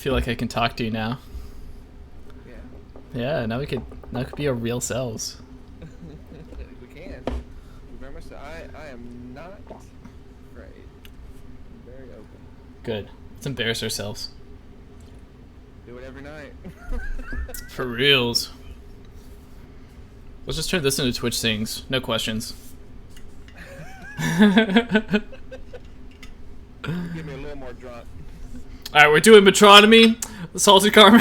feel like I can talk to you now. Yeah. Yeah, now we could be our real selves. We can. Very much so. I am not afraid. I'm very open. Good. Let's embarrass ourselves. Do it every night. For reals. Let's just turn this into Twitch Sings. No questions. Get me a little more drunk. Alright, we're doing Metronomy. The salted caramel.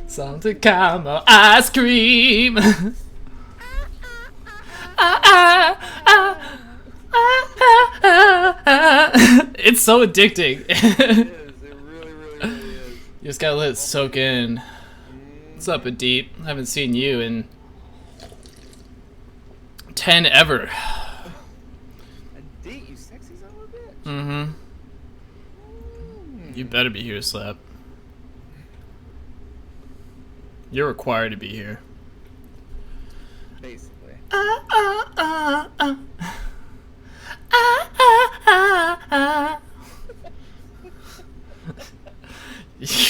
Salted caramel ice cream. It's so addicting. It is. It really, really, really is. You just gotta let it soak in. What's up, Adit? I haven't seen you in 10 ever. Adit, you sexy son of a bitch. Mm-hmm. You better be here to slap. You're required to be here. Basically.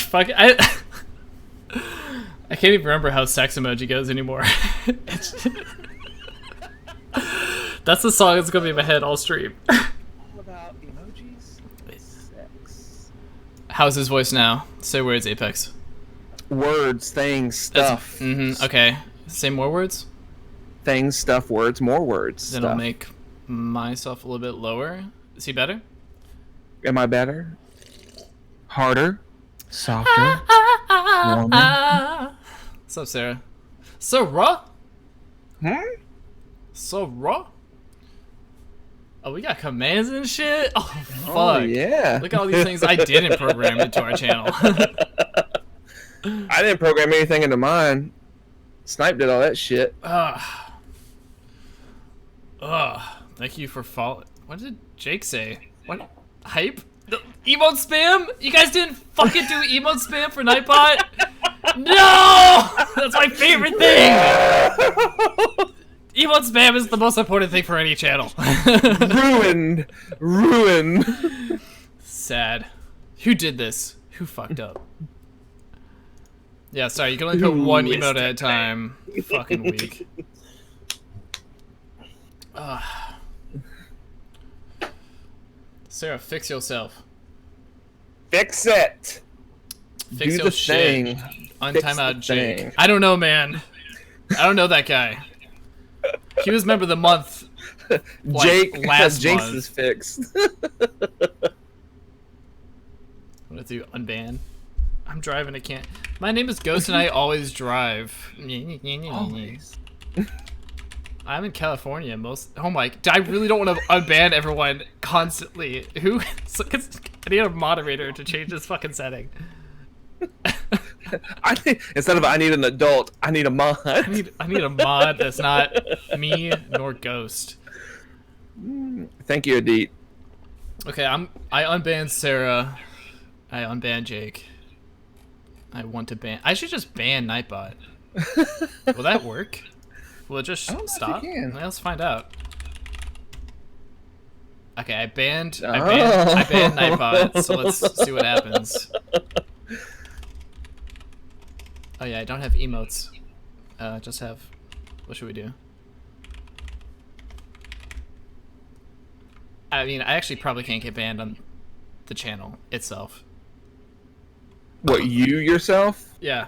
Fuck, I can't even remember how sex emoji goes anymore. That's the song that's gonna be in my head all stream. All about emojis. Sex. How's his voice now? Say words, Apex. Words, things, stuff. Mm-hmm. Okay. Say more words. Things, stuff, words, more words. Then stuff. I'll make myself a little bit lower. Is he better? Am I better? Harder? Softer? Warmer? What's up, Sarah? Sarah? Hmm? Sarah? Oh, we got commands and shit? Oh, fuck. Oh, yeah. Look at all these things I didn't program into our channel. I didn't program anything into mine. Snipe did all that shit. Thank you for following. What did Jake say? What? Hype? The emote spam? You guys didn't fucking do emote spam for Nightbot? No! That's my favorite thing! Emote spam is the most important thing for any channel. Ruined. Sad. Who did this? Who fucked up? Yeah, sorry, you can only put one emote at a time. Fucking weak. Sarah, fix yourself. Fix it. Fix Do your the shit. thing. Untime out Jake. thing. I don't know, man. I don't know that guy. He was member of the month. Like, Jake last Jinx month. is fixed. I'm gonna do unban. I'm driving. I can't. My name is Ghost, and I always drive. Always. I'm in California most. Oh my! I really don't want to unban everyone constantly. Who? I need a moderator to change this fucking setting. Instead of I need an adult, I need a mod. I need a mod that's not me nor Ghost. Thank you, Adit. Okay, I unbanned Sarah. I unbanned Jake. I want to ban. I should just ban Nightbot. Will that work? Will it just I don't know stop? if you can. Let's find out. Okay, I banned Nightbot, so let's see what happens. Oh yeah, I don't have emotes. Just have. What should we do? I mean, I actually probably can't get banned on the channel itself. What, you yourself? Yeah.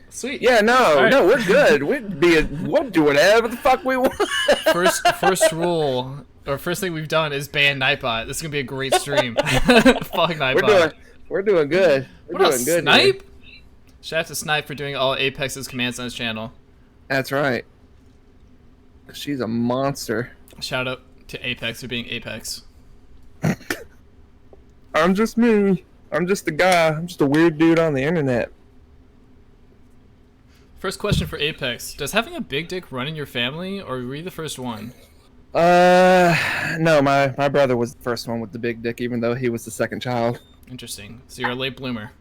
Sweet. Yeah, no, right. no, we're good. We'll do whatever the fuck we want. First rule, or first thing we've done is ban Nightbot. This is gonna be a great stream. Fuck Nightbot. We're doing good. We're What doing a good. Snipe? Shout out to Snipe for doing all Apex's commands on his channel. That's right. She's a monster. Shout out to Apex for being Apex. I'm just me. I'm just a guy. I'm just a weird dude on the internet. First question for Apex. Does having a big dick run in your family, or were you the first one? No, my brother was the first one with the big dick, even though he was the second child. Interesting. So you're a late bloomer.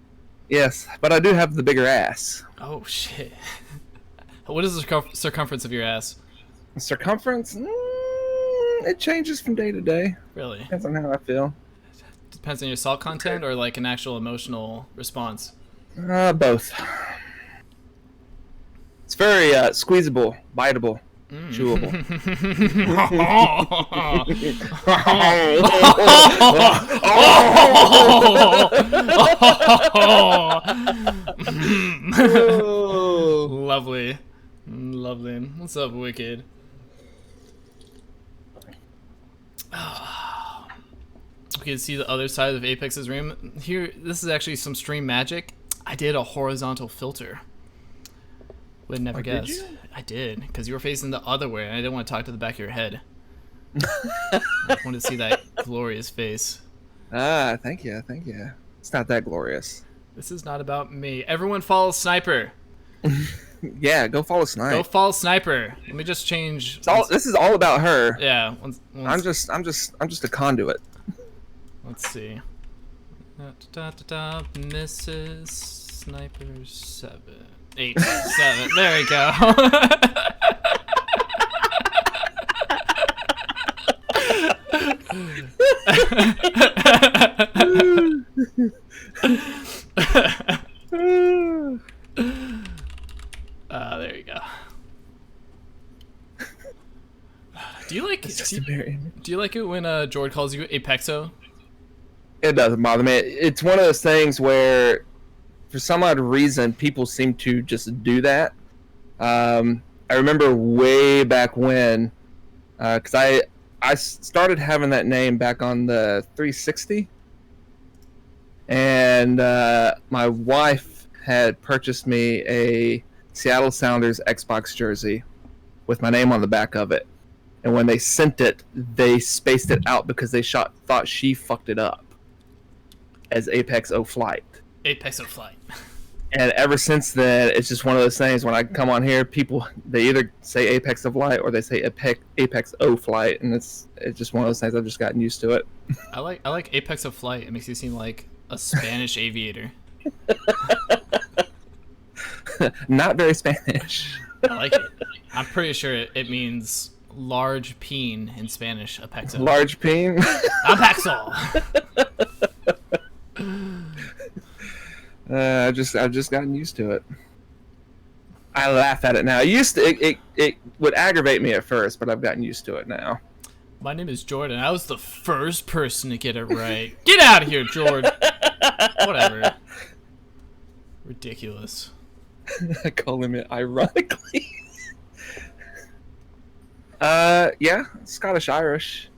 Yes, but I do have the bigger ass. Oh, shit. What is the circumference of your ass? Circumference? It changes from day to day. Really? Depends on how I feel. Depends on your salt content or like an actual emotional response? Both. It's very squeezable, biteable, chewable. Lovely. Lovely. What's up, Wicked? We can see the other side of Apex's room. Here, this is actually some stream magic. I did a horizontal filter. Would never guess. Did you? I did, because you were facing the other way, and I didn't want to talk to the back of your head. I wanted to see that glorious face. Thank you. It's not that glorious. This is not about me. Everyone follow Sniper. Yeah, go follow Snipe. Go follow Sniper. Let me just change. This is all about her. Yeah. I'm just a conduit. Let's see. Mrs. Sniper 7, 8, 7. There we go. There you go. Do you like it when George calls you Apexo? It doesn't bother me. It's one of those things where, for some odd reason, people seem to just do that. I remember way back when, because I started having that name back on the 360, and my wife had purchased me a Seattle Sounders Xbox jersey with my name on the back of it. And when they sent it, they spaced it out because they thought she fucked it up as Apex O Flight. Apex O Flight. And ever since then, it's just one of those things. When I come on here, people, they either say Apex O Flight or they say Apex O Flight, and it's just one of those things. I've just gotten used to it. I like Apex O Flight. It makes you seem like a Spanish aviator. Not very Spanish. I like it. I'm pretty sure it means large peen in Spanish. Apexo. Large peen. Apexo. I've just gotten used to it. I laugh at it now. It would aggravate me at first, but I've gotten used to it now. My name is Jordan. I was the first person to get it right. Get out of here, Jordan. Whatever. Ridiculous. I call him it ironically. Yeah, Scottish Irish.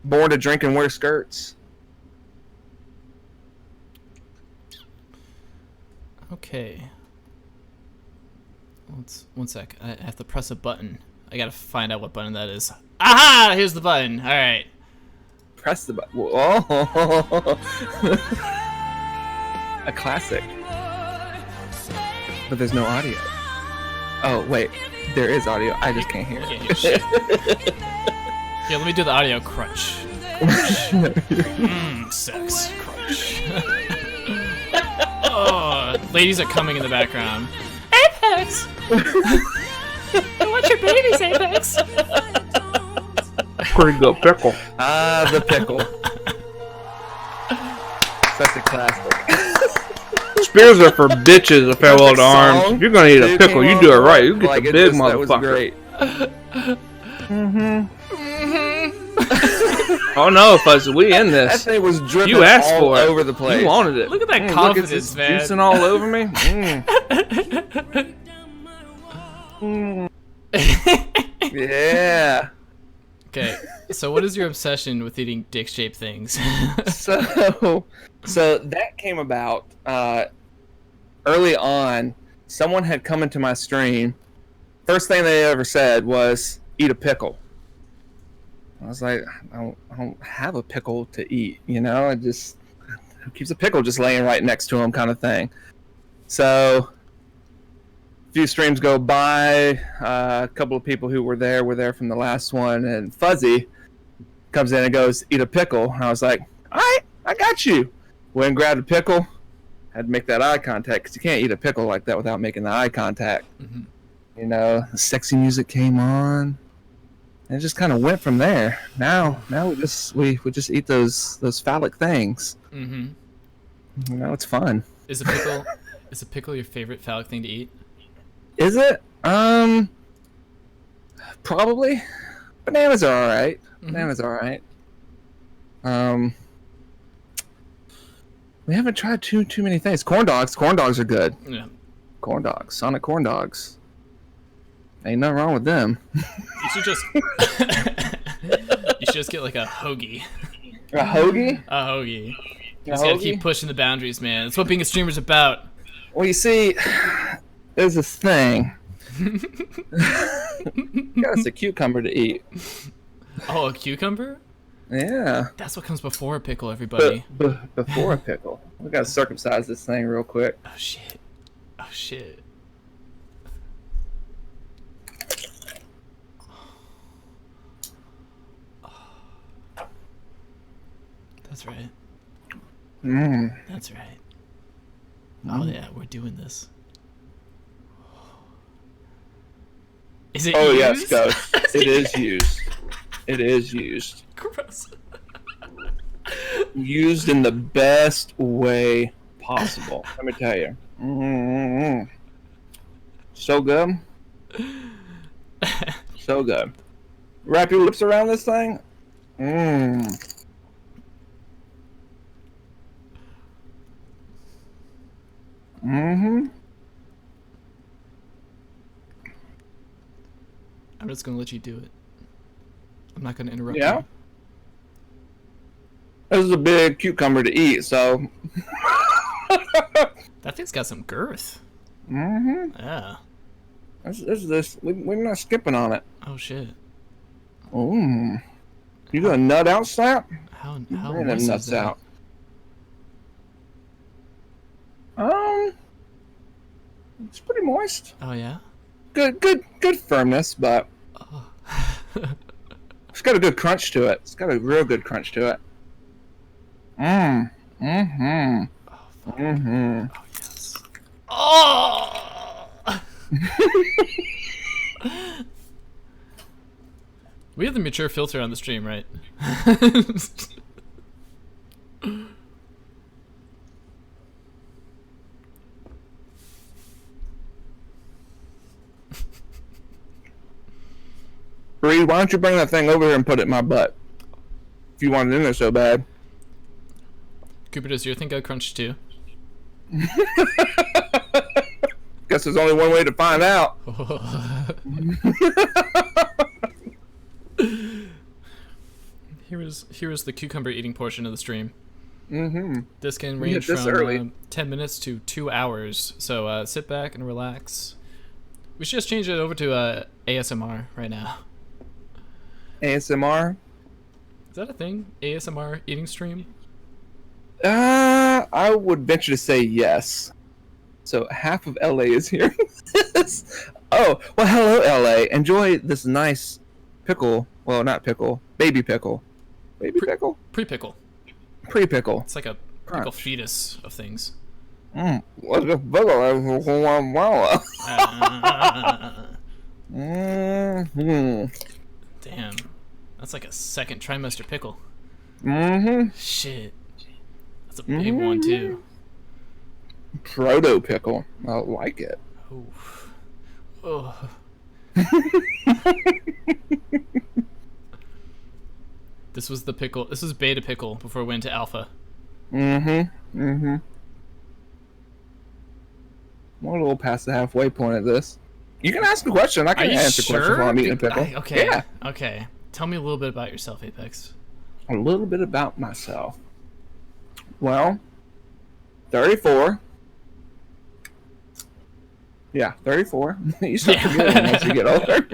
Born to drink and wear skirts. Okay. One sec. I have to press a button. I gotta find out what button that is. Aha! Here's the button. All right. Press the button. Oh. A classic. But there's no audio. Oh, wait. There is audio. I just can't hear it. Can't hear shit. Here, let me do the audio crunch. Sex. Crunch. Oh, ladies are coming in the background. Apex! I want your babies, Apex! Pretty good pickle. The pickle. Such a classic. Spears are for bitches, a farewell to arms. Song. If you're gonna eat a pickle, you do it right. You get Like, the it big just- that was motherfucker. great. Oh no, Fuzzy, we in That this. thing was dripping You asked all for it. over the place. You wanted it. Look at that Look, confidence, it's man. Juicing all over me. Yeah. Okay, so what is your obsession with eating dick-shaped things? So that came about early on. Someone had come into my stream. First thing they ever said was, "Eat a pickle." I was like, I don't have a pickle to eat, you know. I just, who keeps a pickle just laying right next to him, kind of thing. So a few streams go by. A couple of people who were there from the last one, and Fuzzy comes in and goes, "Eat a pickle." And I was like, "All right, I got you." Went and grabbed a pickle. Had to make that eye contact because you can't eat a pickle like that without making the eye contact. Mhm. You know, the sexy music came on, And it just kind of went from there. Now we just eat those phallic things. Mm-hmm. You know, it's fun. Is a pickle your favorite phallic thing to eat? Is it? Probably. Bananas are all right. Bananas are all right. We haven't tried too many things. Corn dogs. Corn dogs are good. Yeah. Corn dogs. Sonic corn dogs. Ain't nothing wrong with them. You should just get like a hoagie. A hoagie? A hoagie. You A just gotta hoagie? keep pushing the boundaries, man. That's what being a streamer's about. Well, you see, there's this thing. Got us a cucumber to eat. Oh, a cucumber? Yeah. That's what comes before a pickle, everybody. Before a pickle. We gotta circumcise this thing real quick. Oh shit. Oh shit. That's right. That's right. Oh yeah, we're doing this. Is it Oh used? yes, Ghost. It is used. It is used. Gross. Used in the best way possible. Let me tell you. So good. So good. Wrap your lips around this thing. I'm just gonna let you do it. I'm not gonna interrupt Yeah? you. This is a big cucumber to eat, so. That thing's got some girth. Yeah. We're not skipping on it. Oh shit. You gonna nut out, Slap? How Bring them moist is nuts that? out. It's pretty moist. Oh yeah. Good firmness, but it's got a good crunch to it. It's got a real good crunch to it. Oh, fuck. Oh yes. Oh. We have the mature filter on the stream, right? Reed, why don't you bring that thing over here and put it in my butt? If you want it in there so bad. Cooper, does your thing go crunch too? Guess there's only one way to find out. Here is the cucumber eating portion of the stream. This can We hit range this from early. 10 minutes to 2 hours. So sit back and relax. We should just change it over to ASMR right now. ASMR? Is that a thing? ASMR eating stream? I would venture to say yes. So half of LA is here. Oh, well, hello, LA. Enjoy this nice pickle. Well, not pickle. Baby pickle. Baby pickle? Pre-pickle. Pre-pickle. It's like a Crunch. pickle fetus of things. What's this pickle? Damn. That's like a second trimester pickle. Shit. That's a big one, too. Proto pickle. I like it. Oof. Oh. This was the pickle. This was beta pickle before it went to alpha. We're a little past the halfway point of this. You can ask a question. I Are can you answer sure? questions while I'm eating a pickle. Okay. Yeah. Okay. Tell me a little bit about yourself, Apex. A little bit about myself. Well, 34. Yeah, 34. You start forgetting once you get older.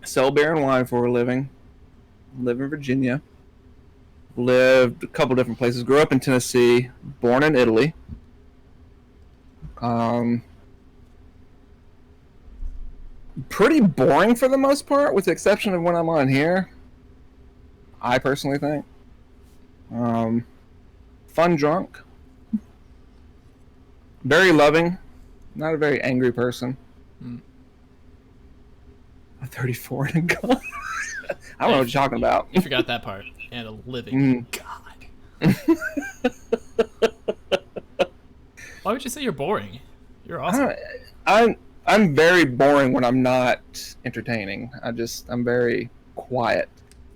Sell beer and wine for a living. Live in Virginia. Lived a couple different places. Grew up in Tennessee. Born in Italy. Pretty boring for the most part, with the exception of when I'm on here. I personally think. Fun drunk. Very loving. Not a very angry person. A 34 and a gun. I don't know what you're talking about. You forgot that part. And a living God. Why would you say you're boring? You're awesome. I'm very boring when I'm not entertaining. I'm very quiet.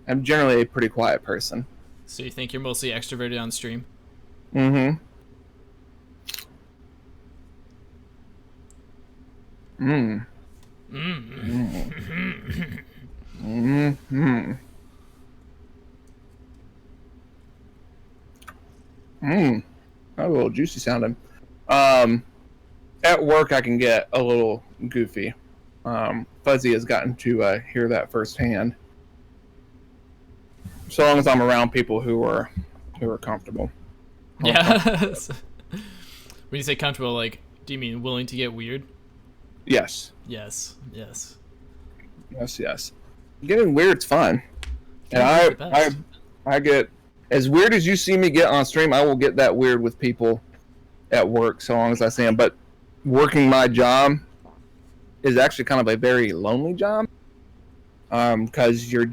I'm generally a pretty quiet person. So you think you're mostly extroverted on stream? Mm-hmm. Mm. Mm. Mm-hmm. Mm. That was a little juicy sounding. At work, I can get a little goofy. Fuzzy has gotten to hear that firsthand. So long as I'm around people who are comfortable. Yeah. When you say comfortable, like, do you mean willing to get weird? Yes. Yes. Yes. Yes. Yes. Getting weird's fun, and I get as weird as you see me get on stream. I will get that weird with people at work, so long as I see them. But working my job is actually kind of a very lonely job, because you're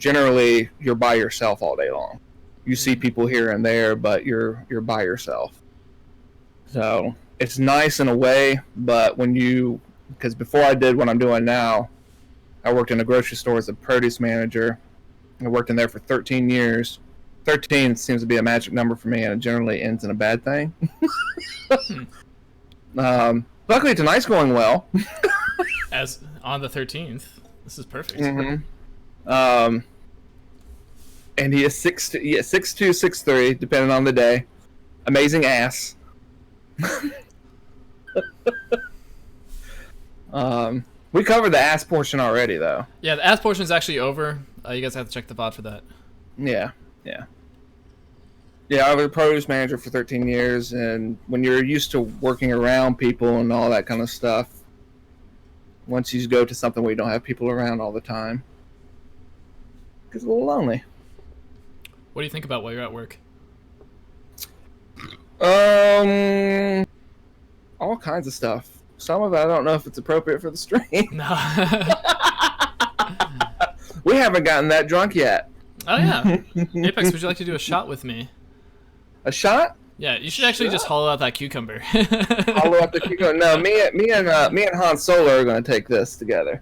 by yourself all day long. You see people here and there, but you're by yourself. So it's nice in a way, but because before I did what I'm doing now, I worked in a grocery store as a produce manager. I worked in there for 13 years. 13 seems to be a magic number for me, and it generally ends in a bad thing. Luckily, tonight's going well. As on the 13th, this is perfect. Mm-hmm. And he is 6'2", 6'3", depending on the day. Amazing ass. We covered the ass portion already, though. Yeah, the ass portion is actually over. You guys have to check the VOD for that. Yeah. I was a produce manager for 13 years, and when you're used to working around people and all that kind of stuff, once you go to something where you don't have people around all the time, it gets a little lonely. What do you think about while you're at work? All kinds of stuff. Some of it I don't know if it's appropriate for the stream. No. We haven't gotten that drunk yet. Oh yeah. Apex, would you like to do a shot with me? A shot? Yeah, you should actually just hollow out that cucumber. Hollow out the cucumber. No, me and Han Solo are going to take this together.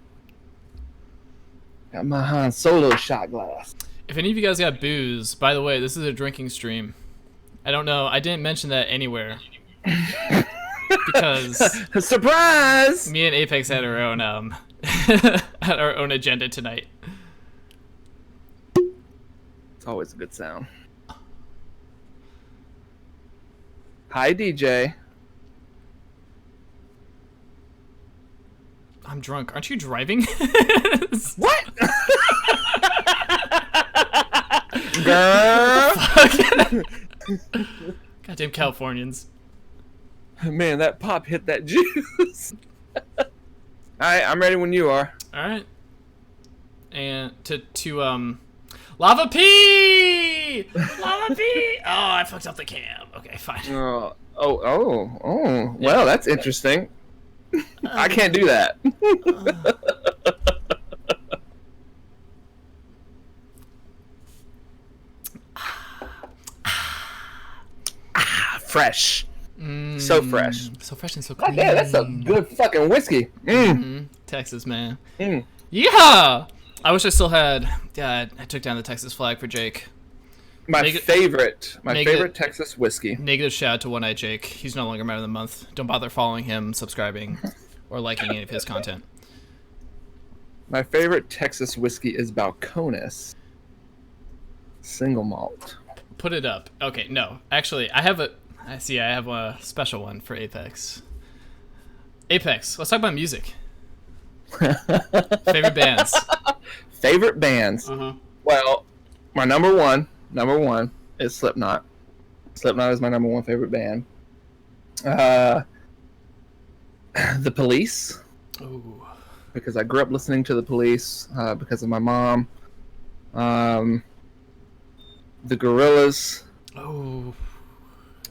Got my Han Solo shot glass. If any of you guys got booze, by the way, this is a drinking stream. I don't know. I didn't mention that anywhere. Because surprise! Me and Apex had our own agenda tonight. It's always a good sound. Hi, DJ. I'm drunk. Aren't you driving? What? Girl. Goddamn Californians. Man, that pop hit that juice. Alright, I'm ready when you are. Alright. And to lavaP! lavaP! Oh, I fucked up the cam. Okay, fine. Well, that's interesting. I can't do that. Fresh. So fresh. So fresh and so clean. God damn, that's a good fucking whiskey. Texas, man. Yeah! I wish I still had... Yeah, I took down the Texas flag for Jake. My favorite Texas whiskey. Negative shout out to One Eye Jake. He's no longer Man of the Month. Don't bother following him, subscribing, or liking any of his content. My favorite Texas whiskey is Balcones. Single malt. Put it up. Okay, no. Actually, I have a special one for Apex. Apex, let's talk about music. Favorite bands. Favorite bands. Well, my number one is Slipknot. Slipknot is my number one favorite band. The Police. Ooh. Because I grew up listening to the Police because of my mom. The Gorillaz. Oh.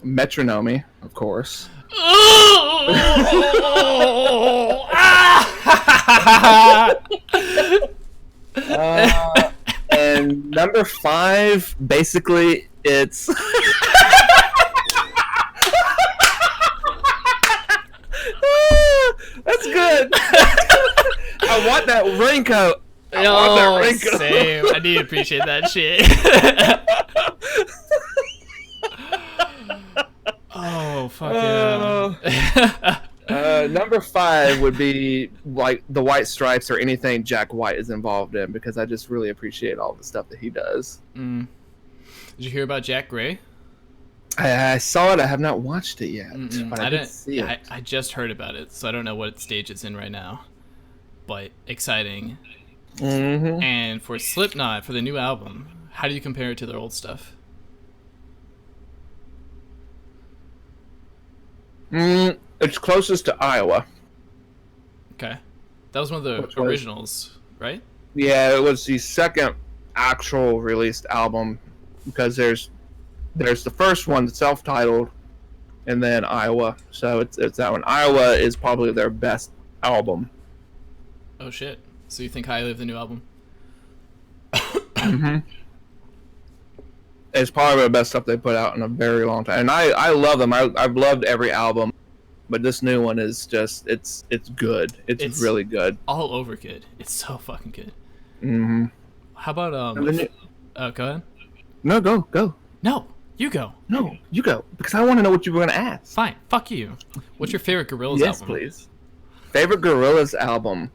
Metronome, of course. And number 5, basically, it's. That's good. I want that raincoat. I want that raincoat. Same. I need to appreciate that shit. Oh, fuck yeah. Number 5 would be like the White Stripes or anything Jack White is involved in, because I just really appreciate all the stuff that he does. Did you hear about Jack Gray? I saw it. I have not watched it yet, but I didn't see it. I just heard about it, so I don't know what stage it's in right now. But exciting. Mm-hmm. And for Slipknot, for the new album, how do you compare it to their old stuff? It's closest to Iowa. Okay. That was one of the Which was- originals, right? Yeah, it was the second actual released album, because there's the first one, self-titled, and then Iowa. So it's that one. Iowa is probably their best album. Oh, shit. So you think highly of the new album? Mm-hmm. It's probably the best stuff they put out in a very long time, and I love them. I've loved every album, but this new one is just it's good. It's really good. All over good. It's so fucking good. Mm-hmm. How about oh, go ahead. No, go. No, you go. No, you go, because I want to know what you were going to ask. Fine. Fuck you. What's your favorite Gorillaz Yes, album? please. Favorite Gorillaz album?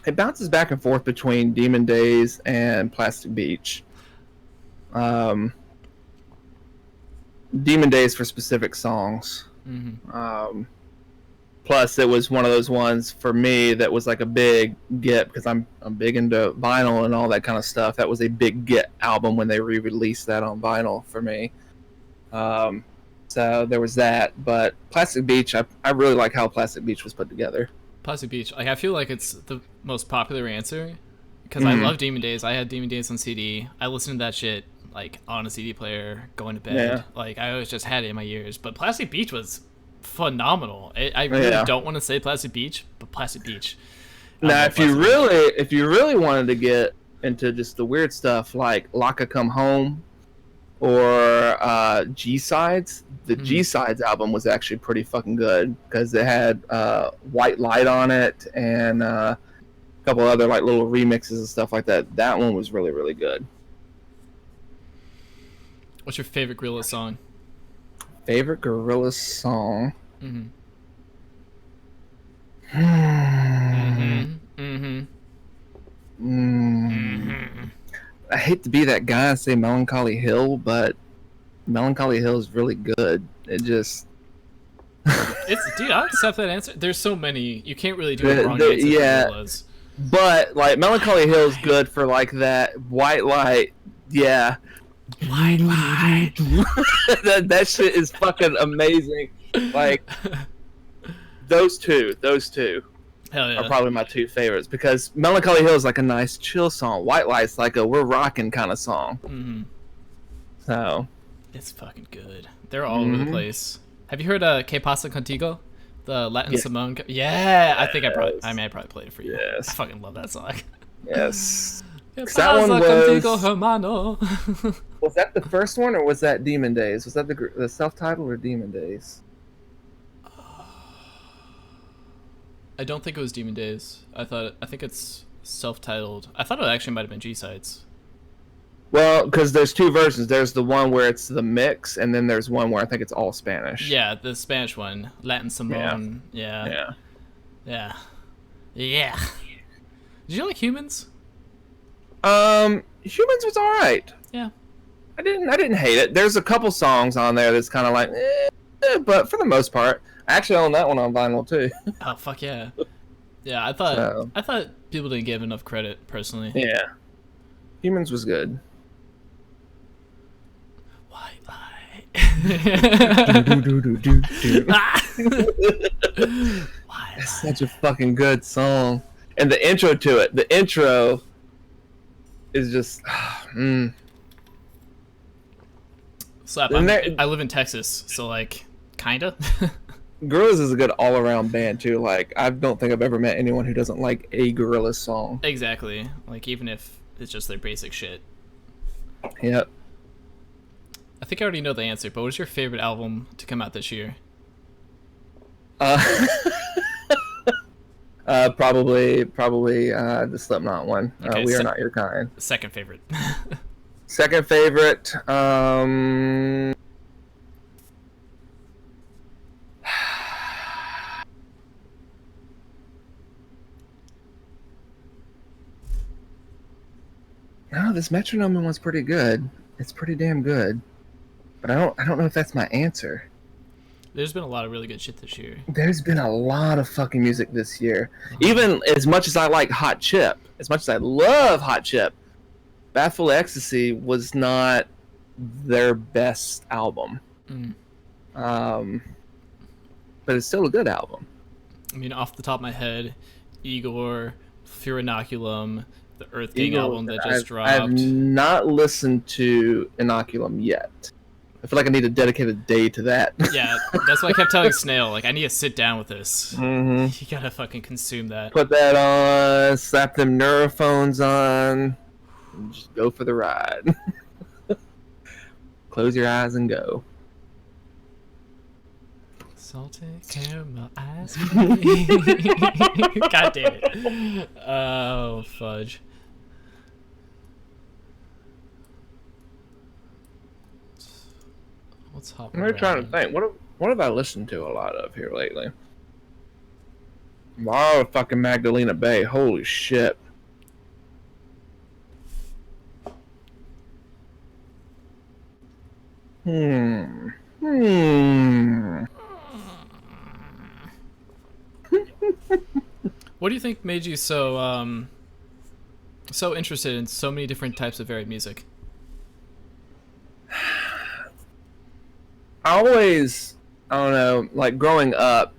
It bounces back and forth between Demon Days and Plastic Beach. Demon Days for specific songs. Mm-hmm. Plus, it was one of those ones for me that was like a big get, because I'm big into vinyl and all that kind of stuff. That was a big get album when they re-released that on vinyl for me. So there was that. But Plastic Beach, I really like how Plastic Beach was put together. Plastic Beach. Like, I feel like it's the most popular answer because I love Demon Days. I had Demon Days on CD. I listened to that shit like on a CD player going to bed. Yeah. Like, I always just had it in my ears. But Plastic Beach was phenomenal. I really don't want to say Plastic Beach, but Plastic Beach. Now, if you really wanted to get into just the weird stuff like Laka Come Home or G-Sides, the G-Sides album was actually pretty fucking good, because it had White Light on it and a couple other like little remixes and stuff like that. That one was really, really good. What's your favorite Gorillaz song? Favorite Gorillaz song? Mm-hmm. I hate to be that guy and say Melancholy Hill, but Melancholy Hill is really good. It just... Dude, I'll accept that answer. There's so many. You can't really do a wrong answer for Gorillaz. But, like, Melancholy Hill is good for, like, that White Light. Yeah. White Light. that shit is fucking amazing. Like, those two Hell yeah. are probably my two favorites, because Melancholy Hill is like a nice chill song. White Light's like a we're rocking kind of song. Mm-hmm. So it's fucking good. They're all over the place. Have you heard Que Pasa Contigo? The Latin Simone. Yeah, I think I may probably play it for you. Yes. I fucking love that song. Yes. Que That one Pasa was- Contigo, hermano. Was that the first one, or was that Demon Days? Was that the self-titled or Demon Days? I don't think it was Demon Days. I think it's self-titled. I thought it actually might have been G-Sides. Well, because there's two versions. There's the one where it's the mix, and then there's one where I think it's all Spanish. Yeah, the Spanish one, Latin Simone. Yeah. Did you like Humans? Humans was all right. Yeah. I didn't hate it. There's a couple songs on there that's kind of like, but for the most part, I actually own that one on vinyl too. Oh fuck yeah. Yeah, I thought people didn't give enough credit personally. Yeah. Humans was good. White Light. That's such a fucking good song. And the intro to it, is just Slap. And there- I live in Texas, so like kinda. Gorillaz is a good all-around band too. Like, I don't think I've ever met anyone who doesn't like a Gorillaz song. Exactly. Like, even if it's just their basic shit. Yep. I think I already know the answer, but what is your favorite album to come out this year? Uh, probably the Slipknot one. Okay, We Are Not Your Kind. Second favorite. Second favorite. No, this Metronome one's pretty good. It's pretty damn good. But I don't know if that's my answer. There's been a lot of really good shit this year. There's been a lot of fucking music this year. Even as much as I like Hot Chip, as much as I love Hot Chip, Bathful of Ecstasy was not their best album. But it's still a good album. I mean, off the top of my head, Igor, Fear Inoculum, the Earth Gang album that just dropped. I have not listened to Inoculum yet. I feel like I need a dedicated day to that. Yeah, that's why I kept telling Snail, like, I need to sit down with this. Mm-hmm. You gotta fucking consume that. Put that on, slap them neurophones on, and just go for the ride. Close your eyes and go. Salted caramel ice cream. God damn it. Oh, fudge. Let's hop I'm really trying to think. What have I listened to a lot of here lately? A lot of fucking Magdalena Bay. Holy shit. What do you think made you so so interested in so many different types of varied music? I don't know, like growing up,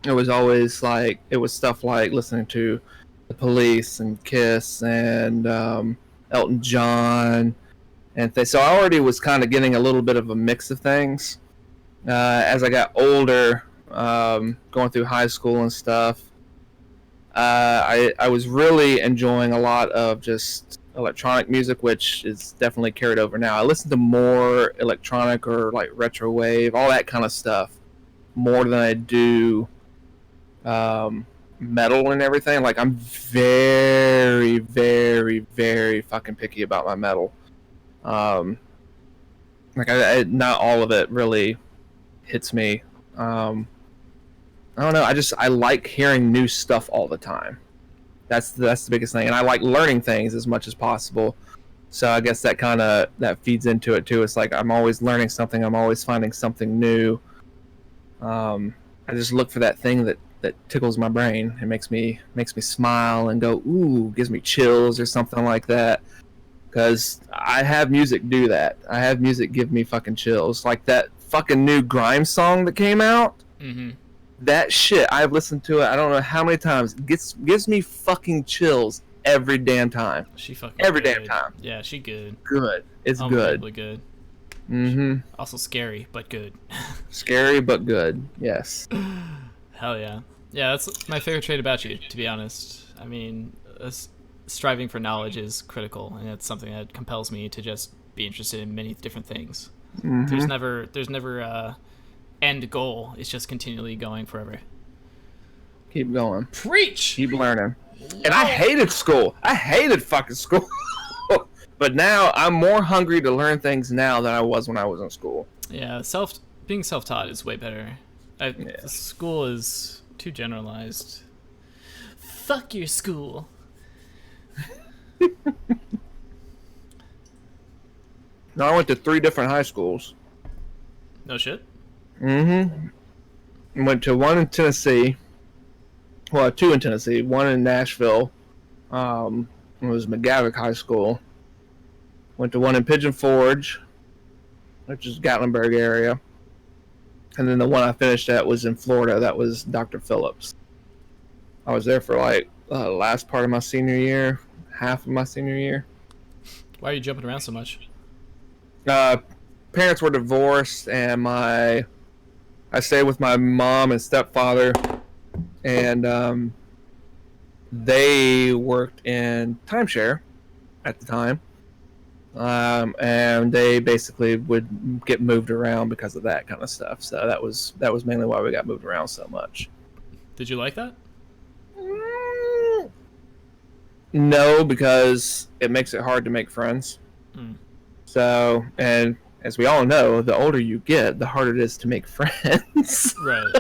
it was always like, it was stuff like listening to The Police and Kiss and Elton John. So I already was kind of getting a little bit of a mix of things. As I got older, going through high school and stuff, I was really enjoying a lot of just electronic music, which is definitely carried over now. I listen to more electronic or like retro wave, all that kind of stuff, more than I do metal and everything. Like, I'm very, very, very fucking picky about my metal. Like, not all of it really hits me. I don't know. I like hearing new stuff all the time. That's the biggest thing, and I like learning things as much as possible. So I guess that feeds into it too. It's like I'm always learning something. I'm always finding something new. I just look for that thing that tickles my brain. It makes me smile and go, ooh, gives me chills or something like that. Because I have music do that. I have music give me fucking chills. Like that fucking new Grime song that came out. Mm-hmm. That shit, I've listened to it I don't know how many times. It gives me fucking chills every damn time. She fucking every good. damn time. Yeah, she good. Good. It's good. Unbelievably good. Mm-hmm. Also scary, but good. Scary but good. Yes. Hell yeah. Yeah, that's my favorite trait about you, to be honest. I mean, striving for knowledge is critical, and it's something that compels me to just be interested in many different things. Mm-hmm. There's never end goal. It's just continually going forever. Keep going. Preach! Keep learning. And I hated school. I hated fucking school. But now I'm more hungry to learn things now than I was when I was in school. Yeah, being self-taught is way better. School is too generalized. Fuck your school. No, I went to 3 different high schools. No shit? Mm-hmm. Went to one in Tennessee. Well, 2 in Tennessee. One in Nashville. It was McGavick High School. Went to one in Pigeon Forge, which is Gatlinburg area. And then the one I finished at was in Florida. That was Dr. Phillips. I was there for like the last part of my senior year, half of my senior year. Why are you jumping around so much? Parents were divorced, and my I stayed with my mom and stepfather, and they worked in timeshare at the time. And they basically would get moved around because of that kind of stuff. So that was mainly why we got moved around so much. Did you like that? No, because it makes it hard to make friends. Mm. So, and as we all know, the older you get, the harder it is to make friends. Right.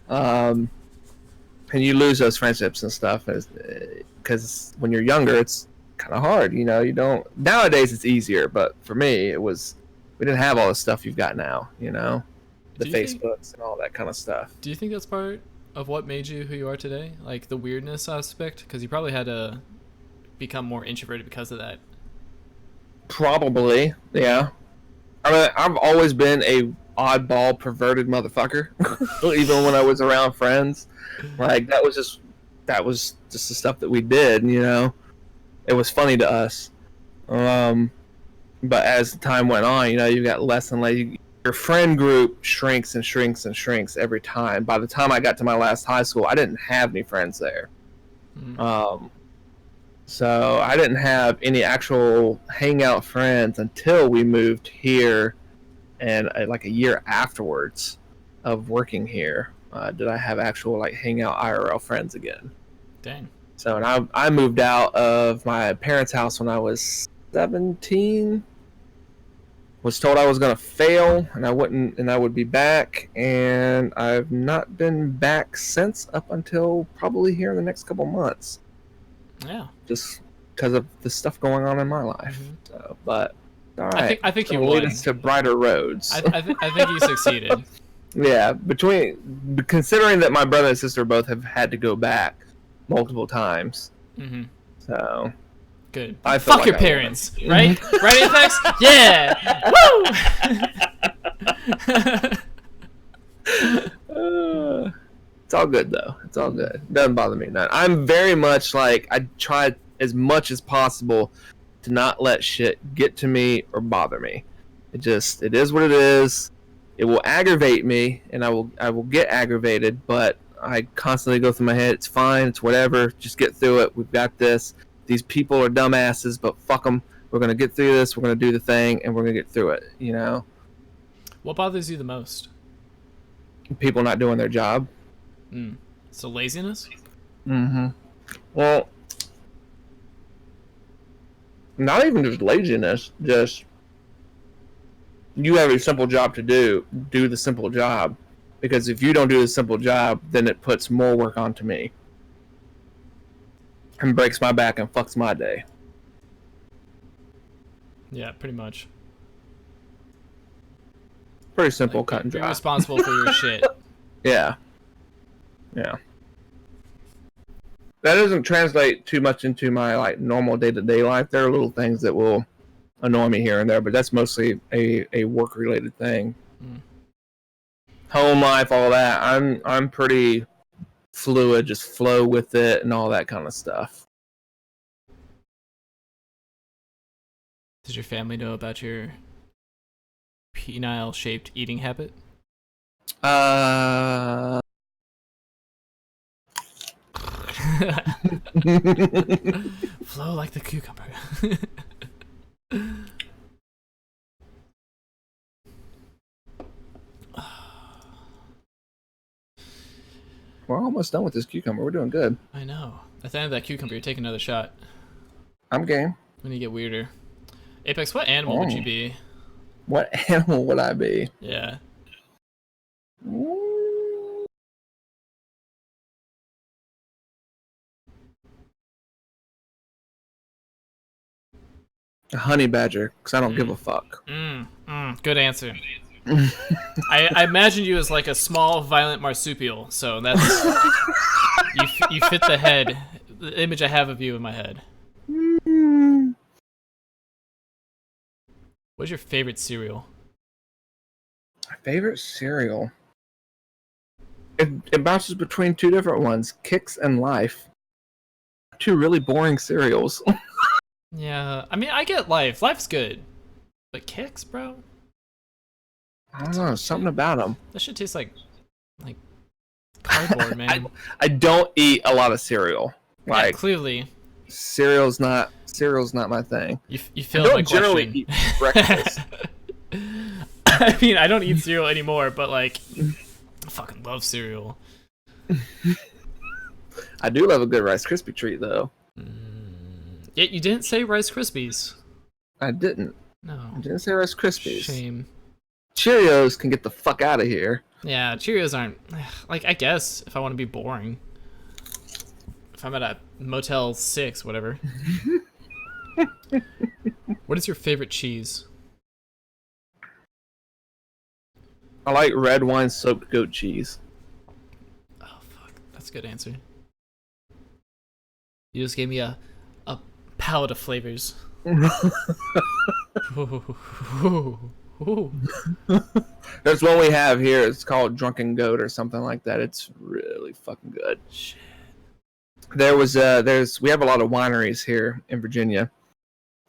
And you lose those friendships and stuff because when you're younger, it's kind of hard. You know, you don't. Nowadays, it's easier, but for me, we didn't have all the stuff you've got now. You know, the Facebooks and all that kind of stuff. Do you think that's part of what made you who you are today? Like the weirdness aspect? Because you probably had to become more introverted because of that. Probably, yeah. I mean, I've always been a oddball, perverted motherfucker. Even when I was around friends, like that was just the stuff that we did. You know, it was funny to us. But as time went on, you know, you got less and less. Your friend group shrinks and shrinks and shrinks every time. By the time I got to my last high school, I didn't have any friends there. Mm. So I didn't have any actual hangout friends until we moved here, and like a year afterwards of working here, did I have actual like hangout IRL friends again. Dang. So and I moved out of my parents' house when I was 17. Was told I was gonna fail and I wouldn't, and I would be back, and I've not been back since up until probably here in the next couple months. Yeah. Just because of the stuff going on in my life. Mm-hmm. So, but all right. I think you lead won. us to brighter roads. I think you succeeded. Yeah, considering that my brother and sister both have had to go back multiple times. Mm-hmm. So good. Fuck like your parents, right? Right, Apex? Yeah. Woo. It's all good though. It's all good. It doesn't bother me none. I'm very much like I try as much as possible to not let shit get to me or bother me. It is what it is. It will aggravate me, and I will get aggravated, but I constantly go through my head. It's fine. It's whatever. Just get through it. We've got this. These people are dumbasses, but fuck them. We're gonna get through this. We're gonna do the thing, and we're gonna get through it. You know. What bothers you the most? People not doing their job. So laziness? Mm-hmm. Well, not even just laziness, just you have a simple job to do the simple job. Because if you don't do the simple job, then it puts more work onto me. And breaks my back and fucks my day. Yeah, pretty much. Pretty simple, cut and dry. You're responsible for your shit. Yeah. Yeah. That doesn't translate too much into my like normal day-to-day life. There are little things that will annoy me here and there, but that's mostly a work-related thing. Home life, all that. I'm pretty fluid, just flow with it and all that kind of stuff. Does your family know about your penile-shaped eating habit? Flow like the cucumber. We're almost done with this cucumber. We're doing good. I know. At the end of that cucumber, you take another shot. I'm game. When you get weirder. Apex, what animal would you be? What animal would I be? Yeah. A honey badger, because I don't give a fuck. Good answer. I imagined you as like a small, violent marsupial, so that's you fit the image I have of you in my head. What's your favorite cereal? My favorite cereal? It bounces between two different ones, Kix and Life. Two really boring cereals. Yeah, I mean, I get Life. Life's good. But Kix, bro? I don't know, something about them. That shit tastes like cardboard, man. I don't eat a lot of cereal. Yeah, clearly. Cereal's not my thing. You I failed my don't generally question. eat breakfast. I mean, I don't eat cereal anymore, but like, I fucking love cereal. I do love a good Rice Krispie treat, though. Yet you didn't say Rice Krispies. I didn't. No. I didn't say Rice Krispies. Shame. Cheerios can get the fuck out of here. Yeah, Cheerios aren't... Like, I guess, if I want to be boring. If I'm at a Motel 6, whatever. What is your favorite cheese? I like red wine soaked goat cheese. Oh, fuck. That's a good answer. You just gave me a palette of flavors. There's one we have here. It's called Drunken Goat or something like that. It's really fucking good. Shit. We have a lot of wineries here in Virginia,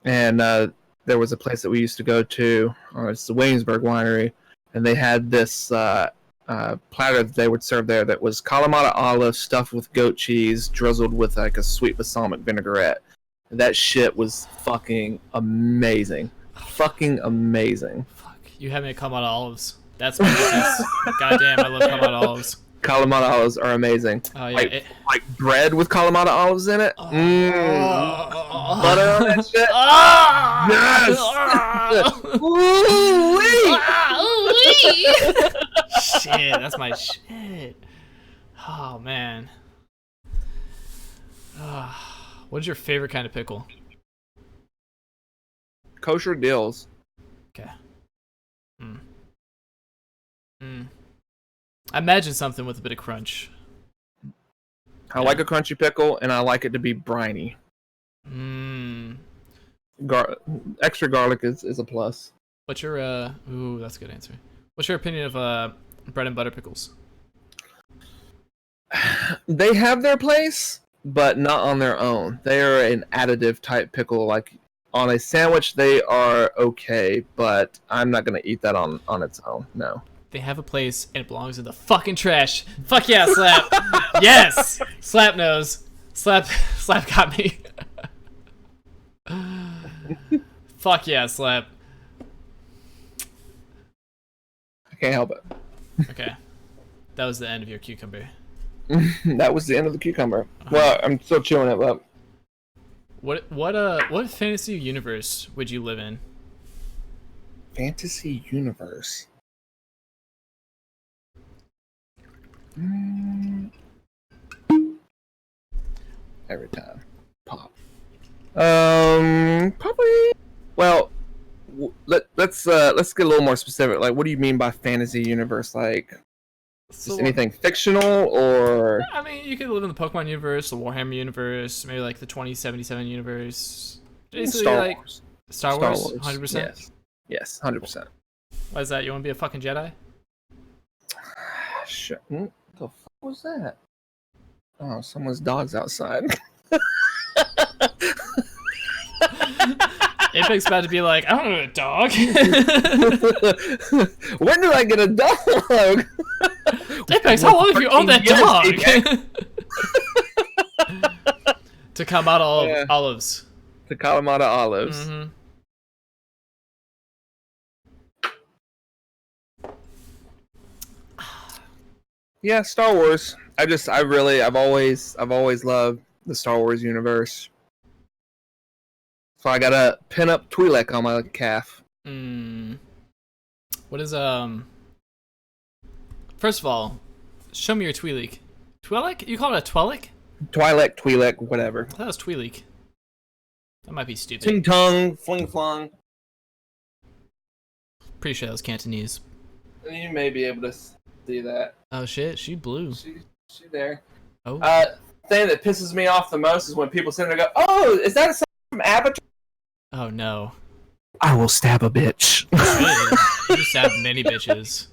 and there was a place that we used to go to. It's the Williamsburg Winery, and they had this platter that they would serve there that was Kalamata olive stuffed with goat cheese, drizzled with like a sweet balsamic vinaigrette. That shit was fucking amazing. Fucking amazing. Fuck. You had me at Kalamata olives. That's my weakness. Goddamn, I love Kalamata olives. Kalamata olives are amazing. Oh, yeah. Like bread with Kalamata olives in it. Oh. Butter on that shit. Yes. Shit, that's my shit. Oh man. What's your favorite kind of pickle? Kosher dills. Okay. I imagine something with a bit of crunch. I like a crunchy pickle, and I like it to be briny. Extra garlic is a plus. What's your ooh, that's a good answer. What's your opinion of bread and butter pickles? They have their place, but not on their own. They are an additive type pickle. Like on a sandwich, they are okay, but I'm not gonna eat that on its own. No. They have a place and it belongs in the fucking trash. Fuck yeah, Slap. Yes, Slap knows. Slap got me. Fuck yeah, Slap. I can't help it. Okay, that was the end of your cucumber. That was the end of the cucumber. Well, I'm still chewing it up. What fantasy universe would you live in? Fantasy universe. Every time. Pop. Probably. Well, let's get a little more specific. Like, what do you mean by fantasy universe? Like, just anything fictional, or? I mean, you could live in the Pokemon universe, the Warhammer universe, maybe like the 2077 universe. Basically, Star like Wars. Star Wars, 100%. Yes. Yes, 100%. Why is that? You want to be a fucking Jedi? Sure. What the fuck was that? Oh, someone's dog's outside. Apex about to be like, I don't know a dog. When did I get a dog? Apex, how long have you owned that dog? To come out of olives. To Kalamata olives. Mm-hmm. Yeah, Star Wars. I've always loved the Star Wars universe. So I got a pin up Twi'lek on my calf. What is First of all, show me your Twi'lek. Twi'lek? You call it a Twi'lek? Twi'lek, whatever. I thought it was Twi'lek. That might be stupid. Ting tung, fling flong. Pretty sure that was Cantonese. You may be able to see that. Oh shit, she blew. She there. Oh. Thing that pisses me off the most is when people sit there and go, "Oh, is that a song from Avatar?" Oh no. I will stab a bitch. You stab many bitches.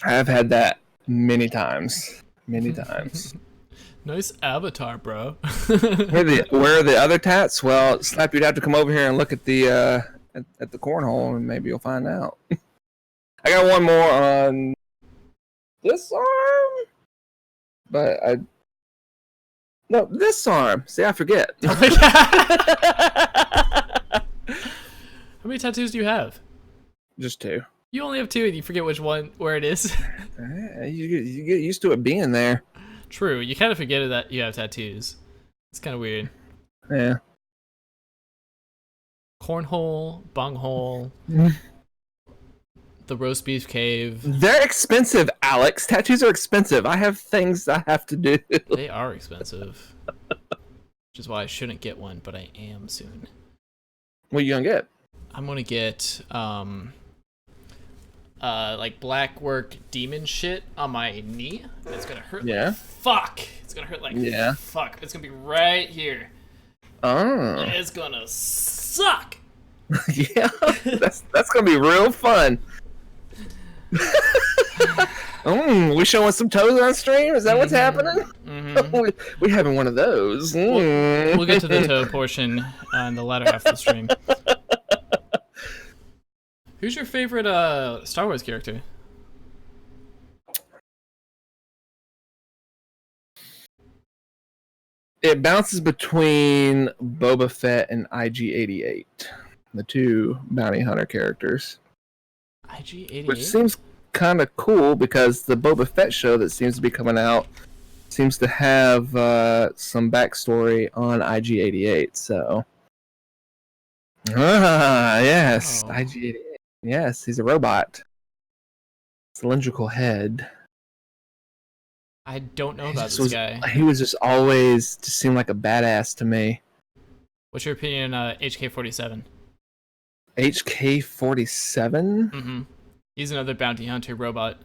I've had that many times. Many times. Nice avatar, bro. Where are the other tats? Well, Slap, you'd have to come over here and look at the cornhole, and maybe you'll find out. I got one more on this arm, but no, this arm. See, I forget. Oh my God. How many tattoos do you have? Just 2. You only have 2 and you forget which one, where it is. You get used to it being there. True, you kind of forget that you have tattoos. It's kind of weird. Yeah. Cornhole, bunghole, the roast beef cave. They're expensive, Alex. Tattoos are expensive. I have things I have to do. They are expensive. Which is why I shouldn't get one, but I am soon. What are you gonna get? I'm gonna get like black work demon shit on my knee. It's gonna hurt like fuck. It's gonna hurt like fuck. It's gonna be right here. Oh. It's gonna suck. Yeah, that's gonna be real fun. We showing some toes on stream? Is that what's happening? We having one of those. We'll get to the toe portion in the latter half of the stream. Who's your favorite Star Wars character? It bounces between Boba Fett and IG-88, the 2 bounty hunter characters. IG-88? Which seems kind of cool because the Boba Fett show that seems to be coming out seems to have some backstory on IG-88. So, yes, IG-88. Yes, he's a robot. Cylindrical head. I don't know about this guy. He was just always just seemed like a badass to me. What's your opinion on HK-47? HK-47? Mm-hmm. He's another bounty hunter robot.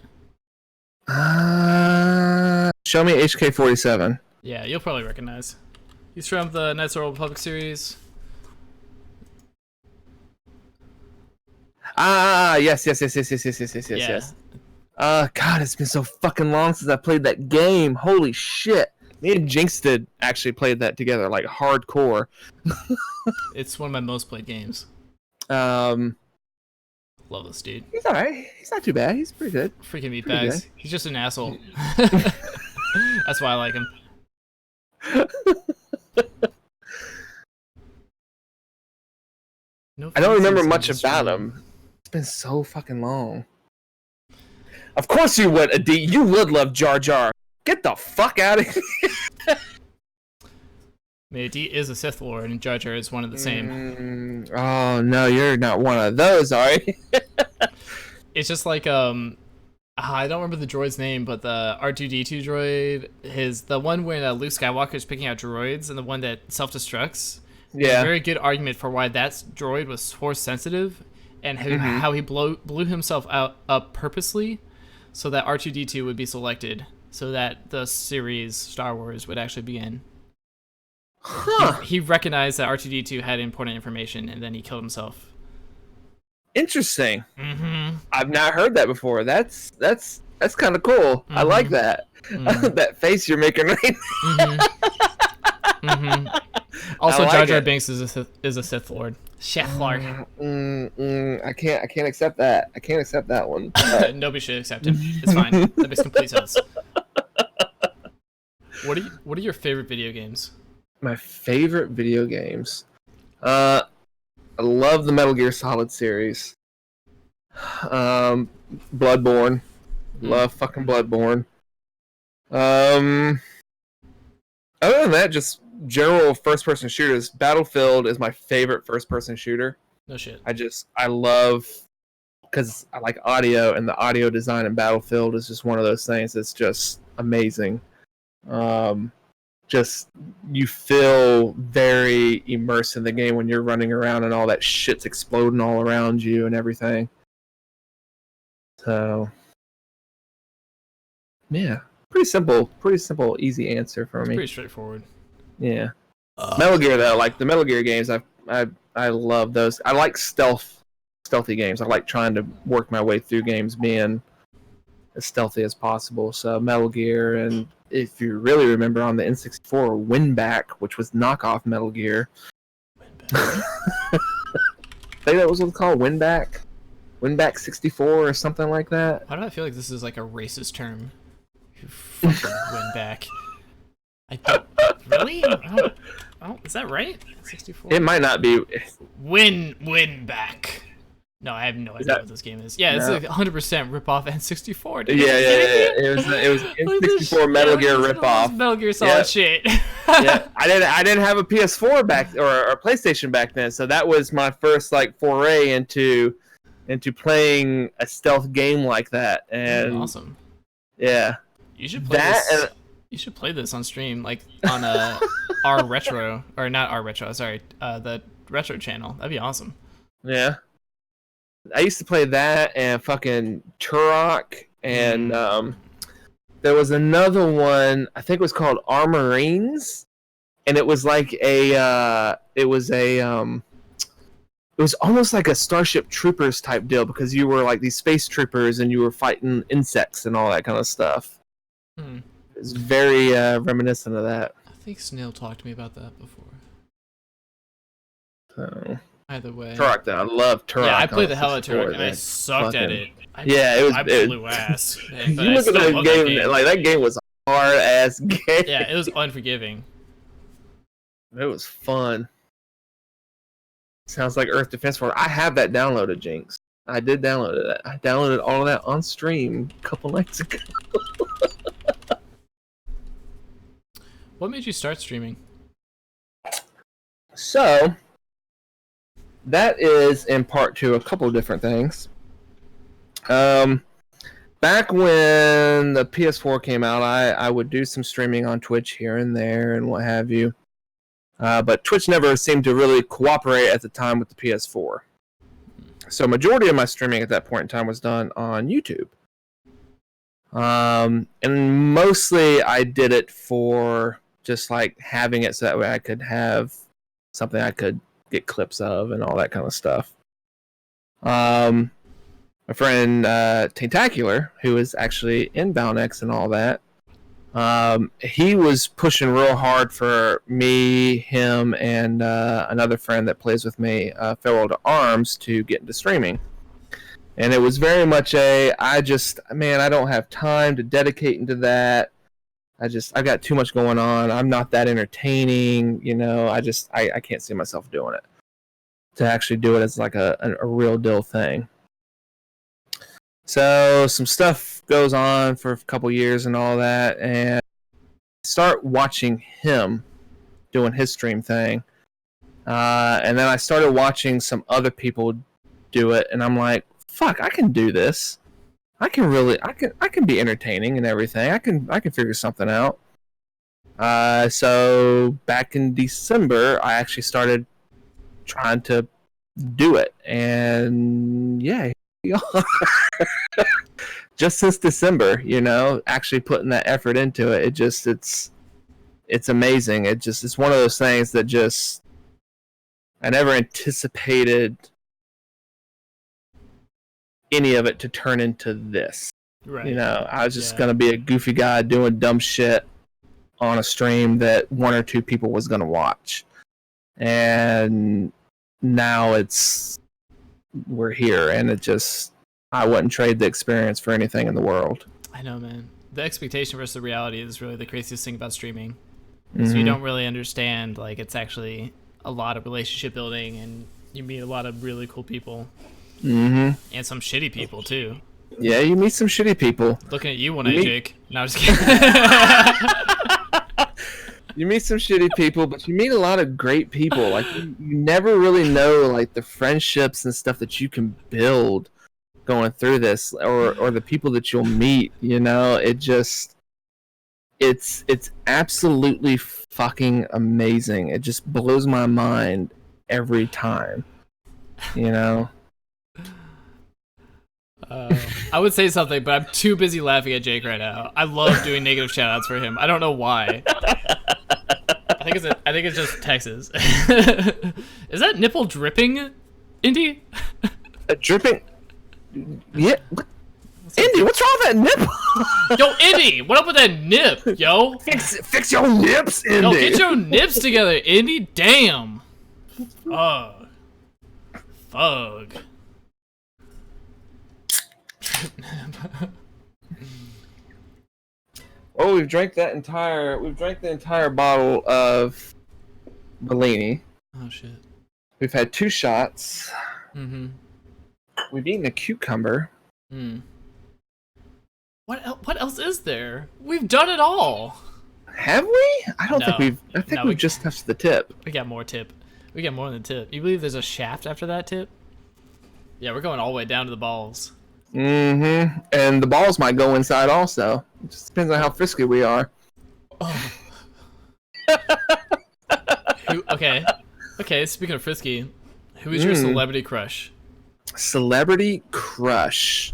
Show me HK-47. Yeah, you'll probably recognize. He's from the Knights of the Old Republic series. Yes. God, it's been so fucking long since I played that game. Holy shit. Me and Jinx did actually played that together, like hardcore. It's one of my most played games. Love this dude. He's alright. He's not too bad. He's pretty good. Freaking meatbags. He's just an asshole. That's why I like him. I don't remember much about him. It's been so fucking long. Of course you would, Adi. You would love Jar Jar. Get the fuck out of here. Adi is a Sith Lord, and Jar Jar is one of the same. Oh no, you're not one of those, are you? It's just like I don't remember the droid's name, but the R2-D2 droid, the one where Luke Skywalker is picking out droids, and the one that self-destructs. Yeah. A very good argument for why that droid was force sensitive, and how he blew himself up purposely, so that R2-D2 would be selected, so that the series Star Wars would actually begin. Huh. He recognized that R2-D2 had important information, and then he killed himself. Interesting. Mm-hmm. I've not heard that before. That's kind of cool. I like that. That face you're making right now. Also, like Jar Jar it. Binks is a Sith Lord. Sith Lord. I can't accept that. I can't accept that one. Nobody should accept him. It's fine. That makes complete sense. What are your favorite video games? My favorite video games. I love the Metal Gear Solid series. Bloodborne. Love fucking Bloodborne. Other than that, just general first-person shooters. Battlefield is my favorite first-person shooter. No shit. I love, because I like audio, and the audio design in Battlefield is just one of those things that's just amazing. Just you feel very immersed in the game when you're running around and all that shit's exploding all around you and everything. So yeah, pretty simple, easy answer for me. Pretty straightforward. Yeah. Metal Gear though, like the Metal Gear games, I love those. I like stealthy games. I like trying to work my way through games being as stealthy as possible. So Metal Gear, and if you really remember on the N64, Winback, which was knockoff Metal Gear. I think that was what it's called, Winback. Winback 64 or something like that. Why do I feel like this is like a racist term? You fucking win back. I don't really. I don't, is that right? 64. It might not be. Win back. No, I have no idea what this game is. Yeah, it's like 100% rip off N64. Dude. Yeah. It was N64 Metal Gear rip off. Metal Gear Solid shit. Yeah, I didn't have a PS4 back or PlayStation back then, so that was my first like foray into playing a stealth game like that. And awesome. Yeah. You should play this. You should play this on stream, like on our retro, or not our retro. Sorry, the retro channel. That'd be awesome. Yeah. I used to play that and fucking Turok, and there was another one. I think it was called Armorines, and it was like it was almost like a Starship Troopers type deal because you were like these space troopers and you were fighting insects and all that kind of stuff. It's very reminiscent of that. I think Snail talked to me about that before. So. Either way. Turok, though. I love Turok. Yeah, I played the hell out of Turok, and I sucked at it. I blew ass. Man, you look at that game, like, that game was a hard-ass game. Yeah, it was unforgiving. It was fun. Sounds like Earth Defense Force. I have that downloaded, Jinx. I did download it. I downloaded all of that on stream a couple nights ago. What made you start streaming? So... that is in part to a couple of different things. Back when the PS4 came out, I would do some streaming on Twitch here and there and what have you. But Twitch never seemed to really cooperate at the time with the PS4. So majority of my streaming at that point in time was done on YouTube. And mostly I did it for just like having it so that way I could have something I could get clips of and all that kind of stuff. My friend Tentacular, who is actually in Bound-X and all that, he was pushing real hard for me, him, and another friend that plays with me, Farewell to Arms, to get into streaming. And it was very much I don't have time to dedicate into that. I got too much going on. I'm not that entertaining, you know. I can't see myself doing it. To actually do it as like a real deal thing. So some stuff goes on for a couple years and all that, and start watching him doing his stream thing. And then I started watching some other people do it, and I'm like, fuck, I can do this. I can be entertaining and everything. I can figure something out. So back in December, I actually started trying to do it, and yeah, just since December, you know, actually putting that effort into it, it's amazing. It's one of those things that just I never anticipated any of it to turn into this. Right. You know, I was just gonna be a goofy guy doing dumb shit on a stream that one or two people was gonna watch. And now we're here, and I wouldn't trade the experience for anything in the world. I know, man. The expectation versus the reality is really the craziest thing about streaming. So you don't really understand, like, it's actually a lot of relationship building, and you meet a lot of really cool people. And some shitty people too. Yeah, you meet some shitty people. Looking at you one night, Jake. No, I'm just kidding. You meet some shitty people, but you meet a lot of great people. Like you never really know, like, the friendships and stuff that you can build going through this, or the people that you'll meet. You know, it's absolutely fucking amazing. It just blows my mind every time. You know. I would say something, but I'm too busy laughing at Jake right now. I love doing negative shoutouts for him. I don't know why. I think it's just Texas. Is that nipple dripping, Indy? Dripping? Yeah. Indy, what's wrong with that nipple? Yo, Indy, what up with that nip, yo? Fix your nips, Indy. Yo, get your nips together, Indy. Damn. Fuck. Oh, we've drank the entire bottle of Bellini. Oh shit. We've had 2 shots. Mm-hmm. We've eaten a cucumber. Hmm. What else is there? We've done it all. Have we? I don't No. think we've. I think No, we've just touched the tip. We got more tip. We got more than the tip. You believe there's a shaft after that tip? Yeah, we're going all the way down to the balls. Mm-hmm. And the balls might go inside also. It just depends on how frisky we are. Oh. Okay. Okay, speaking of frisky, who is your celebrity crush? Celebrity crush.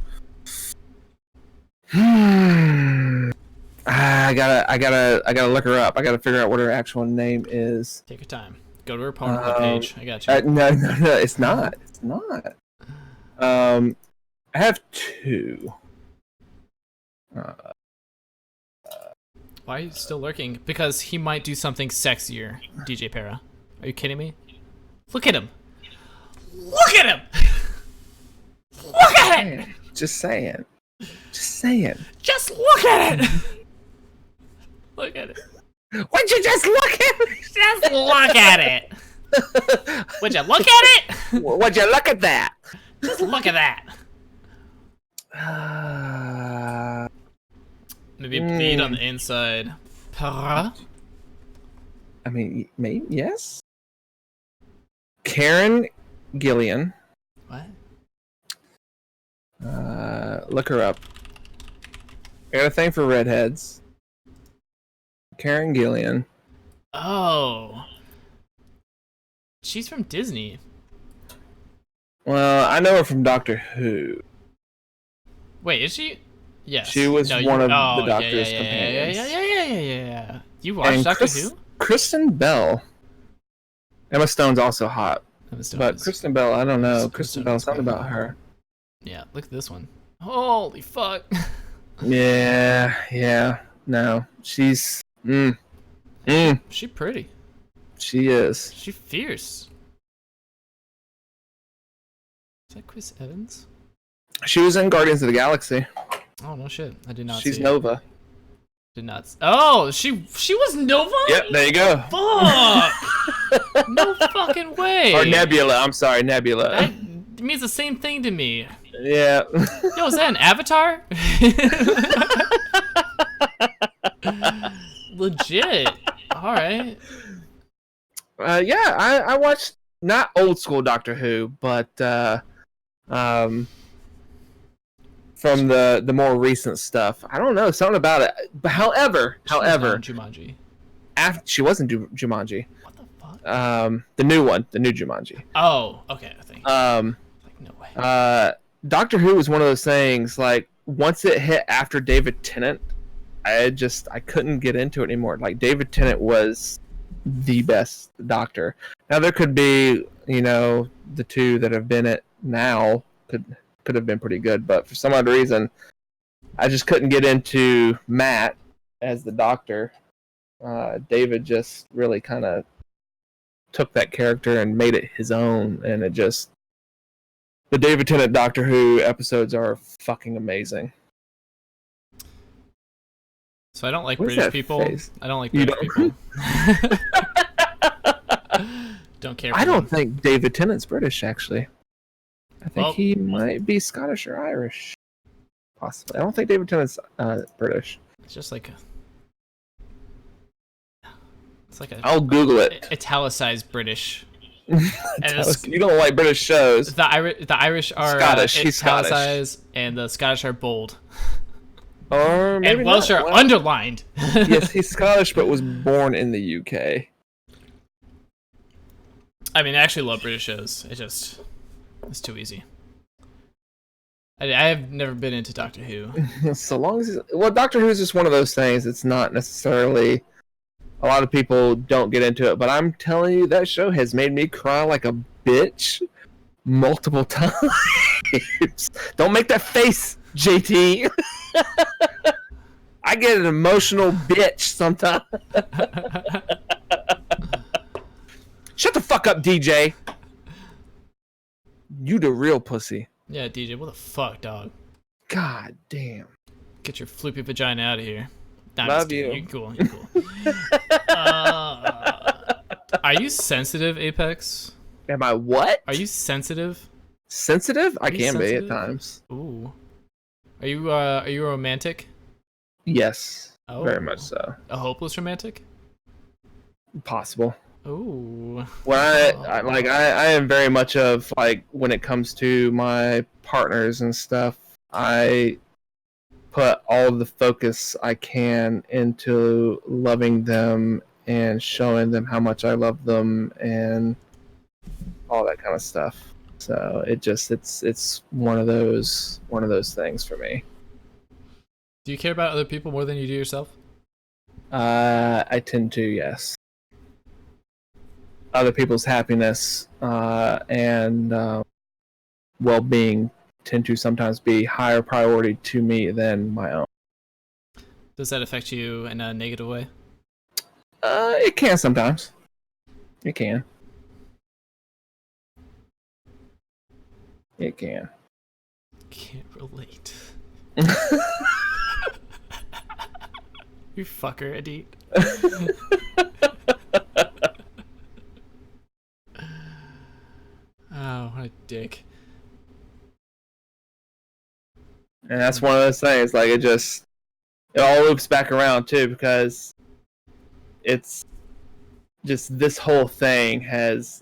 I gotta look her up. I gotta figure out what her actual name is. Take your time. Go to her Pornhub page. I got you. No, it's not. It's not. I have 2. Why are you still lurking? Because he might do something sexier, DJ Para. Are you kidding me? Look at him! Look at him! Look at it! Just saying. Just saying. Just look at it! Look at it. Would you just look at it? Just look at it! Would you look at it? Would you look at that? Just look at that! Maybe bleed on the inside. Para? I mean, maybe, yes? Karen Gillian. What? Look her up. I got a thing for redheads. Karen Gillian. Oh. She's from Disney. Well, I know her from Doctor Who. Wait, is she? Yes. She was one of the Doctor's yeah, companions. Yeah. You watched Doctor Who? Kristen Bell. Emma Stone's also hot. But Kristen Bell, I don't know. Kristen Bell, something about her. Yeah, look at this one. Holy fuck. Yeah. No, she's. She pretty. She is. She fierce. Is that Chris Evans? She was in Guardians of the Galaxy. Oh no shit! I did not. She's see Nova. It. Did not. Oh, she was Nova. Yep, there you go. Fuck! No fucking way. Or Nebula. I'm sorry, Nebula. That means the same thing to me. Yeah. Yo, is that an Avatar? Legit. All right. Yeah, I watched not old school Doctor Who, but from the more recent stuff. I don't know, something about it. But however, Jumanji. She wasn't Jumanji. What the fuck? The new Jumanji. Oh, okay. I think. Like no way. Doctor Who was one of those things. Like once it hit after David Tennant, I couldn't get into it anymore. Like David Tennant was the best Doctor. Now there could be, the 2 that have been it now could have been pretty good, but for some odd reason, I just couldn't get into Matt as the Doctor. David just really kind of took that character and made it his own, and the David Tennant Doctor Who episodes are fucking amazing. So I don't like What's British that people. face? I don't like You British people. Don't care. I don't think David Tennant's British, actually. I think he might be Scottish or Irish. Possibly. I don't think David Tennant's British. It's just like I'll Google it. Italicized British. You don't like British shows. The Irish are Scottish. He's italicized, and the Scottish are bold. Or maybe and Welsh are underlined. Yes, he's Scottish, but was born in the UK. I mean, I actually love British shows. It's too easy. I have never been into Doctor Who. So long as Doctor Who is just one of those things. It's not necessarily. A lot of people don't get into it, but I'm telling you, that show has made me cry like a bitch multiple times. Don't make that face, JT. I get an emotional bitch sometimes. Shut the fuck up, DJ. You the real pussy. Yeah, DJ, what the fuck, dog? God damn. Get your floopy vagina out of here. Nah, I'm Love just kidding. you. You're cool. You're cool. Are you sensitive, Apex? Am I what? Are you sensitive? Sensitive? I Are you can be sensitive? at times. Ooh. Are you romantic? Yes. Oh. Very much so. A hopeless romantic? Possible. Ooh. When I am very much of like when it comes to my partners and stuff, I put all the focus I can into loving them and showing them how much I love them and all that kind of stuff. So it's one of those things for me. Do you care about other people more than you do yourself? I tend to, yes. Other people's happiness and well-being tend to sometimes be higher priority to me than my own. Does that affect you in a negative way? It can sometimes. It can. It can. Can't relate. You fucker, Edith. Oh, what a dick. And that's one of those things, like it all loops back around too, because it's just this whole thing has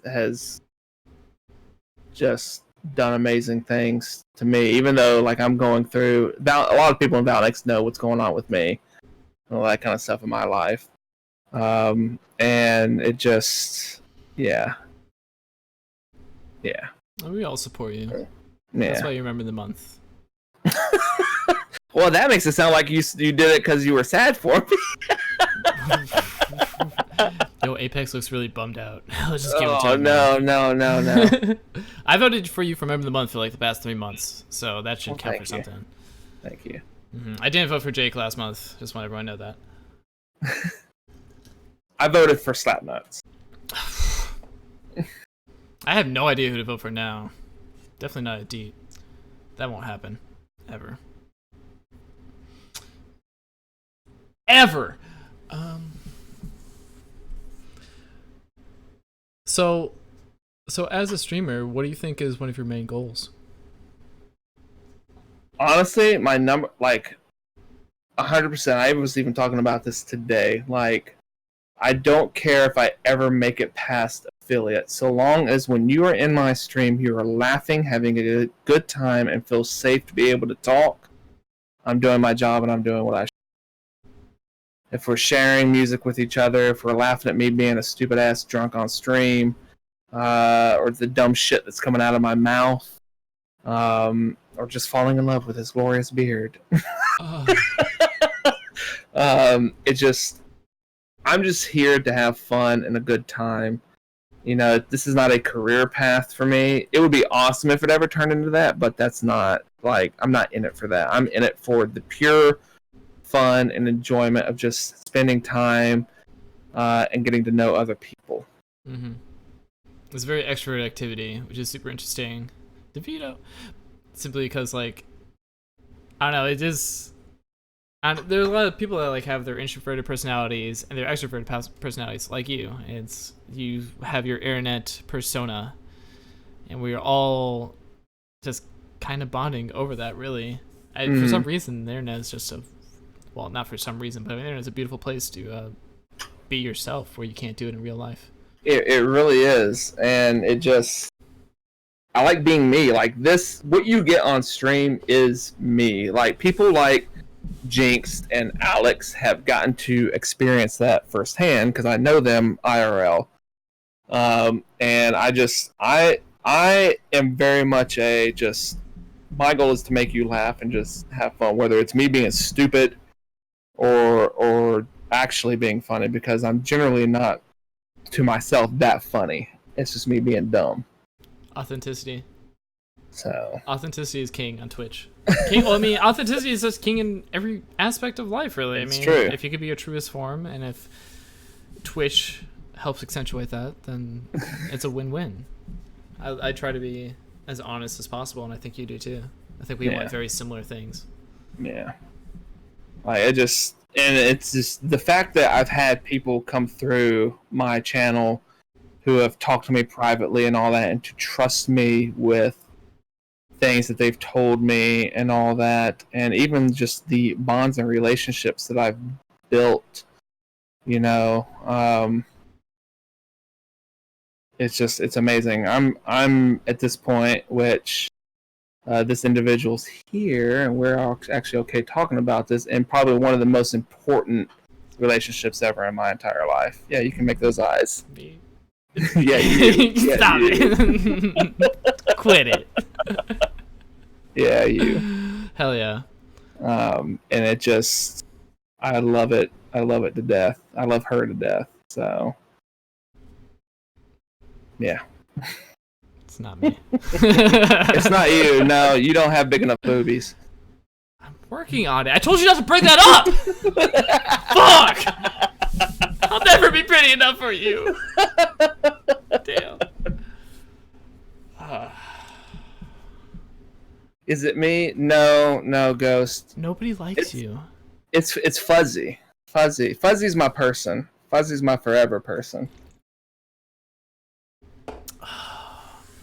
just done amazing things to me, even though like I'm going through a lot of people in Valnex know what's going on with me and all that kind of stuff in my life. And it just yeah. Well, we all support you. Yeah. That's why you remember the month. Well, that makes it sound like you did it because you were sad for me. Yo, Apex looks really bummed out. Let's just give it to Oh him. no. I voted for you for Member of the Month for like the past 3 months, so that should count for thank you. something. Thank you. I didn't vote for Jake last month. Just want everyone to know that. I voted for Slapnuts. I have no idea who to vote for now. Definitely not a D. That won't happen. Ever. Ever! So as a streamer, what do you think is one of your main goals? Honestly, my number, like, 100%. I was even talking about this today. Like, I don't care if I ever make it past affiliate, so long as when you are in my stream, you are laughing, having a good time, and feel safe to be able to talk. I'm doing my job and I'm doing what I should. If we're sharing music with each other, if we're laughing at me being a stupid ass drunk on stream, or the dumb shit that's coming out of my mouth, or just falling in love with his glorious beard. I'm just here to have fun and a good time. You know, this is not a career path for me. It would be awesome if it ever turned into that, but that's not, like, I'm not in it for that. I'm in it for the pure fun and enjoyment of just spending time and getting to know other people. Mm-hmm. It's a very extrovert activity, which is super interesting. DeVito. Simply because, like, I don't know, it is... there are a lot of people that like have their introverted personalities and their extroverted personalities, like you. You have your internet persona, and we are all just kind of bonding over that. Really, for some reason, the internet is just not for some reason, but the internet is a beautiful place to be yourself, where you can't do it in real life. It really is, and I like being me. Like this, what you get on stream is me. Like people like Jinx and Alex have gotten to experience that firsthand because I know them IRL, and I am very much my goal is to make you laugh and just have fun, whether it's me being stupid or actually being funny, because I'm generally not to myself that funny. It's just me being dumb. Authenticity. So authenticity is king on Twitch. Well, I mean, authenticity is just king in every aspect of life, really. It's I mean, true. If you could be your truest form, and if Twitch helps accentuate that, then it's a win-win. I try to be as honest as possible, and I think you do too. I think we want very similar things. Yeah. Like it's just the fact that I've had people come through my channel who have talked to me privately and all that, and to trust me with things that they've told me and all that, and even just the bonds and relationships that I've built, you know, it's amazing. I'm at this point, which this individual's here, and we're all actually okay talking about this, and probably one of the most important relationships ever in my entire life. Yeah, you can make those eyes. Me. Yeah, you. Yeah, Stop you. it. Quit it. Yeah, you. Hell yeah. And it just, I love it. I love it to death. I love her to death. So, yeah. It's not me. It's not you. No, you don't have big enough boobies. I'm working on it. I told you not to bring that up. Fuck. I'll never be pretty enough for you. Damn. Is it me? No, Ghost. Nobody likes you. It's Fuzzy. Fuzzy's my person. Fuzzy's my forever person.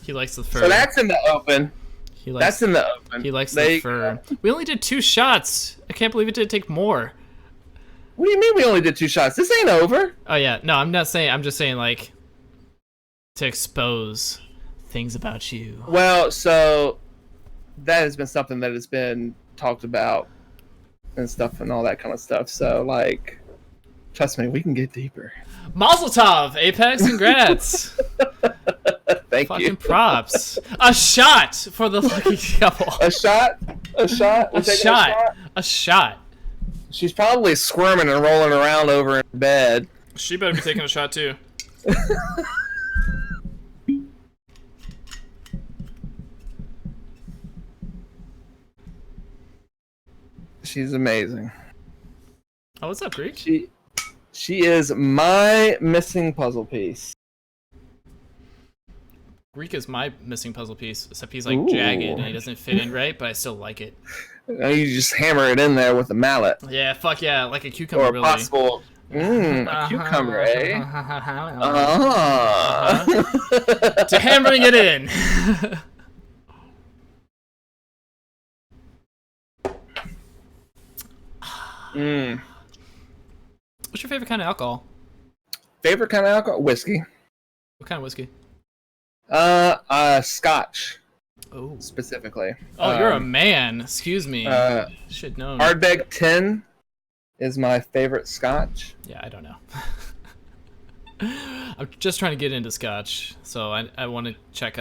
He likes the fur. So that's in the open. That's in the open. He likes the fur. We only did 2 shots. I can't believe it didn't take more. What do you mean we only did 2 shots? This ain't over. Oh yeah, no, I'm not saying. I'm just saying like to expose things about you. Well, so that has been something that has been talked about and stuff and all that kind of stuff. So like, trust me, we can get deeper. Mazel tov, Apex, congrats. Thank Fucking you. props. A shot for the lucky couple. A shot. We're taking A shot. She's probably squirming and rolling around over in bed. She better be taking a shot too. She's amazing. Oh, what's up, Greek? She is my missing puzzle piece. Greek is my missing puzzle piece, except he's like jagged and he doesn't fit in right, but I still like it. You just hammer it in there with a mallet. Yeah, fuck yeah, like a cucumber, Or a really. possible, a cucumber, eh? To hammering it in. What's your favorite kind of alcohol? Favorite kind of alcohol? Whiskey. What kind of whiskey? Scotch. Oh. Specifically. Oh, you're a man. Excuse me. Should know. Ardbeg 10 is my favorite Scotch. Yeah, I don't know. I'm just trying to get into Scotch, so I want to check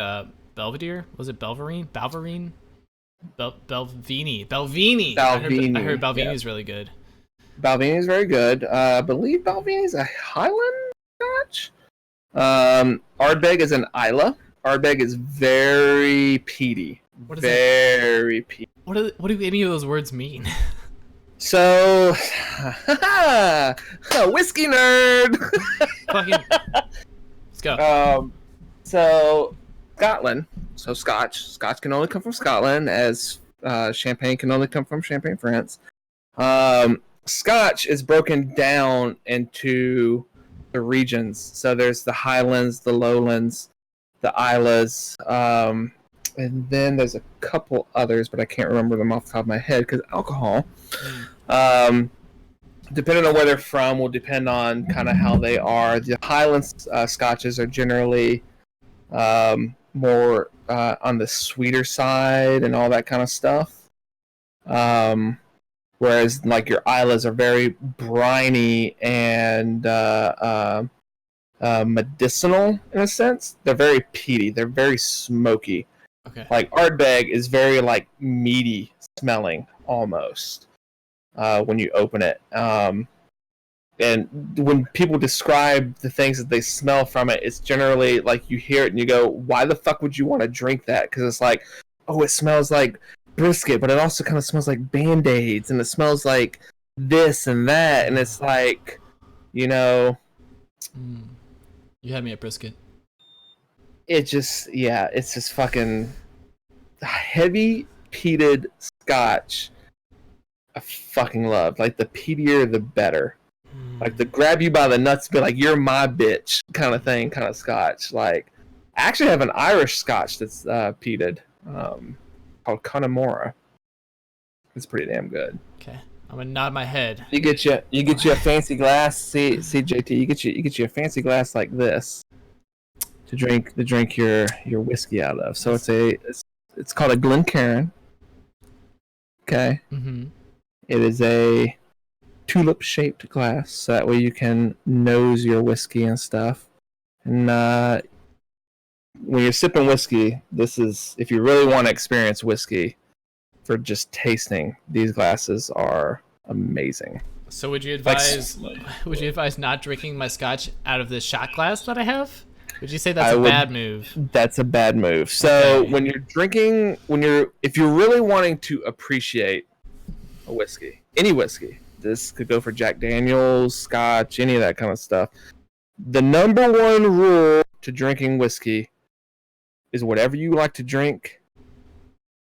Belvedere. Was it Belverine? Belvini. I heard Belvini's really good. Balvenie is very good. I believe Balvenie is a Highland Scotch. Ardbeg is an Isla. Ardbeg is very peaty. What is very peaty. What do any of those words mean? So, whiskey nerd. Fucking. Let's go. So Scotland. So Scotch. Scotch can only come from Scotland, as champagne can only come from Champagne, France. Scotch is broken down into the regions. So there's the Highlands, the Lowlands, the Islas, and then there's a couple others, but I can't remember them off the top of my head because alcohol. Depending on where they're from will depend on kind of how they are. The Highlands Scotches are generally more on the sweeter side and all that kind of stuff. Whereas like your Islas are very briny and medicinal in a sense. They're very peaty. They're very smoky. Okay. Like Ardbeg is very like meaty smelling almost when you open it. And when people describe the things that they smell from it, it's generally like you hear it and you go, why the fuck would you want to drink that? Because it's like, oh, it smells like brisket, but it also kind of smells like Band-Aids, and it smells like this and that, and it's like, you know... You had me at brisket. It just, yeah, it's just fucking heavy peated scotch I fucking love. Like, the peatier, the better. Like, the grab you by the nuts, be like, you're my bitch kind of thing, kind of scotch. Like, I actually have an Irish scotch that's peated, called Connemara. It's pretty damn good. Okay, I'm gonna nod my head. You get you a fancy glass. See, JT, you get you a fancy glass like this to drink your whiskey out of. So it's called a Glencairn. Okay. Mm-hmm. It is a tulip-shaped glass, so that way you can nose your whiskey and stuff. And when you're sipping whiskey, this is, if you really want to experience whiskey for just tasting, these glasses are amazing. So would you advise not drinking my scotch out of this shot glass that I have? Would you say that's a bad move? That's a bad move. So okay. when you're drinking, if you're really wanting to appreciate a whiskey, any whiskey, this could go for Jack Daniels, Scotch, any of that kind of stuff. The number one rule to drinking whiskey is whatever you like to drink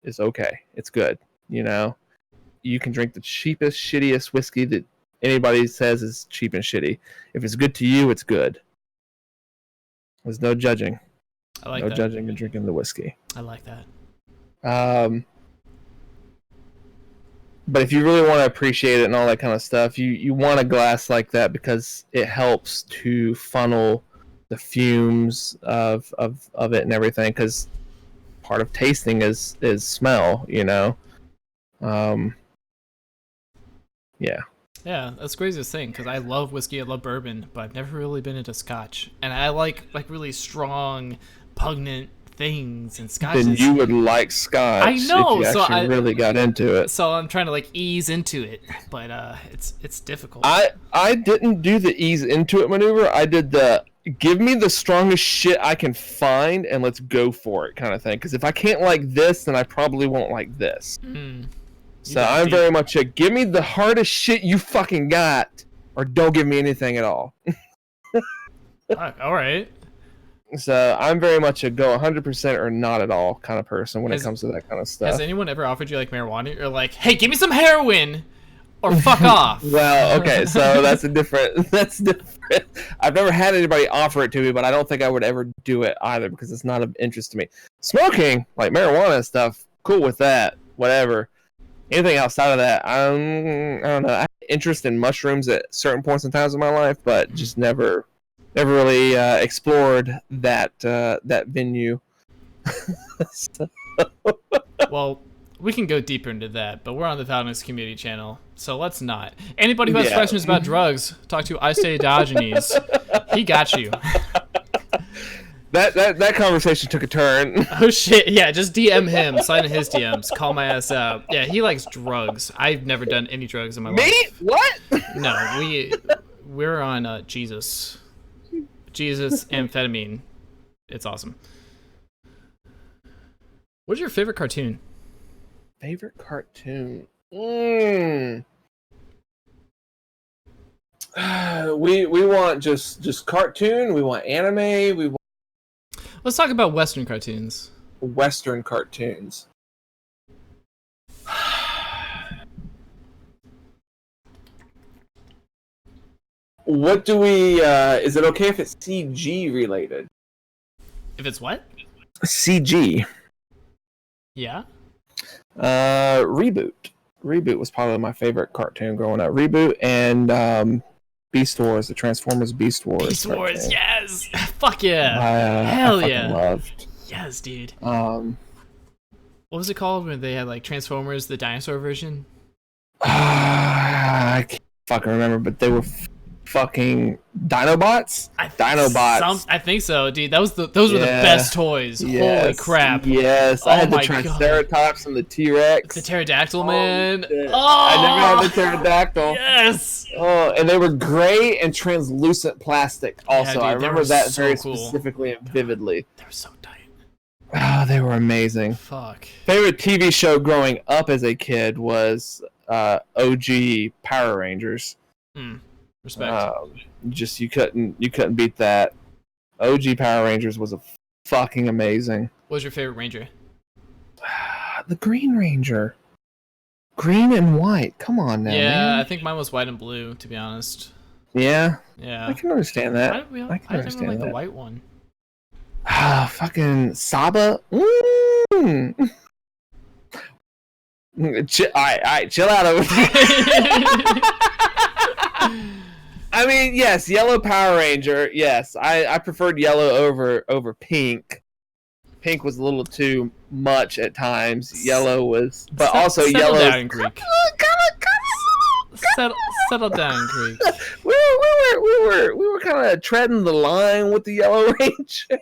is okay. It's good. You know, you can drink the cheapest, shittiest whiskey that anybody says is cheap and shitty. If it's good to you, it's good. There's no judging. I like no that. judging and drinking the whiskey. I like that. But if you really want to appreciate it and all that kind of stuff, you want a glass like that because it helps to funnel the fumes of it and everything. Because part of tasting is smell, you know. Yeah. Yeah, that's the craziest thing because I love whiskey, I love bourbon, but I've never really been into scotch, and I like really strong, pungent things and scotch. Then you would like scotch. I know, if you actually really got into it. So I'm trying to ease into it, but it's difficult. I didn't do the ease into it maneuver. I did the give me the strongest shit I can find and let's go for it kind of thing. Because if I can't like this, then I probably won't like this. So I'm very much a give me the hardest shit you fucking got, or don't give me anything at all. All right. So I'm very much a go 100% or not at all kind of person when it comes to that kind of stuff. Has anyone ever offered you marijuana? You're like, hey, give me some heroin, or fuck off. Well, okay, so that's different. I've never had anybody offer it to me, but I don't think I would ever do it either because it's not of interest to me. Smoking, like marijuana and stuff, cool with that, whatever. Anything outside of that, I don't know. I have interest in mushrooms at certain points in times of my life, but just never really explored that venue. Well, we can go deeper into that, but we're on the Valorant Community channel, so let's not. Anybody who has questions about drugs, talk to I Stay Diogenes. He got you. That conversation took a turn. Oh shit, yeah, just DM him, slide in his DMs, call my ass out. Yeah, he likes drugs. I've never done any drugs in my life. Me? What? No, we're on Jesus amphetamine. It's awesome. What's your favorite cartoon? Favorite cartoon? We want just cartoon. We want anime. We want Let's talk about Western cartoons. Western cartoons. What do we? Is it okay if it's CG related? If it's what? CG. Yeah. Reboot. Reboot was probably my favorite cartoon growing up. Reboot and Beast Wars, the Transformers Beast Wars. Beast cartoon. Wars, yes! Fuck yeah! Hell yeah! Loved. Yes, dude. What was it called when they had Transformers, the dinosaur version? I can't fucking remember, but they were fucking Dinobots. Dinobots. I think so, dude. Those were the best toys. Yes. Holy crap! Yes, I had the Triceratops and the T-Rex. The pterodactyl, man. Shit. I never had the pterodactyl. Yes. Oh, and they were gray and translucent plastic. Also, dude, I remember that so very cool. specifically and vividly. They were so tight. Oh, they were amazing. Fuck. Favorite TV show growing up as a kid was OG Power Rangers. Respect. Just you couldn't beat that. OG Power Rangers was fucking amazing. What was your favorite Ranger? the Green Ranger. Green and white. Come on now, Yeah, man. I think mine was white and blue, to be honest. Yeah. Yeah. I can understand that. Why did we, I can understand like that. the white one? Ah, fucking Saba. Mm. All right, chill out over there. I mean, yes, yellow Power Ranger. Yes, I preferred yellow over pink. Pink was a little too much at times. Yellow was, but also settle yellow. down, Greek. Settle down, Greek. We were kind of treading the line with the Yellow Ranger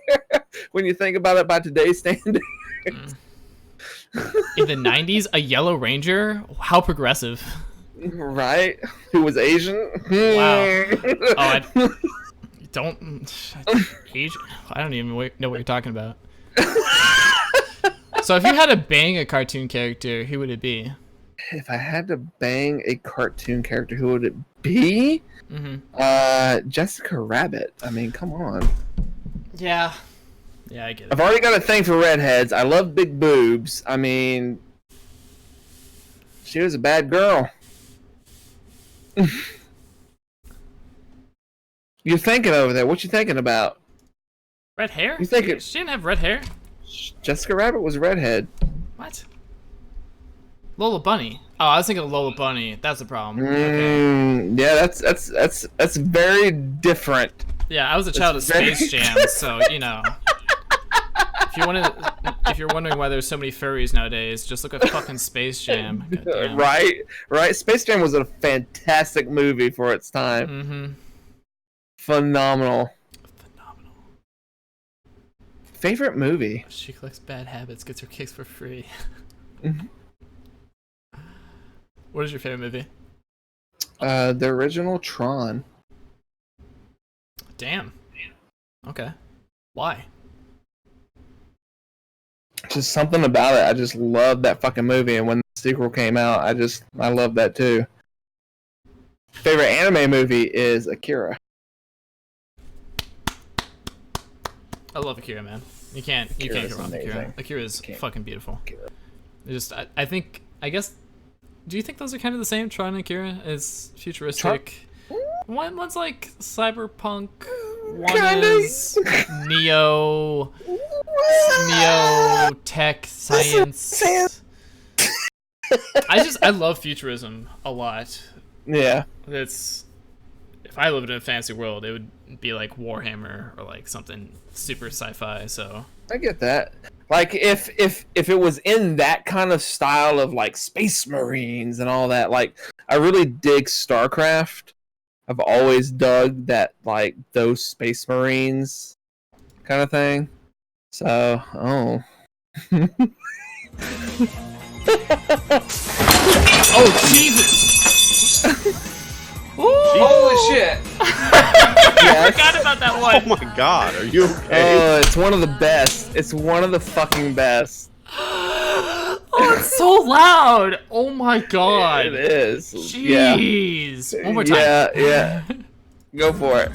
when you think about it by today's standards. In the 90s, a Yellow Ranger? How progressive. Right? Who was Asian? Wow. Oh, Asian? I don't even know what you're talking about. So if you had to bang a cartoon character, who would it be? If I had to bang a cartoon character, who would it be? Jessica Rabbit. I mean, come on. Yeah. Yeah, I get it. I've already got a thing for redheads. I love big boobs. I mean, she was a bad girl. You're thinking over there. What you thinking about? Red hair? You thinking She didn't have red hair. Jessica Rabbit was a redhead? What? Lola Bunny. Oh, I was thinking of Lola Bunny. That's the problem. Okay. Yeah, that's very different. Yeah, I was a child of Space Jam, so you know. If you're wondering why there's so many furries nowadays, just look at fucking Space Jam. Right. Space Jam was a fantastic movie for its time. Mm-hmm. Phenomenal. Favorite movie? She collects bad habits, gets her kicks for free. What is your favorite movie? The original Tron. Damn. Okay. Why? Just something about it. I just love that fucking movie, and when the sequel came out, I love that too. Favorite anime movie is Akira. I love Akira, man. You can't go wrong with Akira. Akira is fucking beautiful. I guess. Do you think those are kind of the same? Tron and Akira is futuristic. One's like cyberpunk. One is neo tech science. I love futurism a lot. Yeah. If I lived in a fantasy world, it would be like Warhammer or like something super sci-fi. So I get that. Like if it was in that kind of style of like Space Marines and all that, like I really dig StarCraft. I've always dug that, like those Space Marines kind of thing. So, oh. Oh Jesus! Holy shit! I forgot about that one. Oh my god, are you okay? Oh, it's one of the best. It's one of the fucking best. Oh, it's so loud! Oh my god! It is. Jeez! Yeah. One more time. Yeah. Go for it.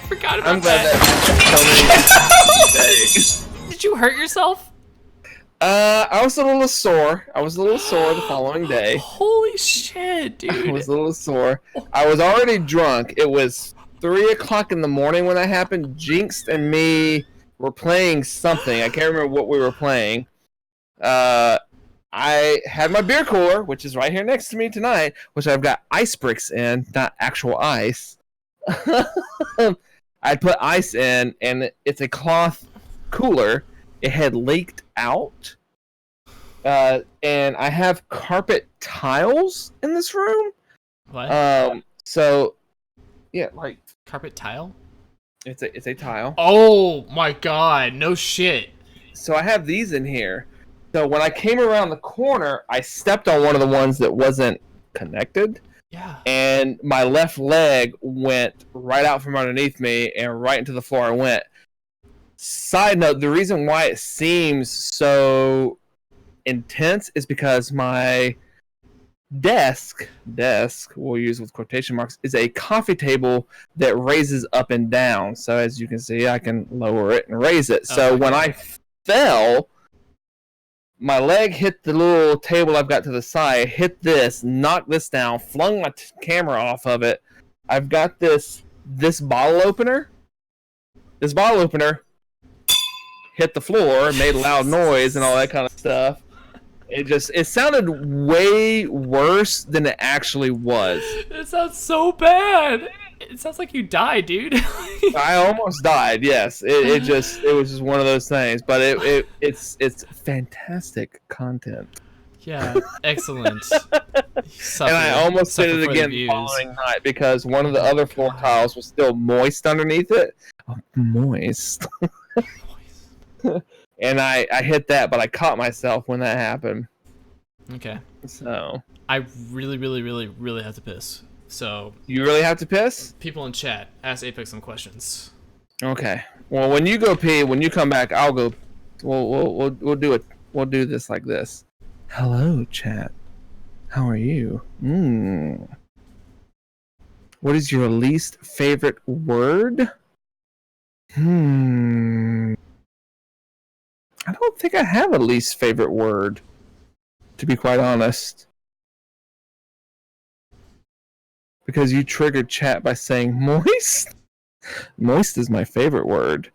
Forgot about I'm glad that. Did you hurt yourself? I was a little sore. The following day. Holy shit, dude! I was a little sore. I was already drunk. It was 3 o'clock in the morning when that happened. Jinx and me were playing something. I can't remember what we were playing. I had my beer cooler, which is right here next to me tonight, which I've got ice bricks in, not actual ice. I put ice in, and it's a cloth cooler. It had leaked out. And I have carpet tiles in this room. What? So, yeah, like carpet tile? It's a tile. Oh my god, no shit. So I have these in here. So when I came around the corner, I stepped on one of the ones that wasn't connected. Yeah. And my left leg went right out from underneath me and right into the floor I went. Side note, the reason why it seems so intense is because my desk, we'll use with quotation marks, is a coffee table that raises up and down. So as you can see, I can lower it and raise it. So when I fell, my leg hit the little table I've got to the side, hit this, knocked this down, flung my camera off of it. I've got this bottle opener. This bottle opener hit the floor, made a loud noise and all that kind of stuff. It sounded way worse than it actually was. It sounds so bad. It sounds like you died, dude. I almost died. Yes, it was just one of those things. But it's fantastic content. Yeah, excellent. And I almost did it again the following night because one of the other floor tiles was still moist underneath it. Oh, moist. And I hit that, but I caught myself when that happened. Okay. So I really, really, really, really have to piss. So you really have to piss? People in chat, ask Apex some questions. Okay. Well, when you go pee, when you come back, I'll go. We'll do it. We'll do this like this. Hello, chat. How are you? What is your least favorite word? I don't think I have a least favorite word, to be quite honest. Because you triggered chat by saying moist? Moist is my favorite word.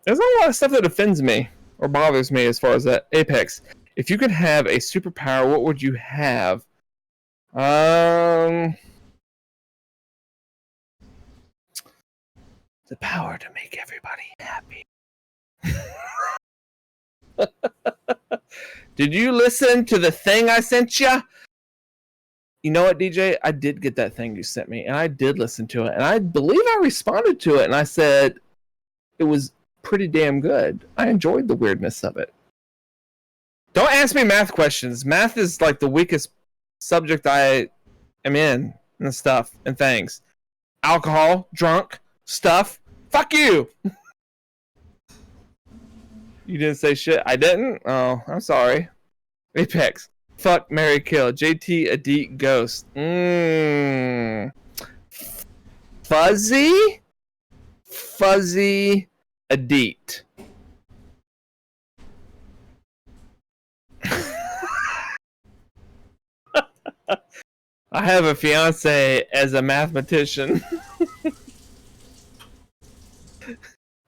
There's not a lot of stuff that offends me or bothers me as far as that. Apex, if you could have a superpower, what would you have? The power to make everybody happy. Did you listen to the thing I sent you? You know what, DJ? I did get that thing you sent me, and I did listen to it, and I believe I responded to it, and I said it was pretty damn good. I enjoyed the weirdness of it. Don't ask me math questions. Math is like the weakest subject I am in and stuff and things. Alcohol, drunk, stuff. Fuck you! You didn't say shit. I didn't? Oh, I'm sorry. Apex. Fuck, marry, kill. JT, Adit, Ghost. Fuzzy? Fuzzy, Adit. I have a fiance as a mathematician.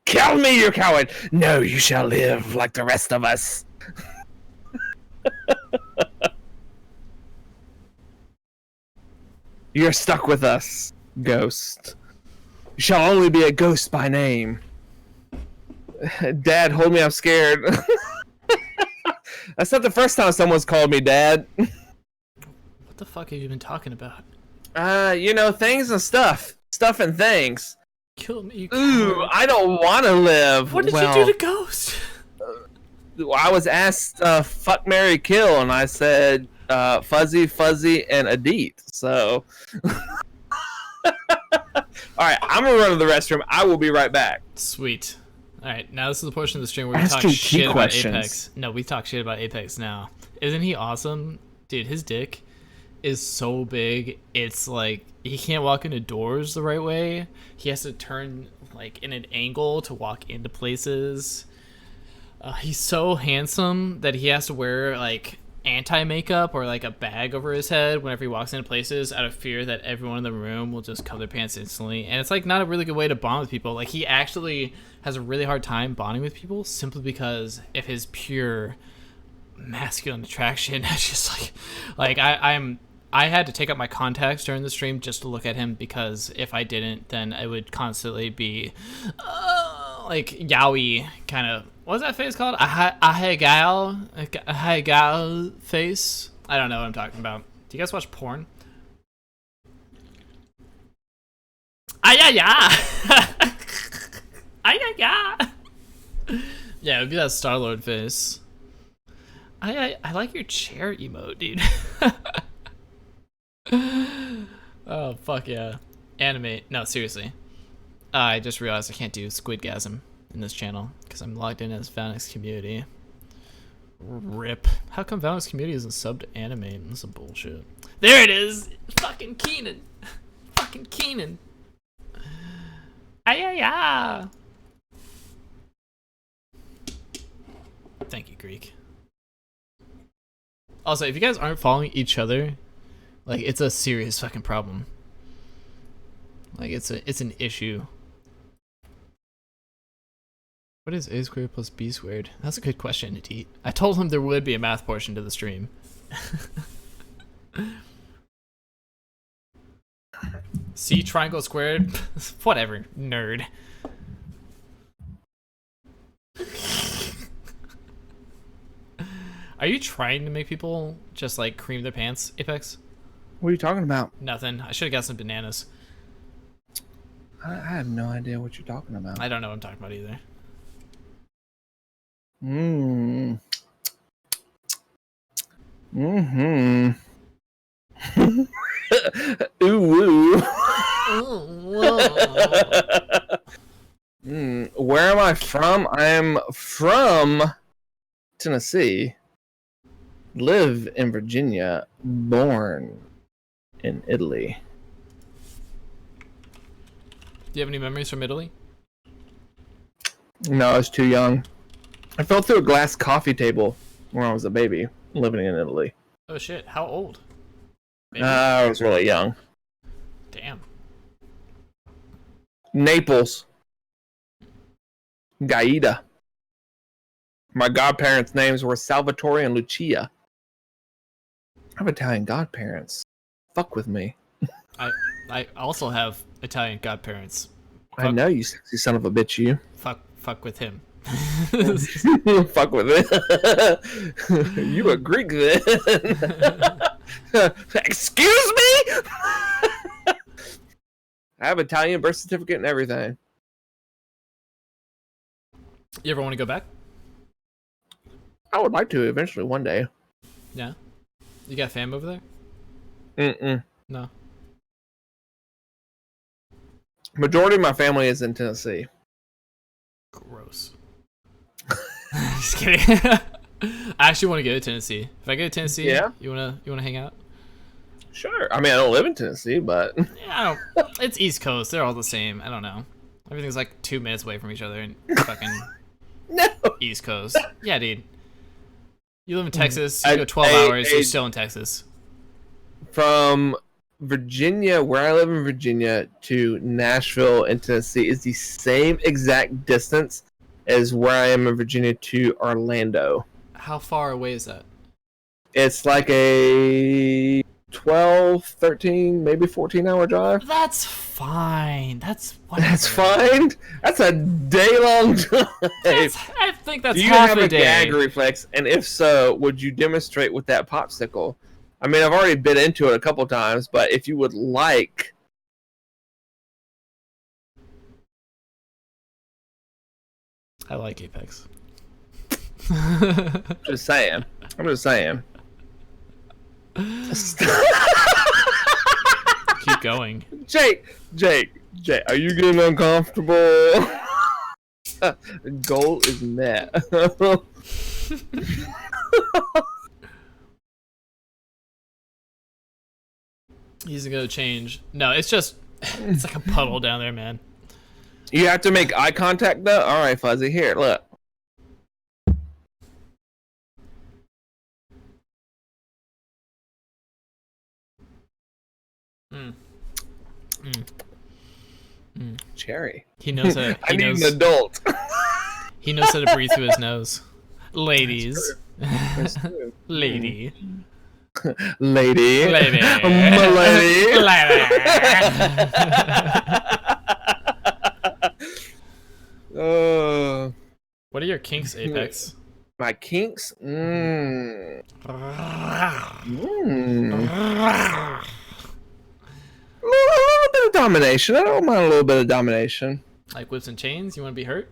Kill me, you coward! No, you shall live like the rest of us. You're stuck with us, ghost. You shall only be a ghost by name. Dad, hold me, I'm scared. That's not the first time someone's called me Dad. What the fuck have you been talking about? You know, things and stuff. Stuff and things. Kill me, you Ooh, I don't want to live. What did you do to Ghost? I was asked fuck, marry, kill, and I said Fuzzy, Fuzzy, and Adit. So, all right, I'm gonna run to the restroom. I will be right back. Sweet. All right, now this is the portion of the stream where we talk shit questions. about Apex. No, we talk shit about Apex now. Isn't he awesome, dude? His dick is so big. It's like he can't walk into doors the right way. He has to turn like in an angle to walk into places. He's so handsome that he has to wear like anti-makeup or like a bag over his head whenever he walks into places out of fear that everyone in the room will just cover their pants instantly. And it's like not a really good way to bond with people. Like he actually has a really hard time bonding with people simply because of his pure masculine attraction. It's just like I had to take out my contacts during the stream just to look at him, because if I didn't, then I would constantly be like yaoi kind of. What's that face called? A gal face? I don't know what I'm talking about. Do you guys watch porn? Ay-ya-ya! Ay-ya-ya! Yeah, it would be that Star-Lord face. I like your chair emote, dude. Oh, fuck yeah. Animate. No, seriously. I just realized I can't do Squidgasm in this channel because I'm logged in as Valnex Community. RIP. How come Valnex Community isn't subbed to Animate? That's some bullshit. There it is! Fucking Keenan! Fucking Keenan! Ay-ya-ya! Thank you, Greek. Also, if you guys aren't following each other, like, it's a serious fucking problem. Like, it's an issue. What is a squared plus b squared? That's a good question, Nateet. I told him there would be a math portion to the stream. C triangle squared? Whatever, nerd. Are you trying to make people just like cream their pants, Apex? What are you talking about? Nothing. I should have got some bananas. I have no idea what you're talking about. I don't know what I'm talking about either. Mmm. Mm-hmm. Ooh woo. Where am I from? I am from Tennessee. Live in Virginia. Born in Italy. Do you have any memories from Italy? No, I was too young. I fell through a glass coffee table when I was a baby living in Italy. Oh shit, how old? Maybe? I was really young. Damn. Naples. Gaeta. My godparents' names were Salvatore and Lucia. I have Italian godparents. Fuck with me. I also have Italian godparents. I know, you sexy son of a bitch, you. Fuck with him. Fuck with it. You a Greek then. Excuse me? I have Italian birth certificate and everything. You ever want to go back? I would like to eventually one day. Yeah. You got fam over there? Mm-mm. No. Majority of my family is in Tennessee. Gross. Just kidding. I actually want to go to Tennessee. If I go to Tennessee, yeah, you wanna hang out? Sure. I mean, I don't live in Tennessee, but Yeah, I don't. It's East Coast. They're all the same. I don't know. Everything's like 2 minutes away from each other in fucking no. East Coast. Yeah, dude. You live in Texas. You go 12 hours. You're still in Texas. From Virginia, where I live in Virginia, to Nashville in Tennessee is the same exact distance as where I am in Virginia to Orlando. How far away is that? It's like a 12, 13, maybe 14-hour drive. That's fine. That's whatever. That's fine. That's a day-long drive. I think that's Do you half have a a day. gag reflex? And if so, would you demonstrate with that popsicle? I mean, I've already bit into it a couple times, but if you would like... I like Apex. Just saying. I'm just saying. Keep going. Jake, are you getting uncomfortable? Goal is met. He's gonna change. No, it's just it's like a puddle down there, man. You have to make eye contact though? Alright, Fuzzy, here, look. Cherry. He knows how. I need an adult. He knows how to breathe through his nose. Ladies. That's true. Lady. Lady. Lady. My lady. What are your kinks, Apex? My kinks? A little bit of domination. I don't mind a little bit of domination. Like whips and chains? You want to be hurt?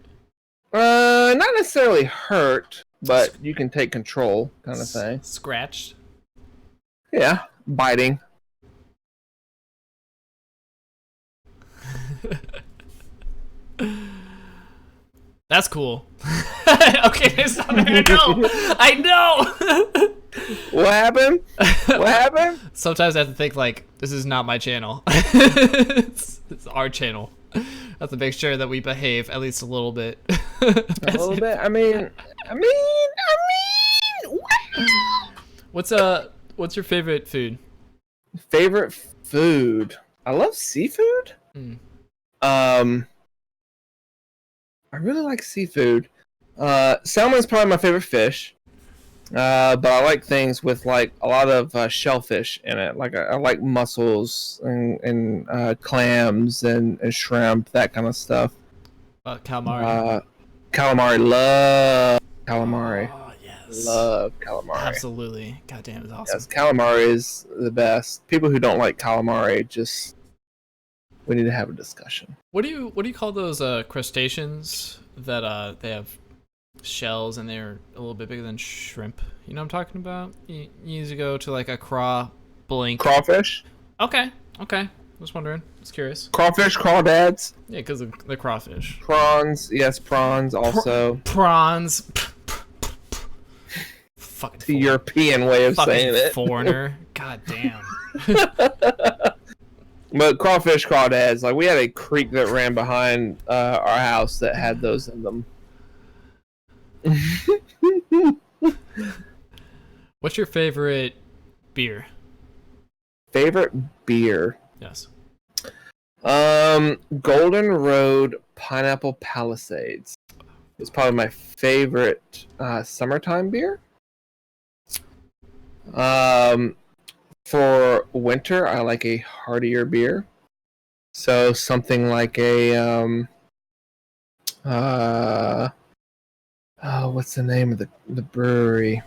Not necessarily hurt, but you can take control, kind of thing. Scratched? Yeah, biting. That's cool. Okay, stop it. I know. What happened? What happened? Sometimes I have to think like, this is not my channel. It's our channel. have to make sure that we behave at least a little bit. A little bit. I mean. What's your favorite food? Favorite food? I love seafood. Mm. I really like seafood. Salmon's probably my favorite fish. But I like things with like a lot of shellfish in it. Like I like mussels and clams and shrimp, that kind of stuff. Calamari. Calamari, love calamari. Oh, yes. Love calamari. Absolutely. Goddamn, it's awesome. Yes, calamari is the best. People who don't like calamari, just we need to have a discussion. What do you call those crustaceans that they have shells and they're a little bit bigger than shrimp? You know what I'm talking about? You need to go to like a crawfish. Okay. Just wondering. Just curious. Crawfish, crawdads. Yeah, because of the crawfish. Prawns, yes, prawns also. Prawns. Fucking The European way of saying it. Foreigner. God damn. But crawfish, crawdads, like we had a creek that ran behind our house that had those in them. What's your favorite beer? Favorite beer? Yes. Golden Road Pineapple Palisades. It's probably my favorite summertime beer. For winter, I like a heartier beer. So something like a what's the name of the brewery?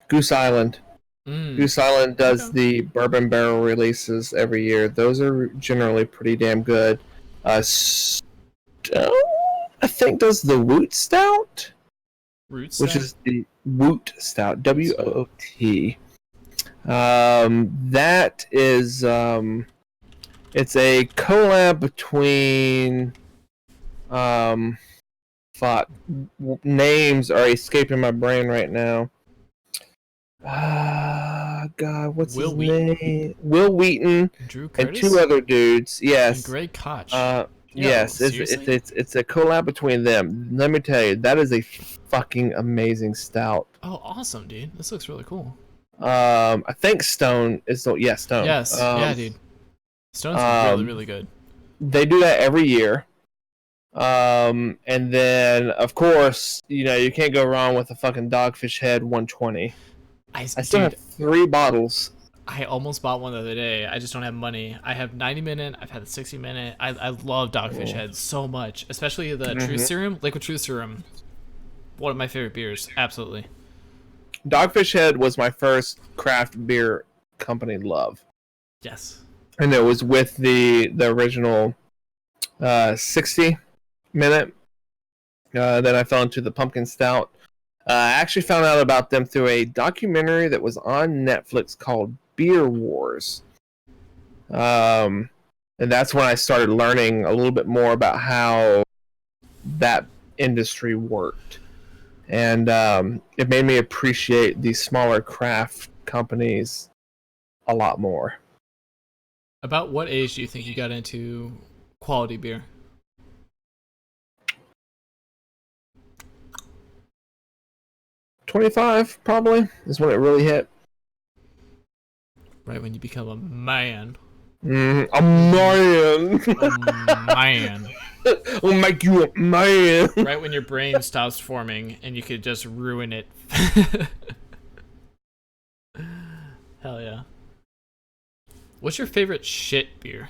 Goose Island. Goose Island does the bourbon barrel releases every year. Those are generally pretty damn good. Stone, I think, does the Woot Stout, which is the Woot Stout, WOOT. That is it's a collab between names are escaping my brain right now. God, what's his name? Will Wheaton, Drew Curtis? And two other dudes. Yes, and Greg Koch. Yes, it's a collab between them. Let me tell you, that is a fucking amazing stout. Oh, awesome, dude! This looks really cool. I think Stone is Stone. Yes, yeah, dude. Stone's really, really good. They do that every year. And then of course, you can't go wrong with a fucking Dogfish Head 120. I still have 3 bottles. I almost bought one the other day. I just don't have money. I have 90-minute. I've had the 60-minute. I love Dogfish Head so much, especially the Truth Serum, Liquid Truth Serum. One of my favorite beers, absolutely. Dogfish Head was my first craft beer company love. Yes. And it was with the original 60-minute. Then I fell into the pumpkin stout. I actually found out about them through a documentary that was on Netflix called Beer Wars. And that's when I started learning a little bit more about how that industry worked. And it made me appreciate these smaller craft companies a lot more. About what age do you think you got into quality beer? $25 probably is when it really hit. Right when you become a man. A man. A man. I'll make you a man. Right when your brain stops forming and you could just ruin it. Hell yeah. What's your favorite shit beer?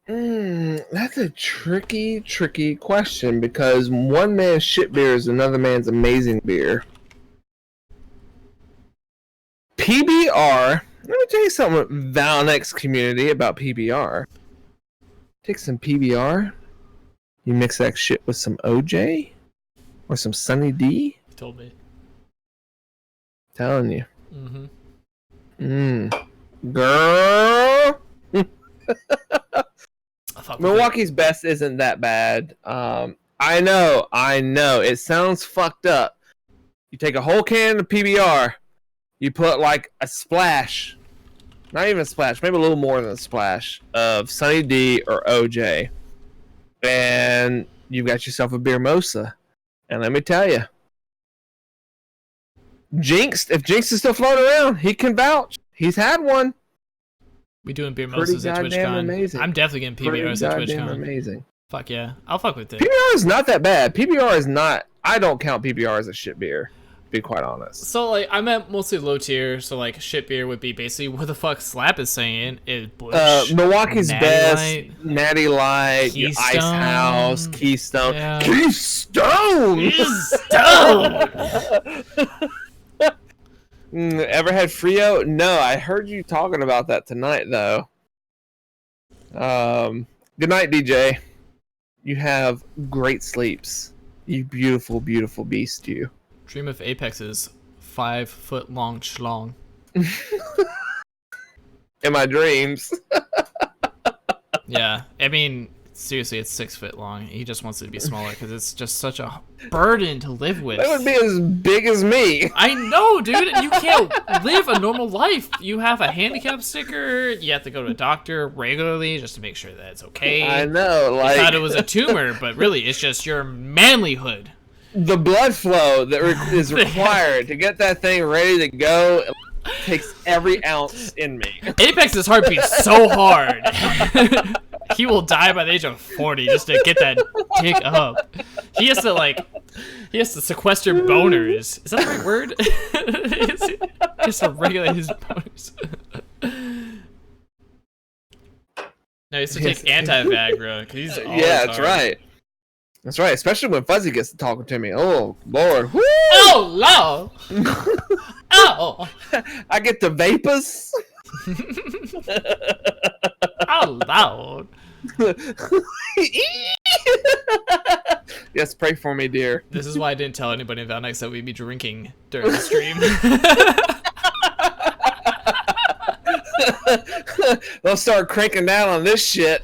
That's a tricky question because one man's shit beer is another man's amazing beer. PBR. Let me tell you something, Valnex community, about PBR. Take some PBR. You mix that shit with some OJ or some Sunny D. You told me. Telling you. Mm-hmm. Girl. Milwaukee's best isn't that bad. I know. It sounds fucked up. You take a whole can of PBR, you put like a splash, not even a splash, maybe a little more than a splash of Sunny D or OJ, and you've got yourself a beer mosa. And let me tell you, if Jinx is still floating around, he can vouch. He's had one. We doing beer mimosas at TwitchCon. Amazing. I'm definitely getting PBRs at TwitchCon. Amazing. Fuck yeah, I'll fuck with it. PBR is not that bad. PBR is not. I don't count PBR as a shit beer, to be quite honest. So like I'm at mostly low tier. So like shit beer would be basically what the fuck Slap is saying is Bush, Milwaukee's Natty Best, Light, Natty Light, Keystone. Ice House, Keystone. Yeah. Keystone. Ever had Frio? No, I heard you talking about that tonight though. Good night, DJ. You have great sleeps. You beautiful, beautiful beast, you. Dream of Apex's 5-foot long schlong. In my dreams. Yeah, I mean, seriously, it's 6 foot long. He just wants it to be smaller because it's just such a burden to live with. That would be as big as me. I know, dude. You can't live a normal life. You have a handicap sticker. You have to go to a doctor regularly just to make sure that it's okay. I know, like I thought it was a tumor, but really, it's just your manlyhood. The blood flow that is required to get that thing ready to go takes every ounce in me. Apex's heart beats so hard. He will die by the age of 40 just to get that dick up. He has to sequester boners. Is that the right word? He has to regulate his boners. No, he has to take anti-Viagra because he's always Yeah, that's hard. right. That's right, especially when Fuzzy gets to talking to me. Oh, Lord. Woo! Oh, Lord. Oh. I get the vapors. Oh, Lord. Yes, pray for me, dear. This is why I didn't tell anybody in Valnex that we'd be drinking during the stream. They'll start cranking down on this shit.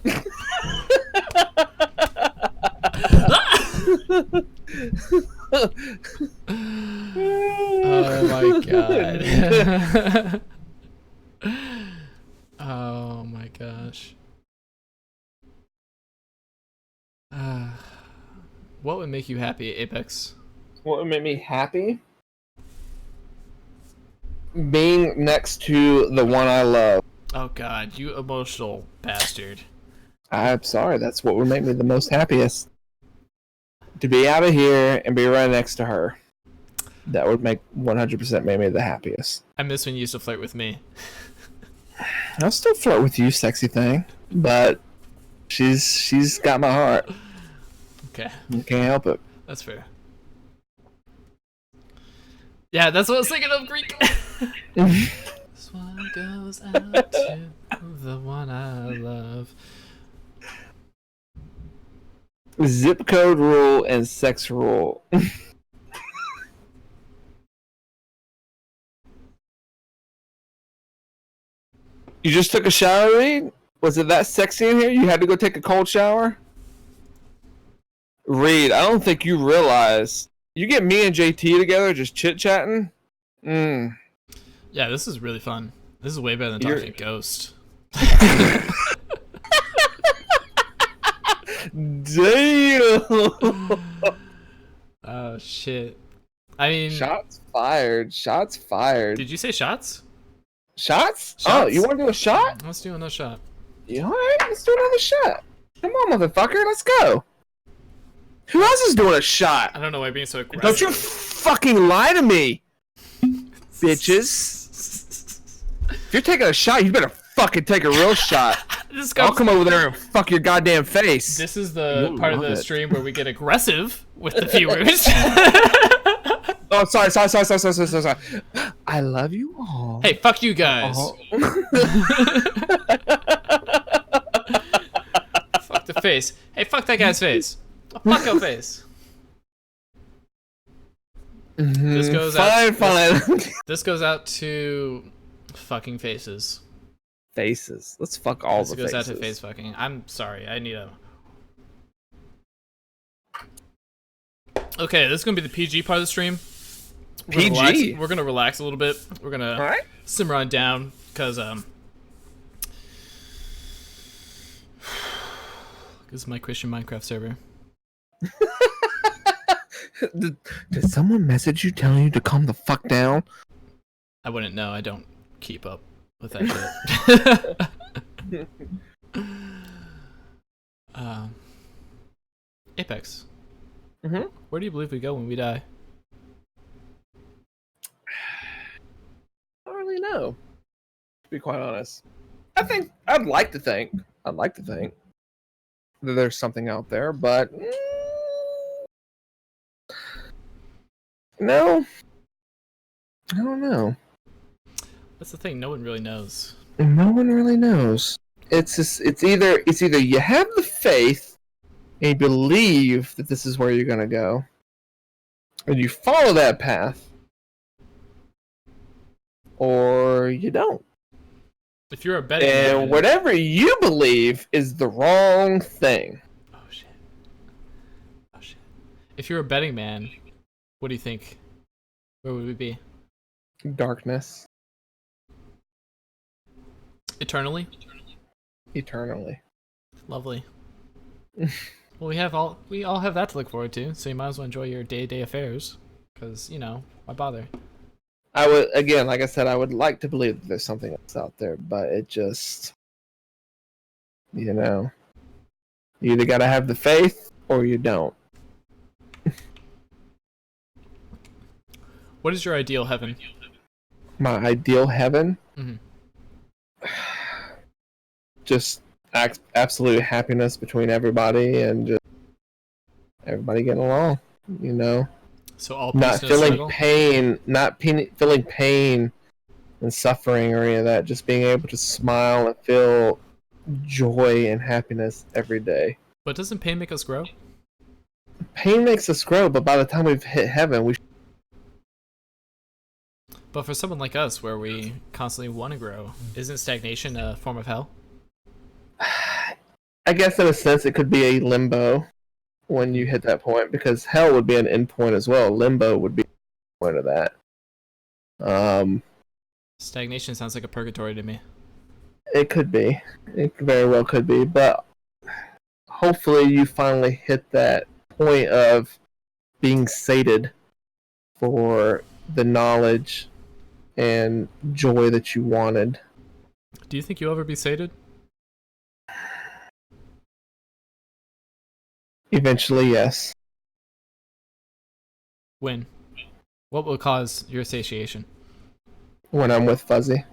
Oh my god. Oh my gosh. What would make you happy, Apex? What would make me happy? Being next to the one I love. Oh god, you emotional bastard. I'm sorry, that's what would make me the most happiest. To be out of here and be right next to her. That would make 100% make me the happiest. I miss when you used to flirt with me. I'll still flirt with you, sexy thing. But she's got my heart. Okay, You can't help it. that's fair. Yeah, that's what I was thinking of, Greek. This one goes out to the one I love. Zip code rule and sex rule. You just took a shower, Reed? Was it that sexy in here? You had to go take a cold shower? Reed, I don't think you realize. You get me and JT together just chit-chatting? Yeah, this is really fun. This is way better than talking to Ghost. Damn! Oh, shit. I mean... Shots fired. Shots fired. Did you say shots? Shots? Shots? Oh, you want to do a shot? Let's do another shot. Yeah, alright, let's do another shot. Come on, motherfucker, let's go. Who else is doing a shot? I don't know why you're being so aggressive. Don't you fucking lie to me, bitches. If you're taking a shot, you better fucking take a real shot. I'll come over there and fuck your goddamn face. This is the You'll part of love the it. stream where we get aggressive with the viewers. Oh, sorry. I love you all. Hey, fuck you guys. Fuck the face. Hey, fuck that guy's face. Fuck your face. This goes out. Fine. This goes out to fucking faces. Faces. Let's fuck all This the goes faces. out to face fucking. I'm sorry. I need a. Okay, this is gonna be the PG part of the stream. PG? We're gonna relax a little bit. We're gonna Alright. simmer on down because this is my Christian Minecraft server. Did someone message you telling you to calm the fuck down? I wouldn't know. I don't keep up with that shit. Apex. Mm-hmm. Where do you believe we go when we die? I don't really know. To be quite honest, I'd like to think that there's something out there, but no, I don't know. That's the thing. No one really knows. No one really knows. It's either you have the faith and you believe that this is where you're gonna go, and you follow that path, or you don't. If you're a betting And man, whatever you believe is the wrong thing. oh shit. If you're a betting man, what do you think? Where would we be? Darkness. Eternally? Eternally. Lovely. Well, we all have that to look forward to, so you might as well enjoy your day-to-day affairs, because why bother? I would, again, like I said, I would like to believe that there's something else out there, but it just, you either gotta have the faith or you don't. What is your ideal heaven? My ideal heaven? Mhm. Just absolute happiness between everybody and just everybody getting along, So all peace not no feeling struggle? pain, feeling pain and suffering or any of that. Just being able to smile and feel joy and happiness every day. But doesn't pain make us grow? Pain makes us grow, but by the time we've hit heaven, But for someone like us, where we constantly want to grow, isn't stagnation a form of hell? I guess in a sense it could be a limbo when you hit that point, because hell would be an end point as well. Limbo would be the point of that. Stagnation sounds like a purgatory to me. It could be. It very well could be, but hopefully you finally hit that point of being sated for the knowledge and joy that you wanted. Do you think you'll ever be sated? Eventually, yes. When? What will cause your satiation? When I'm with Fuzzy.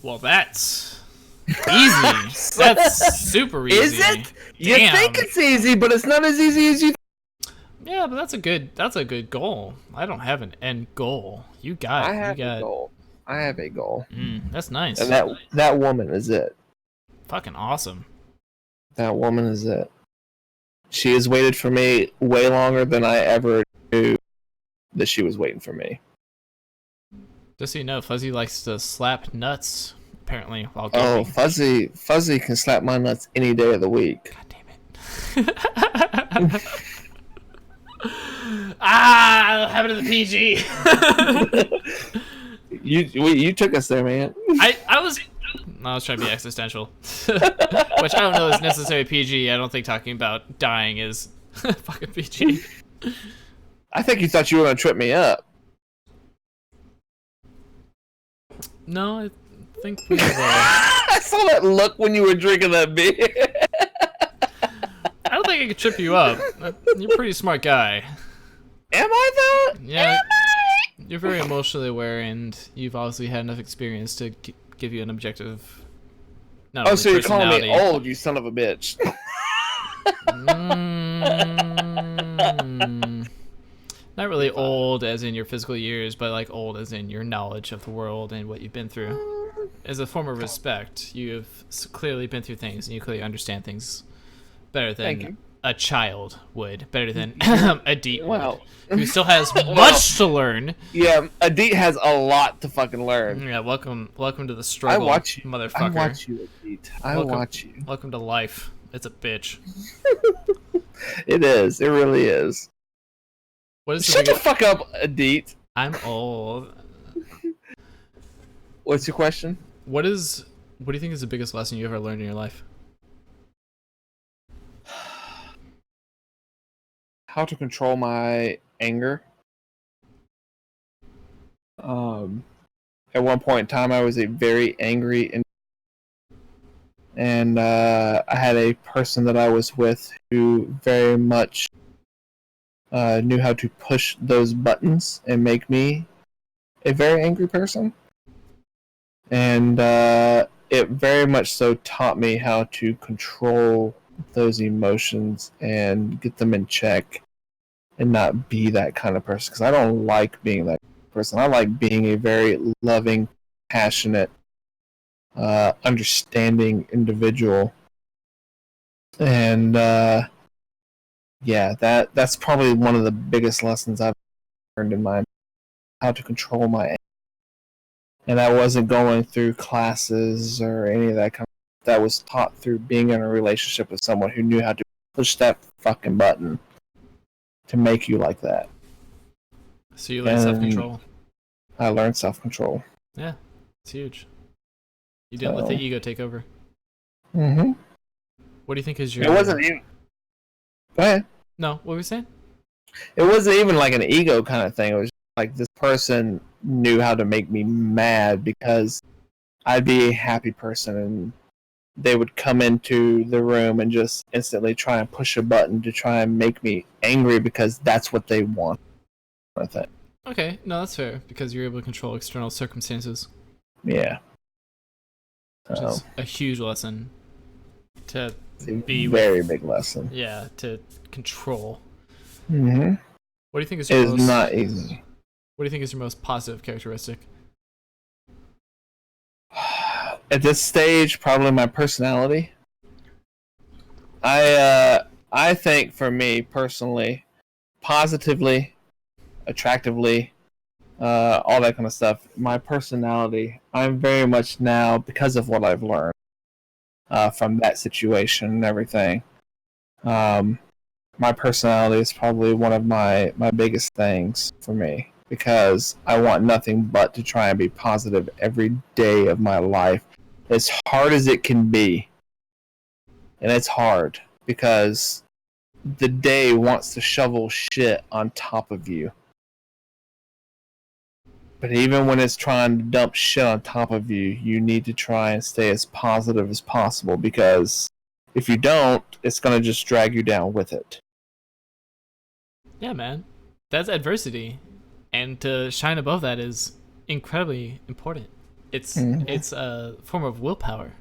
Well, that's easy. That's super easy. Is it? You Damn. think it's easy, but it's not as easy as you. Yeah, but that's a good goal. I don't have an end goal. You got I it. have You got a goal. I have a goal, That's nice. and that woman is it. Fucking awesome. That woman is it. She has waited for me way longer than I ever knew that she was waiting for me. Just so you know, Fuzzy likes to slap nuts, apparently, while Oh, gaming. Fuzzy can slap my nuts any day of the week. God damn it. Have it in the PG. You took us there, man. I was trying to be existential, which I don't know is necessarily PG. I don't think talking about dying is fucking PG. I think you thought you were gonna trip me up. No, I think we were. I saw that look when you were drinking that beer. I don't think I could trip you up. You're a pretty smart guy. Am I though? Yeah, you're very emotionally aware, and you've obviously had enough experience to give you an objective. Not Oh, only so you're calling me personality. old, you son of a bitch. Not really old as in your physical years, but like old as in your knowledge of the world and what you've been through. As a form of respect, you've clearly been through things, and you clearly understand things better Thank than you. a child would, better than a deep Wow. who still has much to learn. Yeah, Adit has a lot to fucking learn. Yeah, welcome to the I struggle, watch you. motherfucker. I watch you, Adit. I Welcome. watch you. Welcome to life. It's a bitch. It is. It really is. What is the Shut the biggest... fuck up, Adit. I'm old. What's your question? What do you think is the biggest lesson you ever learned in your life? How to control my anger. At one point in time, I was a very angry and I had a person that I was with who very much knew how to push those buttons and make me a very angry person. And it very much so taught me how to control those emotions and get them in check and not be that kind of person. Because I don't like being that person. I like being a very loving, passionate, understanding individual. And yeah, that's probably one of the biggest lessons I've learned in my how to control my anger. And I wasn't going through classes or any of that kind of. That was taught through being in a relationship with someone who knew how to push that fucking button to make you like that. So you learn self-control. I learned self-control. Yeah, it's huge. You didn't let the ego take over. Mm-hmm. What do you think is your... It wasn't even... Go ahead. No, what were we saying? It wasn't even like an ego kind of thing. It was like this person knew how to make me mad because I'd be a happy person and they would come into the room and just instantly try and push a button to try and make me angry because that's what they want. I think. Okay, no, that's fair because you're able to control external circumstances. Yeah. Which is a huge lesson to be very big lesson. Yeah, to control. Mm-hmm. What do you think is your most... not easy. What do you think is your most positive characteristic? At this stage, probably my personality. I think for me personally, positively, attractively, all that kind of stuff. My personality, I'm very much now, because of what I've learned from that situation and everything. My personality is probably one of my biggest things for me. Because I want nothing but to try and be positive every day of my life. As hard as it can be. And it's hard. Because the day wants to shovel shit on top of you. But even when it's trying to dump shit on top of you, you need to try and stay as positive as possible. Because if you don't, it's going to just drag you down with it. Yeah, man. That's adversity. And to shine above that is incredibly important. It's a form of willpower.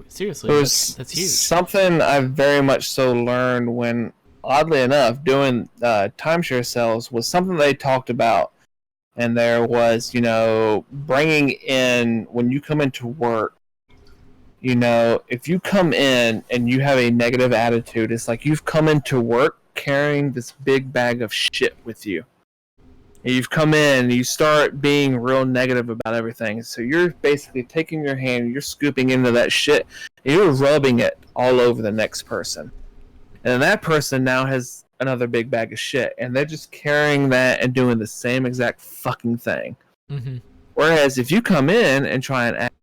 Seriously, that's huge. Something I've very much so learned when, oddly enough, doing timeshare sales was something they talked about. And there was, bringing in, when you come into work, if you come in and you have a negative attitude, it's like you've come into work carrying this big bag of shit with you. And you've come in and you start being real negative about everything. So you're basically taking your hand, you're scooping into that shit, and you're rubbing it all over the next person. And that person now has another big bag of shit. And they're just carrying that and doing the same exact fucking thing. Mm-hmm. Whereas if you come in and try and act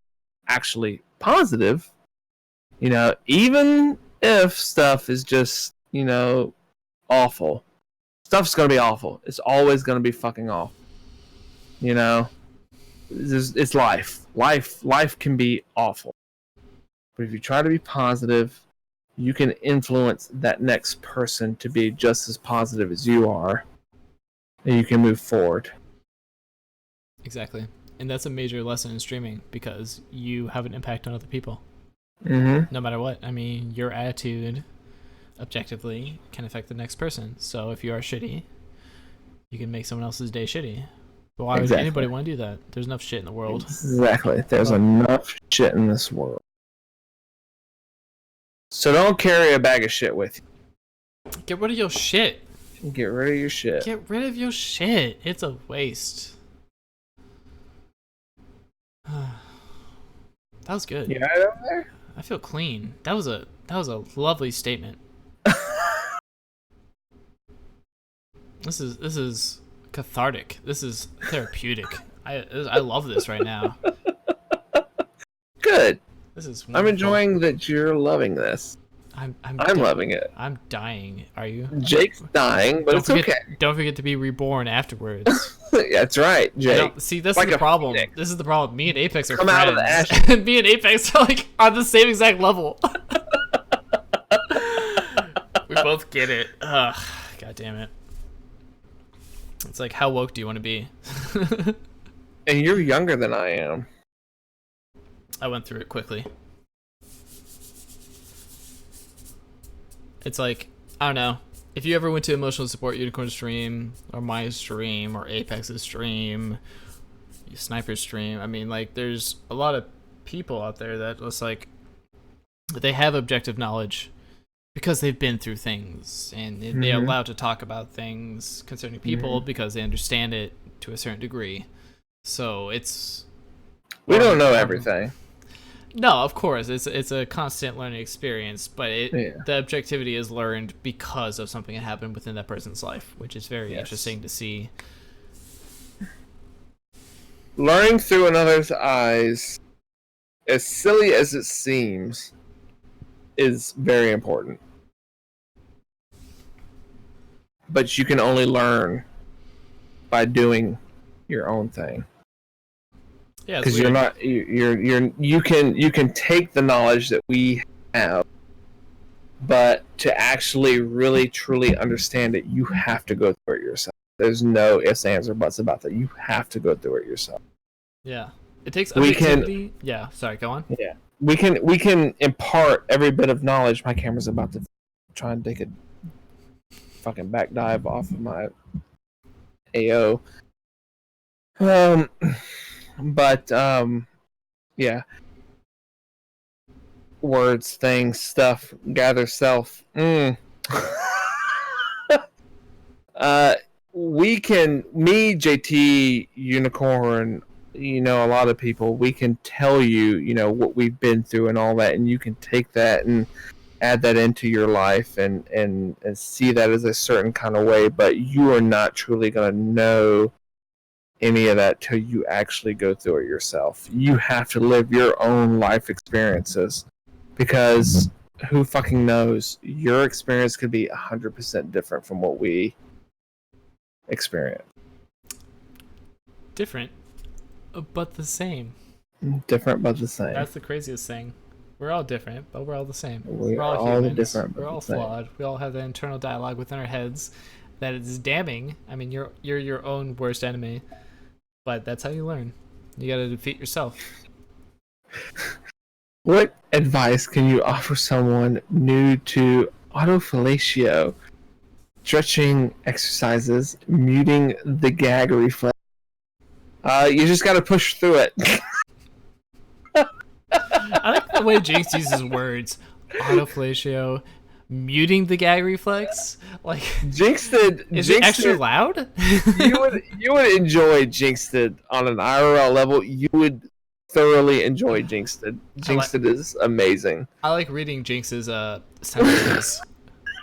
actually positive, even if stuff is just, awful. Stuff's gonna be awful. It's always gonna be fucking awful. It's life. Life can be awful. But if you try to be positive, you can influence that next person to be just as positive as you are. And you can move forward. Exactly. And that's a major lesson in streaming because you have an impact on other people. Mm-hmm. No matter what. I mean, your attitude objectively can affect the next person. So if you are shitty, you can make someone else's day shitty. But why would anybody want to do that? There's enough shit in the world. Exactly. There's enough shit in this world. So don't carry a bag of shit with you. Get rid of your shit. Get rid of your shit. Get rid of your shit. It's a waste. That was good. You right over there? I feel clean. That was a lovely statement. This is cathartic. This is therapeutic. I love this right now. Good. This is I'm wonderful. enjoying that you're loving this. I'm loving it. I'm dying. Are you? Jake's dying, but it's okay. Don't forget to be reborn afterwards. That's right, Jake. See, this Like is the a problem. phoenix. This is the problem. Me and Apex are Come friends. out of the ashes. Me and Apex are like on the same exact level. We both get it. Ugh, God damn it. It's like, how woke do you want to be? And you're younger than I am. I went through it quickly. It's like, I don't know. If you ever went to Emotional Support Unicorn stream, or my stream, or Apex's stream, Sniper's stream, I mean, like, there's a lot of people out there that just, like, they have objective knowledge because they've been through things, and they're allowed to talk about things concerning people because they understand it to a certain degree. So it's... We don't know everything. No, of course, it's a constant learning experience, but the objectivity is learned because of something that happened within that person's life, which is very interesting to see. Learning through another's eyes, as silly as it seems, is very important. But you can only learn by doing your own thing. Yeah, because you can take the knowledge that we have, but to actually really truly understand it, you have to go through it yourself. There's no ifs, ands, or buts about that. You have to go through it yourself. Yeah, it takes objectivity. Yeah, sorry, go on. Yeah, we can impart every bit of knowledge. My camera's about to try and take a fucking back dive off of my AO. But yeah, words, things, stuff, gather, self. We can, me, JT, Unicorn, a lot of people, we can tell you, what we've been through and all that, and you can take that and add that into your life and see that as a certain kind of way, but you are not truly going to know any of that till you actually go through it yourself. You have to live your own life experiences, because who fucking knows? Your experience could be 100% different from what we experience. Different, but the same. Different, but the same. That's the craziest thing. We're all different, but we're all the same. We're all humans. different. We're all flawed. We all have that internal dialogue within our heads that is damning. I mean, you're your own worst enemy. But that's how you learn. You gotta defeat yourself. What advice can you offer someone new to autofellatio, stretching exercises, muting the gag reflex? You just gotta push through it. I like the way Jinx uses words. Autofellatio, muting the gag reflex. Like, Jinxed. Is it extra loud? you would enjoy Jinxed on an IRL level. You would thoroughly enjoy Jinxed. Jinxed is amazing. I like reading Jinx's sentences.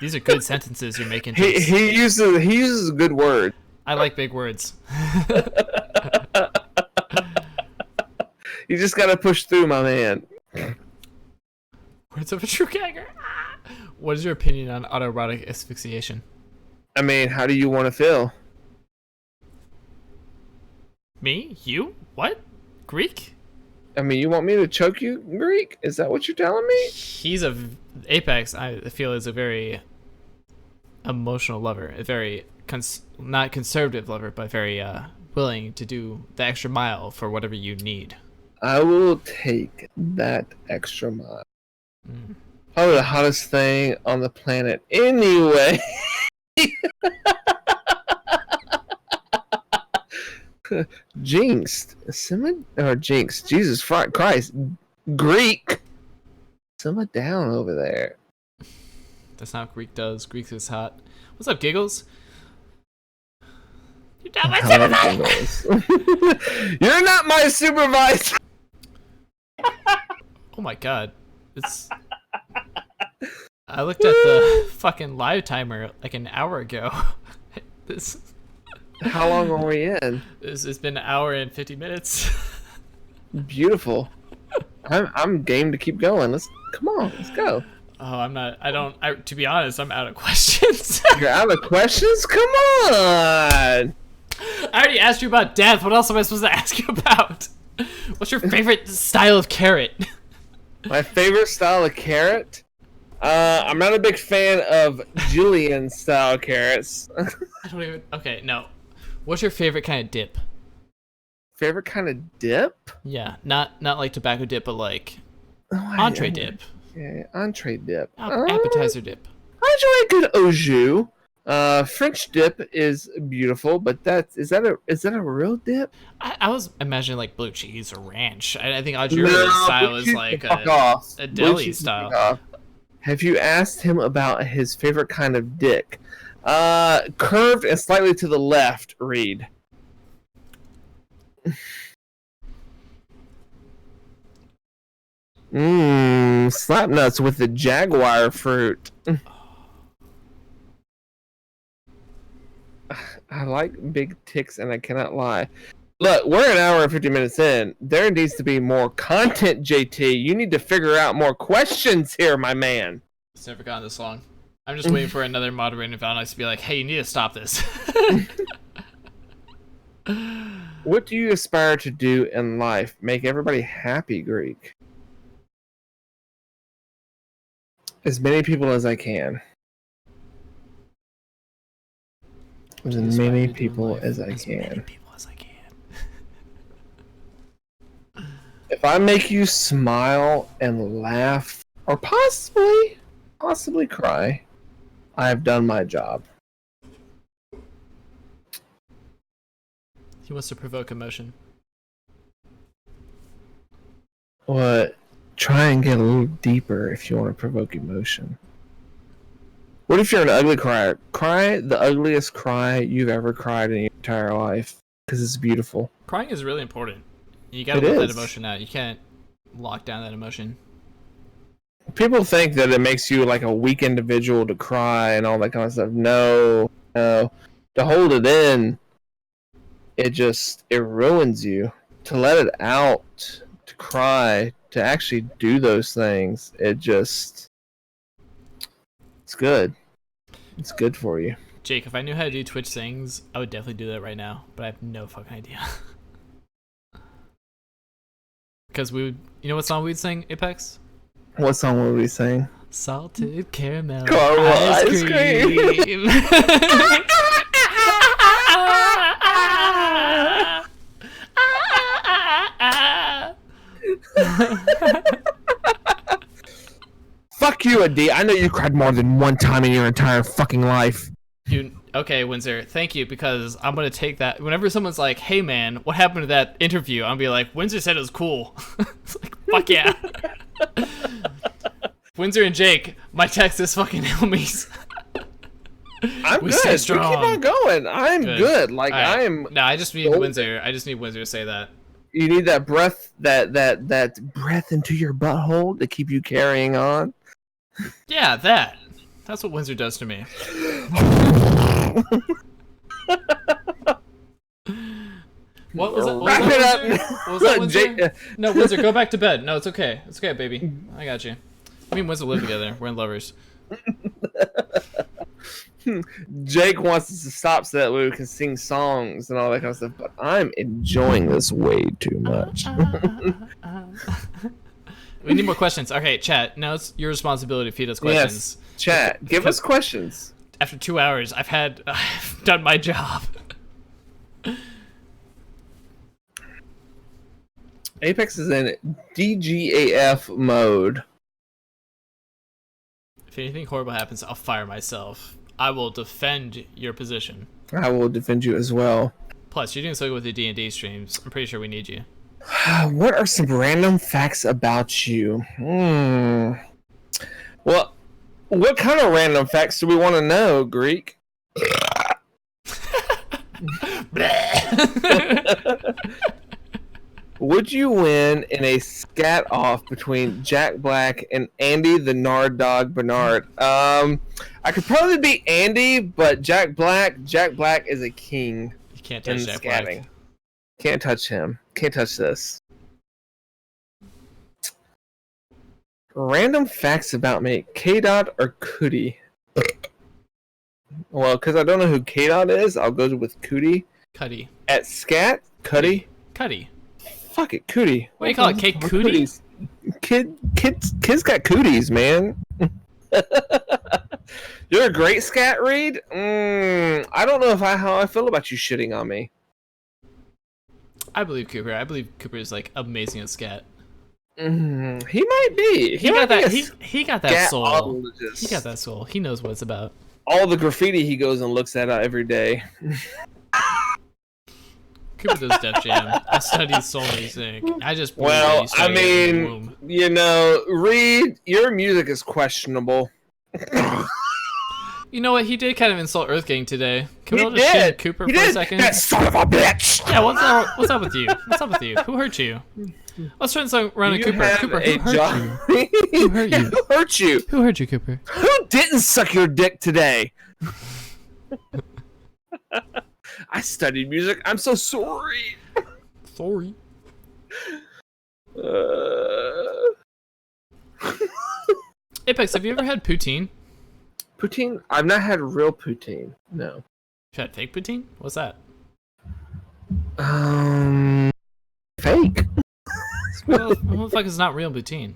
These are good sentences you're making. He uses a good word. I like big words. You just gotta push through, my man. Words of a true gagger. What is your opinion on autoerotic asphyxiation? I mean, how do you want to feel? Me? You? What? Greek? I mean, you want me to choke you, Greek? Is that what you're telling me? He's Apex, I feel, is a very emotional lover. A very, not conservative lover, but very willing to do the extra mile for whatever you need. I will take that extra mile. Mm. Probably the hottest thing on the planet anyway. Jinxed. Jinx. Jesus Christ. Greek. Simmer down over there. That's not what Greek does. Greek is hot. What's up, Giggles? You're not my supervisor! You're not my supervisor! Oh my god. I looked at the fucking live timer like an hour ago. This How long are we in? has been an hour and 50 minutes. Beautiful. I'm game to keep going. Come on, let's go. Oh, I'm not. To be honest, I'm out of questions. You're out of questions? Come on. I already asked you about death. What else am I supposed to ask you about? What's your favorite style of carrot? My favorite style of carrot? I'm not a big fan of julienne style carrots. I don't even. Okay, no. What's your favorite kind of dip? Favorite kind of dip? Yeah, not like tobacco dip, but like entree dip. Yeah, entree dip. Appetizer dip. I enjoy a good au jus. French dip is beautiful, but is that a real dip? I was imagining like blue cheese or ranch. I think your style is like a deli style. Have you asked him about his favorite kind of dick? Curved and slightly to the left, Reed. Slap nuts with the jaguar fruit. I like big ticks, and I cannot lie. Look, we're an hour and 50 minutes in. There needs to be more content, JT. You need to figure out more questions here, my man. It's never gotten this long. I'm just waiting for another moderator in Valnice to be like, hey, you need to stop this. What do you aspire to do in life? Make everybody happy, Greek. As many people as I can. As many people as I can. If I make you smile and laugh, or possibly cry, I have done my job. He wants to provoke emotion. What? Try and get a little deeper if you want to provoke emotion. What if you're an ugly crier? Cry the ugliest cry you've ever cried in your entire life, because it's beautiful. Crying is really important. You gotta let that emotion out. You can't lock down that emotion. People think that it makes you like a weak individual to cry and all that kind of stuff. No. To hold it in, it ruins you. To let it out, to cry, to actually do those things, it's good. It's good for you. Jake, if I knew how to do Twitch things, I would definitely do that right now, but I have no fucking idea. Because you know what song we'd sing, Apex? What song would we sing? Salted caramel ice cream. Fuck you, Adi. I know you cried more than one time in your entire fucking life. Okay, Windsor, thank you, because I'm gonna take that. Whenever someone's like, hey man, what happened to that interview? I'm gonna be like, Windsor said it was cool. It's like, fuck yeah. Windsor and Jake, my Texas fucking homies. I'm good. Stay strong. Keep on going. I'm good. Like right. I am. No, I just need Windsor. I just need Windsor to say that. You need that breath, that breath into your butthole to keep you carrying on. Yeah, that's what Windsor does to me. What was that? Wrap it up. What was that, Windsor? No, Windsor, go back to bed. No, it's okay. It's okay, baby. I got you. Me and Windsor live together. We're lovers. Jake wants us to stop so that we can sing songs and all that kind of stuff, but I'm enjoying this way too much. We need more questions. Okay, chat. Now it's your responsibility to feed us questions. Yes, chat. Give us questions. After 2 hours, I've done my job. Apex is in DGAF mode. If anything horrible happens, I'll fire myself. I will defend your position. I will defend you as well. Plus, you're doing so good with the D&D streams. I'm pretty sure we need you. What are some random facts about you? Well, what kind of random facts do we want to know, Greek? Would you win in a scat off between Jack Black and Andy the Nard Dog Bernard? I could probably beat Andy, but Jack Black is a king. You can't in touch Jack scatting. Black. Can't touch him. Can't touch this. Random facts about me: K-Dot or Cootie? Well, because I don't know who K-Dot is, I'll go with Cootie. Cuddy. At scat, Cuddy. Cuddy. Fuck it, Cootie. What do you call it? Cake Cootie? Kids got cooties, man. You're a great scat, Reed. I don't know how I feel about you shitting on me. I believe Cooper. I believe Cooper is like amazing at scat. He might be. He got that. He got that soul. Scatologist. He got that soul. He knows what it's about. All the graffiti he goes and looks at every day. Cooper does Def Jam. I studied soul music. I just Reed, your music is questionable. You know what? He did kind of insult Earth Gang today. Can we all He just did. shit Cooper He for a did. second? That son of a bitch. Yeah, what's up with you? What's up with you? Who hurt you? Let's turn this around to Cooper. Cooper, who hurt you? Who hurt you? Who hurt you? Who hurt you, Cooper? Who didn't suck your dick today? I studied music. I'm so sorry. Sorry. Apex, have you ever had poutine? Poutine? I've not had real poutine. No. You had fake poutine? What's that? Fake. What the fuck is not real poutine?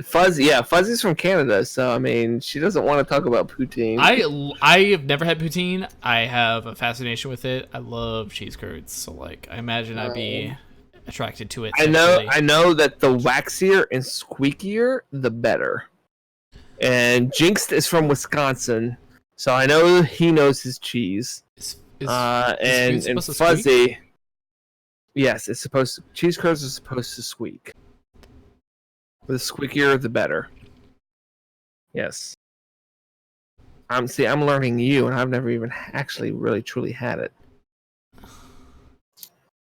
Fuzzy, yeah, Fuzzy's from Canada, so I mean, she doesn't want to talk about poutine. I have never had poutine. I have a fascination with it. I love cheese curds, so like I imagine I'd be attracted to it. I know that the waxier and squeakier, the better. And Jinx is from Wisconsin, so I know he knows his cheese. And Fuzzy, yes, it's supposed to. Cheese curds are supposed to squeak. The squeakier, the better. Yes. I'm learning you, and I've never even actually really truly had it.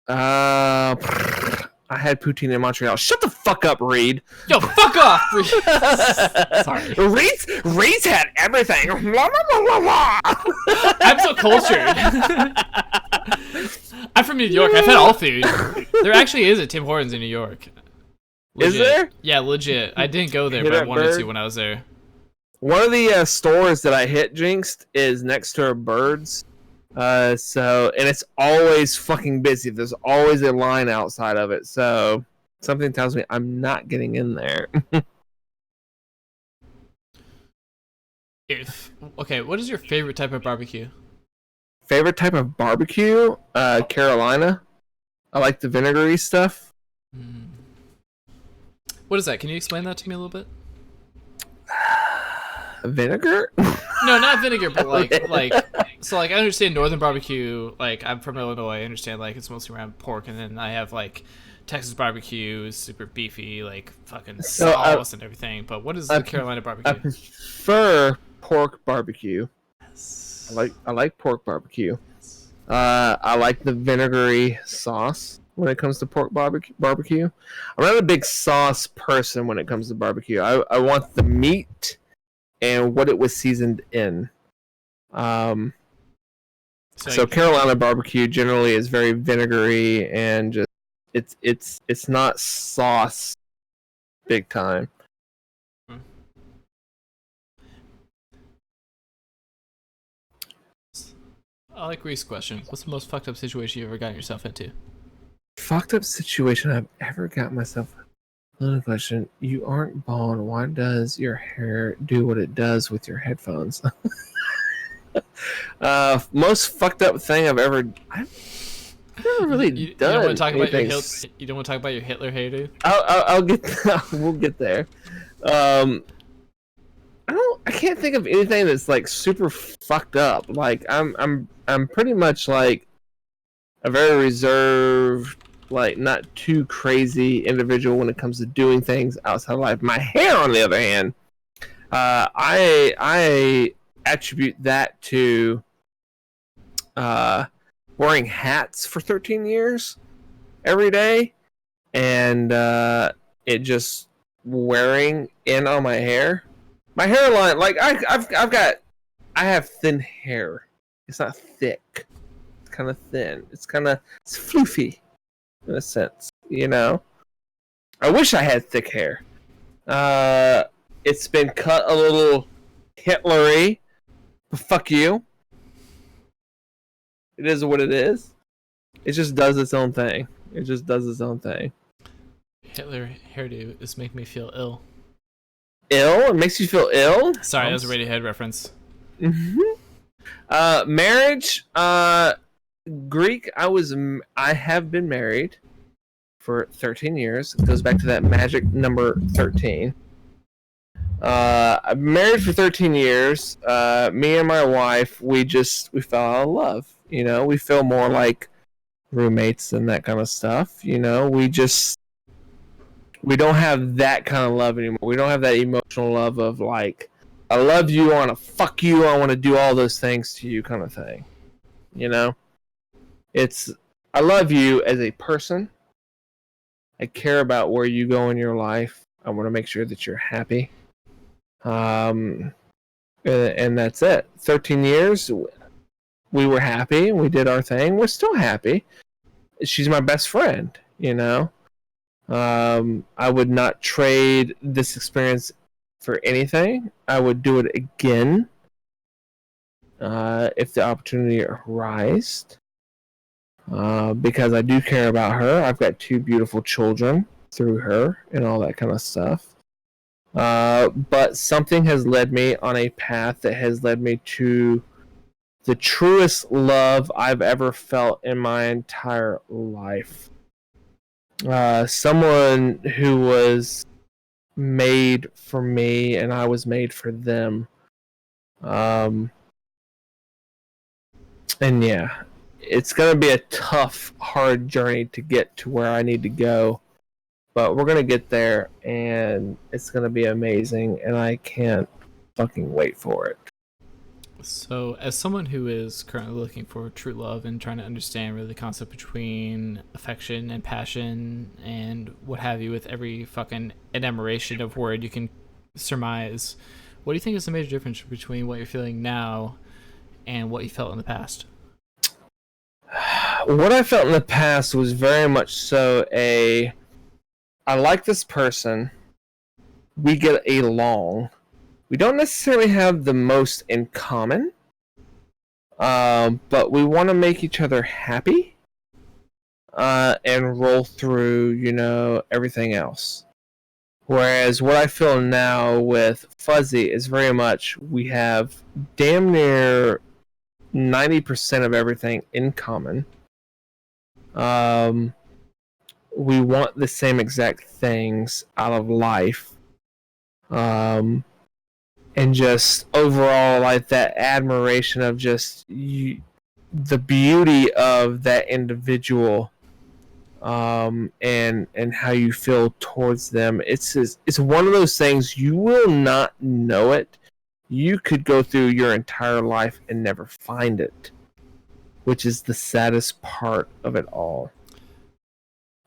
I had poutine in Montreal. Shut the fuck up, Reed. Yo, fuck off, Reed. Sorry. Reed's had everything. I'm so cultured. I'm from New York. I've had all food. There actually is a Tim Hortons in New York. Legit. Is there? Yeah, legit. I didn't go there, but I wanted to when I was there. One of the stores that I hit Jinxed is next to a Birds. And it's always fucking busy. There's always a line outside of it. So something tells me I'm not getting in there. Okay, what is your favorite type of barbecue? Favorite type of barbecue? Carolina. I like the vinegary stuff. What is that? Can you explain that to me a little bit? Vinegar? No, not vinegar, but so I understand northern barbecue. Like, I'm from Illinois. I understand like it's mostly around pork, and then I have like Texas barbecue is super beefy, like fucking sauce and everything. But what is the Carolina barbecue? I prefer pork barbecue. Yes. I like pork barbecue. I like the vinegary sauce when it comes to pork barbecue. I'm not a big sauce person when it comes to barbecue. I want the meat and what it was seasoned in. So Carolina barbecue generally is very vinegary and just it's not sauce big time. I like Reese's question. What's the most fucked up situation you ever gotten yourself into? Fucked up situation I've ever got myself. Another question. You aren't bald. Why does your hair do what it does with your headphones? Most fucked up thing I've never really done. You don't want to talk about your you don't want to talk about your Hitler hair, dude? I'll get. We'll get there. I can't think of anything that's like super fucked up. Like I'm pretty much like a very reserved, like not too crazy individual when it comes to doing things outside of life. My hair, on the other hand, I attribute that to wearing hats for 13 years every day, and it just wearing in on my hair. My hairline, like I have thin hair. It's not thick. It's kind of thin. It's floofy in a sense, you know. I wish I had thick hair. It's been cut a little Hitlery. But fuck you. It is what it is. It just does its own thing. It just does its own thing. Hitler hairdo is making me feel ill. Ill? It makes you feel ill? Sorry, that was a Radiohead reference. Marriage. Greek. I have been married for 13 years. It goes back to that magic number 13. I've been married for 13 years. Me and my wife, we fell out of love. You know, we feel more like roommates and that kind of stuff. You know, we don't have that kind of love anymore. We don't have that emotional love of like, I love you, I want to fuck you, I want to do all those things to you kind of thing. You know? It's, I love you as a person. I care about where you go in your life. I want to make sure that you're happy. And that's it. 13 years, we were happy, we did our thing, we're still happy. She's my best friend, you know? I would not trade this experience for anything. I would do it again if the opportunity arose, because I do care about her. I've got 2 beautiful children through her and all that kind of stuff. But something has led me on a path that has led me to the truest love I've ever felt in my entire life. Someone who was made for me and I was made for them. And yeah, it's going to be a tough, hard journey to get to where I need to go. But we're going to get there, and it's going to be amazing, and I can't fucking wait for it. So, as someone who is currently looking for true love and trying to understand really the concept between affection and passion and what have you, with every fucking enumeration of word you can surmise, what do you think is the major difference between what you're feeling now and what you felt in the past? What I felt in the past was very much so I like this person, we get along. We don't necessarily have the most in common, but we want to make each other happy and roll through, you know, everything else. Whereas what I feel now with Fuzzy is very much we have damn near 90% of everything in common. We want the same exact things out of life. And just overall, like that admiration of just the beauty of that individual, and how you feel towards them. It's one of those things you will not know it. You could go through your entire life and never find it, which is the saddest part of it all.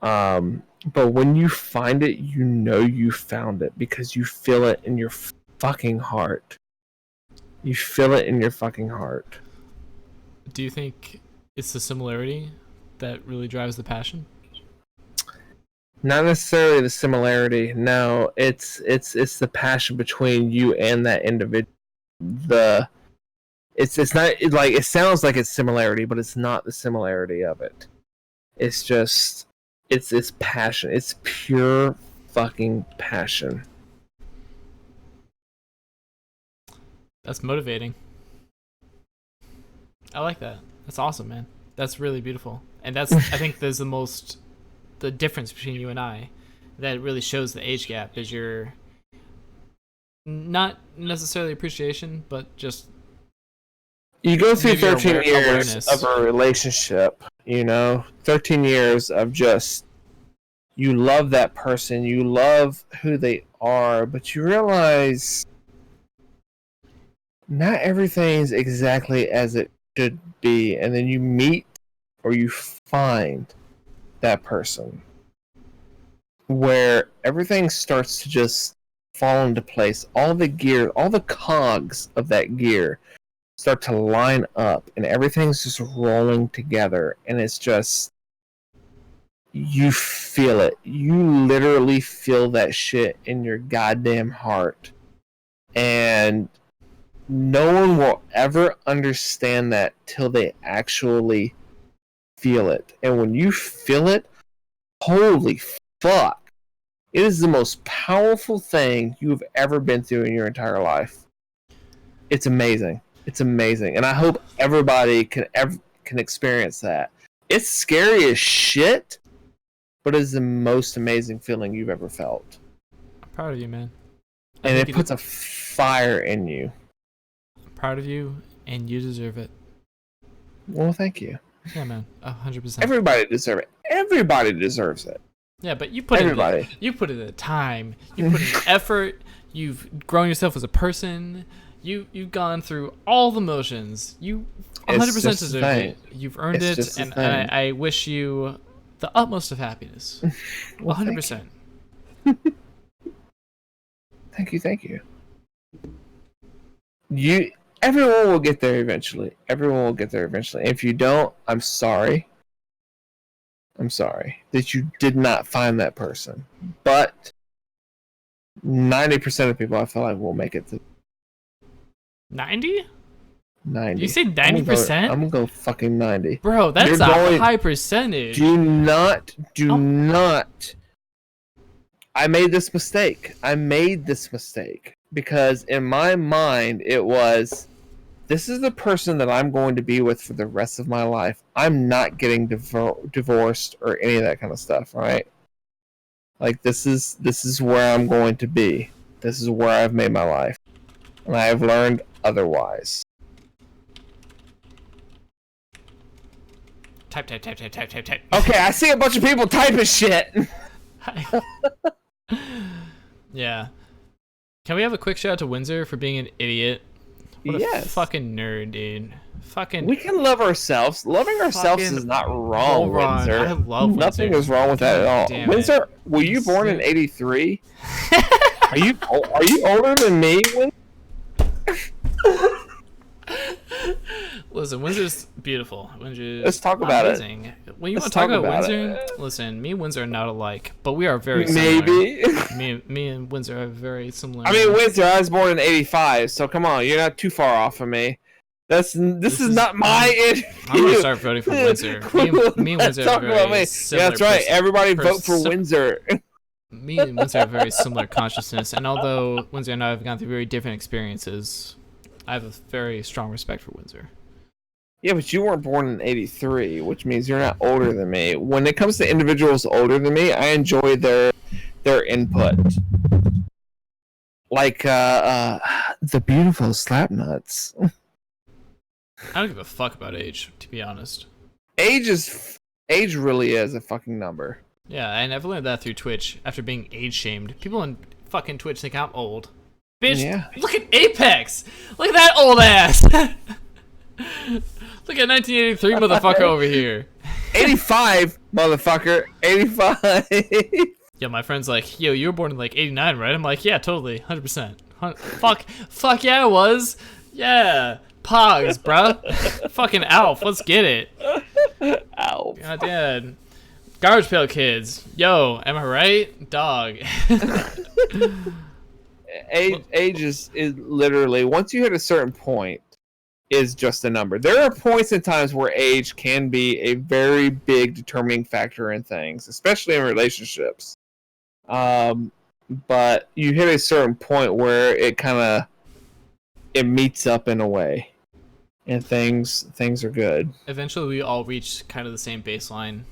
But when you find it, you know you found it because you feel it in your fucking heart. You feel it in your fucking heart. Do you think it's the similarity that really drives the passion? Not necessarily the similarity. No, it's the passion between you and that individual. It's not like it sounds like it's similarity, but it's not the similarity of it. It's just it's passion. It's pure fucking passion. That's motivating. I like that. That's awesome, man. That's really beautiful. And that's I think there's the difference between you and I that really shows the age gap is your not necessarily appreciation, but just you go through 13 years awareness of a relationship, you know, 13 years of just you love that person, you love who they are, but you realize not everything is exactly as it should be, and then you meet or you find that person where everything starts to just fall into place. All the gear, all the cogs of that gear start to line up and everything's just rolling together, and it's just, you feel it. You literally feel that shit in your goddamn heart. And no one will ever understand that till they actually feel it. And when you feel it, holy fuck. It is the most powerful thing you've ever been through in your entire life. It's amazing. It's amazing. And I hope everybody can experience that. It's scary as shit, but it's the most amazing feeling you've ever felt. I'm proud of you, man. And it puts a fire in you. I'm proud of you, and you deserve it. Well, thank you. Yeah, man. 100%. Everybody deserves it. Everybody deserves it. Yeah, but you put Everybody. in the time. You put in the effort. You've grown yourself as a person. You've gone through all the motions. You 100% deserve it. You've earned it, and I wish you the utmost of happiness. Well, 100%. Thank you. Everyone will get there eventually. Everyone will get there eventually. If you don't, I'm sorry. I'm sorry that you did not find that person. But 90% of people, I feel like, will make it to 90? 90. You say 90%? I'm gonna go fucking 90. Bro, that's a high percentage. Do not. I made this mistake because in my mind it was, this is the person that I'm going to be with for the rest of my life. I'm not getting divorced or any of that kind of stuff, right? Like, this is where I'm going to be. This is where I've made my life. And I have learned otherwise. Type. Okay, I see a bunch of people typing shit. Yeah. Can we have a quick shout out to Windsor for being an idiot? What a fucking nerd, dude. Fucking. We can love ourselves. Loving ourselves is not wrong, Windsor. I love Windsor. Nothing is wrong with that at all. Damn Windsor, were you born in '83? Are you older than me, Windsor? Listen, Windsor's beautiful. Windsor's Let's talk about amazing. When you want to talk about Windsor, listen, me and Windsor are not alike, but we are very similar. Maybe. Me and Windsor are very similar. I mean, Windsor, I was born in '85, so come on, you're not too far off of me. This is not my interview. I'm gonna start voting for Windsor. Me and Windsor are very similar. Yeah, that's right. Everybody vote for Windsor. Me and Windsor have very similar consciousness, and although Windsor and I have gone through very different experiences, I have a very strong respect for Windsor. Yeah, but you weren't born in '83, which means you're not older than me. When it comes to individuals older than me, I enjoy their input. Like the beautiful Slapnuts. I don't give a fuck about age, to be honest. Age really is a fucking number. Yeah, and I've learned that through Twitch after being age shamed. People on fucking Twitch think I'm old. Bitch, yeah. Look at Apex! Look at that old ass! Look at 1983 motherfucker over here. 85, motherfucker. 85. Yeah, my friend's like, yo, you were born in like 89, right? I'm like, yeah, totally. 100%. Fuck yeah, I was. Yeah. Pogs, bruh. Fucking Alf, let's get it. Alf. God damn. Garbage Pail Kids. Yo, am I right? Dog. Age is literally, once you hit a certain point, is just a number. There are points and times where age can be a very big determining factor in things, especially in relationships. But you hit a certain point where it meets up in a way, and things are good. Eventually, we all reach kind of the same baseline,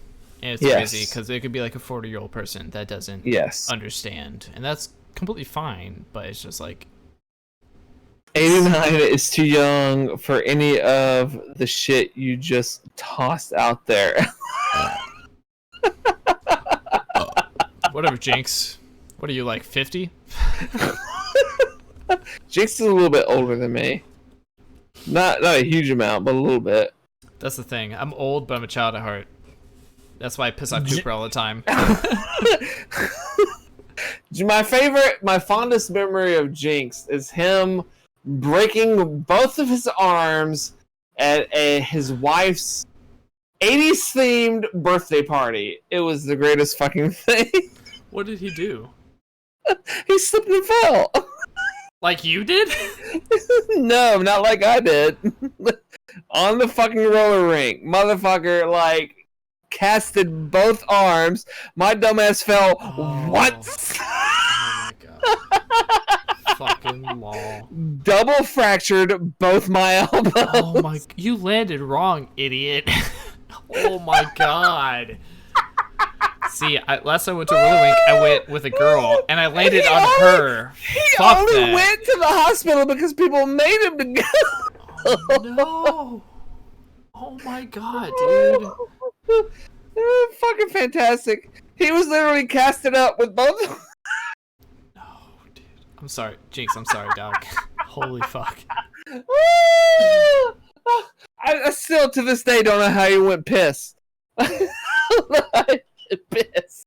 and it's crazy because there could be like a 40-year-old person that doesn't understand, and that's completely fine. But it's just like 89 is too young for any of the shit you just tossed out there. Whatever, Jinx. What are you, like 50? Jinx is a little bit older than me. Not a huge amount, but a little bit. That's the thing. I'm old, but I'm a child at heart. That's why I piss on Cooper all the time. My fondest memory of Jinx is him breaking both of his arms at his wife's 80s themed birthday party. It was the greatest fucking thing. What did he do? He slipped and fell. Like you did? No, not like I did. On the fucking roller rink. Motherfucker, like, casted both arms. My dumbass fell once. Oh my god. Fucking lol. Double fractured both my elbows. Oh my, you landed wrong, idiot. Oh my god. See, last time I went to roller rink, I went with a girl, and I landed on her. He Fuck only that. went to the hospital because people made him to go. Oh, no. Oh my god, dude. Fucking fantastic. He was literally casted up with both. No, dude. I'm sorry. Jinx, I'm sorry, dog. Holy fuck. I still, to this day, don't know how you went piss. Piss.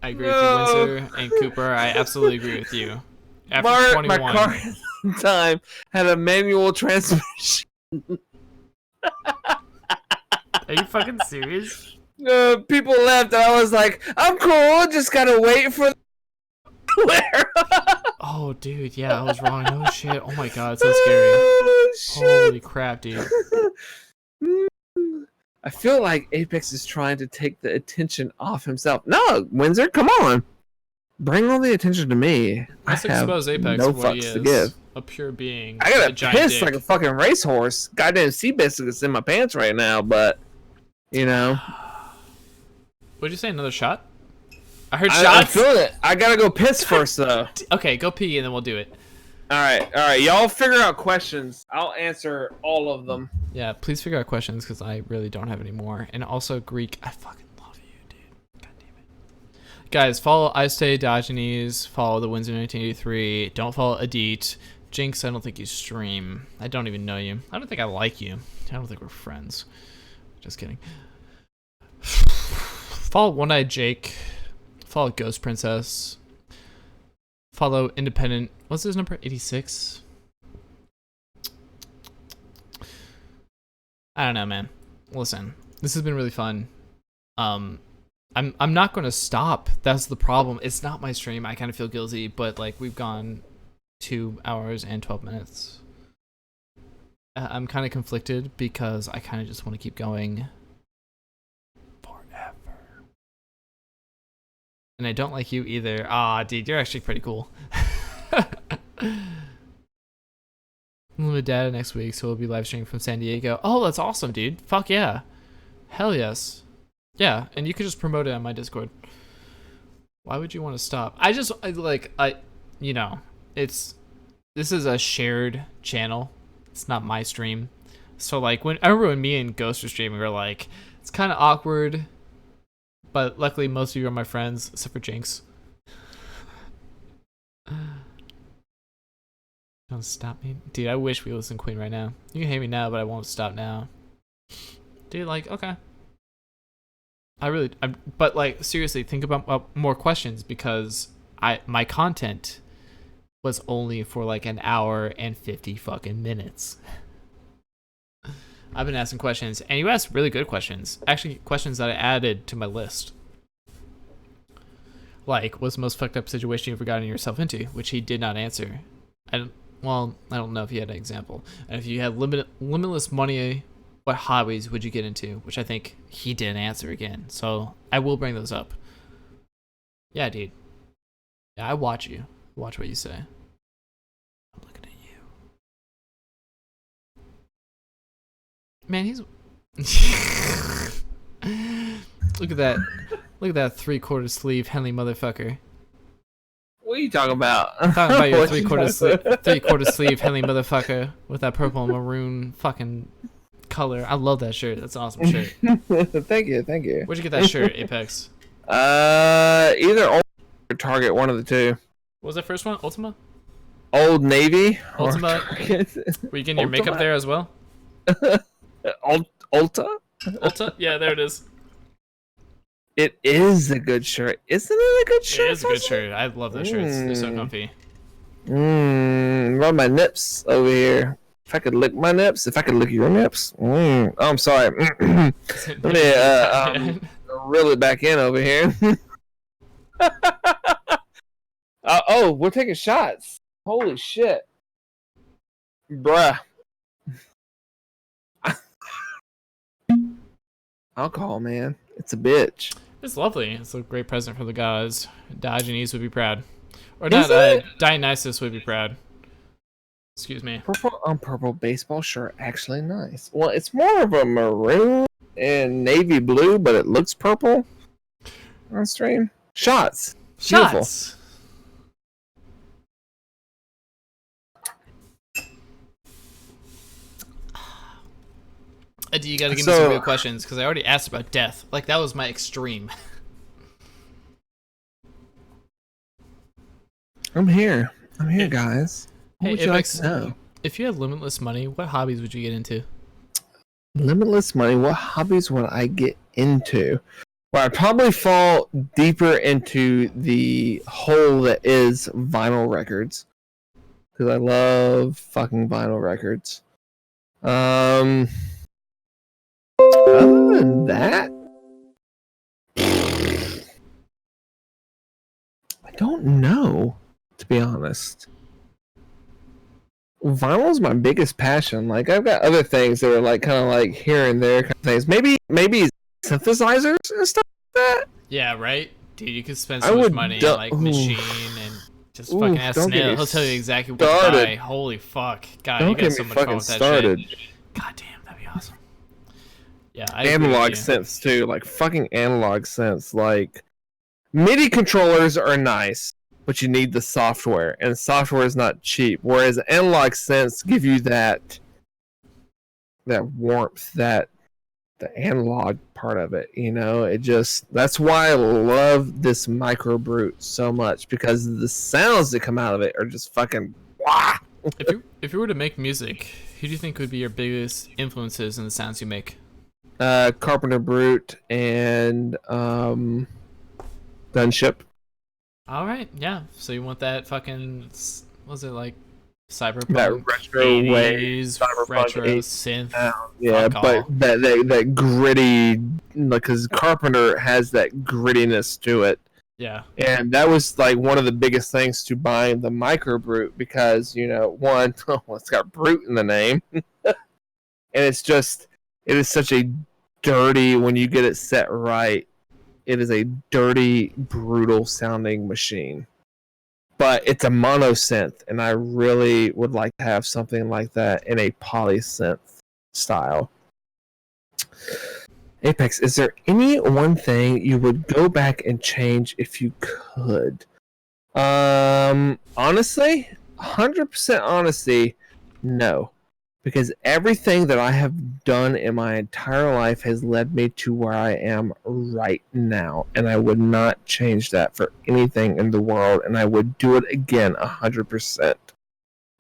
I agree with you, Windsor and Cooper. I absolutely agree with you. After 21. My car at the time had a manual transmission. Are you fucking serious? People left, and I was like, I'm cool, just gotta wait for where. Oh, dude, yeah, I was wrong. No shit. Oh my god, it's so scary. Holy crap, dude. I feel like Apex is trying to take the attention off himself. No, Windsor, come on. Bring all the attention to me. Let's I have expose Apex no for what he fucks is. to give. A pure being. I gotta a giant piss dick. like a fucking racehorse. Goddamn sea biscuits in my pants right now, but, you know. What'd you say, another shot? I heard I shots. feel it. I gotta go piss first, though. Okay, go pee and then we'll do it. All right. Y'all figure out questions. I'll answer all of them. Yeah, please figure out questions because I really don't have any more. And also Greek, I fucking love you, dude. God damn it. Guys, follow I Stay Diogenes. Follow the Windsor 1983. Don't follow Adit. Jinx, I don't think you stream. I don't even know you. I don't think I like you. I don't think we're friends. Just kidding. Follow One Eyed Jake. Follow Ghost Princess. Follow Independent. What's his number? 86. I don't know, man. Listen, this has been really fun. I'm not going to stop. That's the problem. It's not my stream. I kind of feel guilty, but like we've gone 2 hours and 12 minutes. I'm kind of conflicted because I kind of just want to keep going forever. And I don't like you either. Ah, dude, you're actually pretty cool. I'm with Dad next week, so we'll be live streaming from San Diego. Oh, that's awesome, dude. Fuck yeah. Hell yes. Yeah, and you could just promote it on my Discord. Why would you want to stop? You know, this is a shared channel. It's not my stream. So like when me and Ghost are streaming, we're like, it's kind of awkward. But luckily most of you are my friends, except for Jinx. Don't stop me. Dude, I wish we listen Queen right now. You can hate me now, but I won't stop now. Dude, like, okay. But like, seriously, think about more questions because my content was only for like an hour and 50 fucking minutes. I've been asking questions, and you asked really good questions. Actually, questions that I added to my list. Like, what's the most fucked up situation you've ever gotten yourself into? Which he did not answer. I don't know if he had an example. And if you had limitless money, what hobbies would you get into? Which I think he didn't answer again. So I will bring those up. Yeah, dude. Yeah, I watch you. Watch what you say. I'm looking at you. Man, he's... Look at that. Look at that 3/4 sleeve Henley motherfucker. What are you talking about? I'm talking about your What 3/4 sleeve Henley motherfucker with that purple and maroon fucking color. I love that shirt. That's an awesome shirt. Thank you. Where'd you get that shirt, Apex? Either Old or Target, one of the two. What was that first one? Ultima? Old Navy. Ultima. Were you getting your makeup there as well? Ulta? Ulta? Yeah, there it is. It is a good shirt. Isn't it a good shirt? It is a good shirt. I love those shirts. They're so comfy. Rub my nips over here. If I could lick my nips, if I could lick your nips. Oh, I'm sorry. Let me reel it back in over here. Oh, we're taking shots. Holy shit. Bruh. Alcohol, man. It's a bitch. It's lovely. It's a great present for the guys. Diogenes would be proud. Or Is not, it? Dionysus would be proud. Excuse me. Purple baseball shirt. Actually nice. Well, it's more of a maroon and navy blue, but it looks purple on stream. Shots. Beautiful. Shots. You gotta give me some real questions, because I already asked about death. Like, that was my extreme. I'm here, guys. What Hey, would you like to know? If you had limitless money, what hobbies would you get into? Limitless money. What hobbies would I get into? Well, I'd probably fall deeper into the hole that is vinyl records, because I love fucking vinyl records. Other than that, I don't know, to be honest. Vinyl is my biggest passion. Like, I've got other things that are like kind of like here and there kind of things. Maybe synthesizers and stuff like that. Yeah, right? Dude, you could spend so much money on like Machine and just fucking ask Snail. He'll tell you exactly what to buy. Holy fuck. God, you got so much fun with that shit. God damn, that'd be awesome. Yeah, analog synths too, like fucking analog synths. Like, MIDI controllers are nice, but you need the software, and software is not cheap. Whereas analog synths give you that warmth, the analog part of it. You know, that's why I love this Micro Brute so much, because the sounds that come out of it are just fucking. Wah! If you were to make music, who do you think would be your biggest influences in the sounds you make? Carpenter Brute and Gunship. All right, yeah. So you want that fucking, was it like cyberpunk? That retro wave, retro synth. Yeah, but that gritty, because Carpenter has that grittiness to it. Yeah. And that was like one of the biggest things to buying the Micro Brute, because, you know, one, it's got Brute in the name, and it is such a dirty, when you get it set right, it is a dirty, brutal sounding machine. But it's a mono synth, and I really would like to have something like that in a polysynth style. Apex, is there any one thing you would go back and change if you could? Honestly, 100% honesty, no. Because everything that I have done in my entire life has led me to where I am right now. And I would not change that for anything in the world. And I would do it again 100%.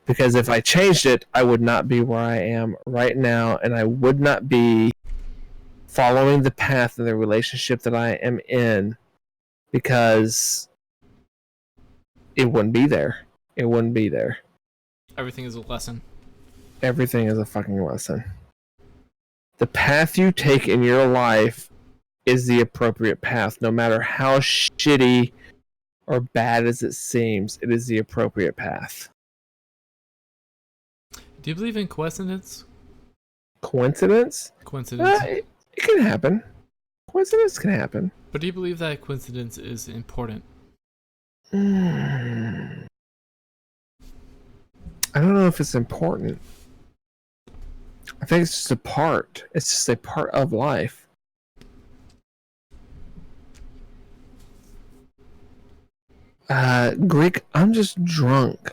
Because if I changed it, I would not be where I am right now. And I would not be following the path of the relationship that I am in. Because it wouldn't be there. It wouldn't be there. Everything is a lesson. Everything is a fucking lesson. The path you take in your life is the appropriate path. No matter how shitty or bad as it seems, it is the appropriate path. Do you believe in coincidence? Coincidence? Coincidence. It can happen. Coincidence can happen. But do you believe that coincidence is important? I don't know if it's important. I think it's just a part. It's just a part of life. Greek, I'm just drunk.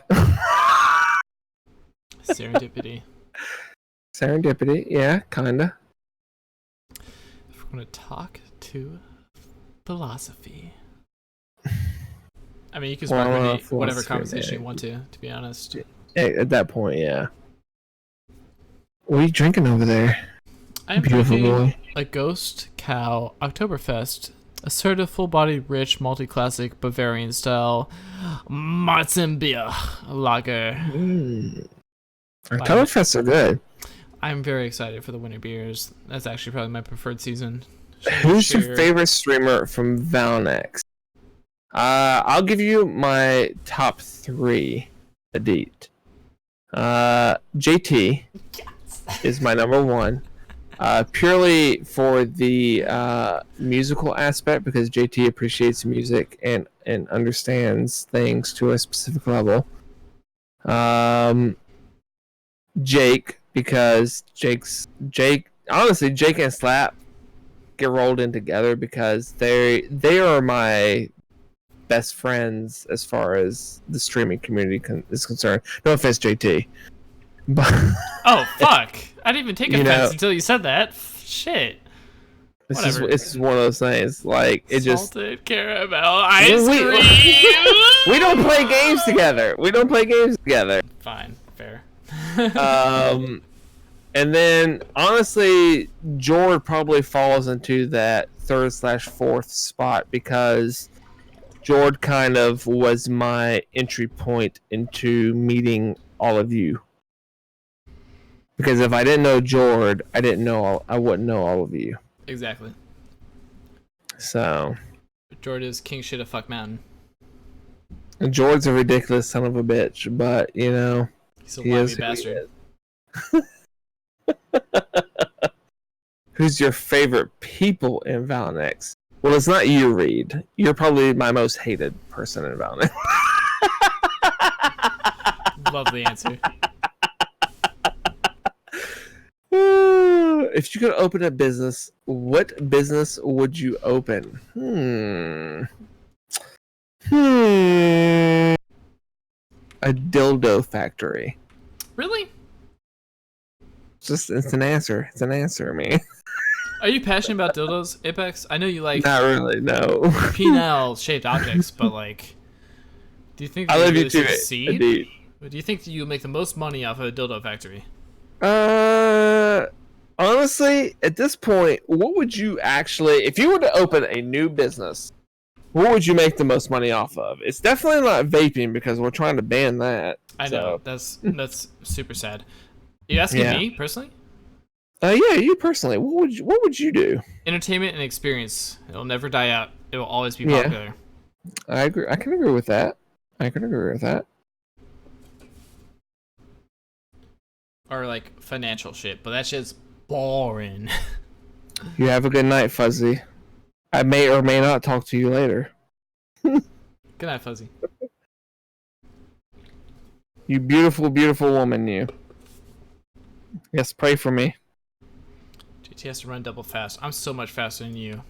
Serendipity. Serendipity, yeah, kinda. If we're gonna talk to philosophy. I mean, you can spark whatever conversation you want to be honest. At that point, yeah. What are you drinking over there? I'm Beautiful drinking boy. a Ghost Cow Oktoberfest, assertive, full-bodied, rich, multi-classic Bavarian style MotM beer lager. Oktoberfests are good. I'm very excited for the winter beers. That's actually probably my preferred season. Who's your favorite streamer from Valnex? I'll give you my top 3. Adit. JT is my number 1. Purely for the musical aspect, because JT appreciates music and understands things to a specific level. Jake, because Jake and Slap get rolled in together because they are my best friends as far as the streaming community is concerned. No offense, JT. But oh fuck! I didn't even take offense know, until you said that. Shit. Whatever. This is one of those things. Like it just salted caramel ice cream. We don't play games together. Fine, fair. And then honestly, Jord probably falls into that 3rd/4th spot because Jord kind of was my entry point into meeting all of you. Because if I didn't know Jord, I wouldn't know all of you. Exactly. So Jord is king shit of fuck mountain. And Jord's a ridiculous son of a bitch, but you know, he's a whiny bastard. Who's your favorite people in Valnex? Well, it's not you, Reed. You're probably my most hated person in Valnex. Lovely answer. If you could open a business, what business would you open? A dildo factory. Really? It's an answer. It's an answer, man. Are you passionate about dildos, Apex? I know you like Not really, no. penile-shaped objects, but like, do you think I you love really you too, succeed? indeed. Or do you think you'll make the most money off of a dildo factory? Honestly, at this point, what would you actually, if you were to open a new business, what would you make the most money off of? It's definitely not vaping because we're trying to ban that. I know, that's super sad. Are you asking me personally? Yeah, you personally. What would you do? Entertainment and experience. It'll never die out. It will always be popular. I agree. I can agree with that. Or like financial shit, but that shit's boring. You have a good night, Fuzzy. I may or may not talk to you later. Good night, Fuzzy. You beautiful, beautiful woman, you. Yes, pray for me. JT has to run double fast. I'm so much faster than you,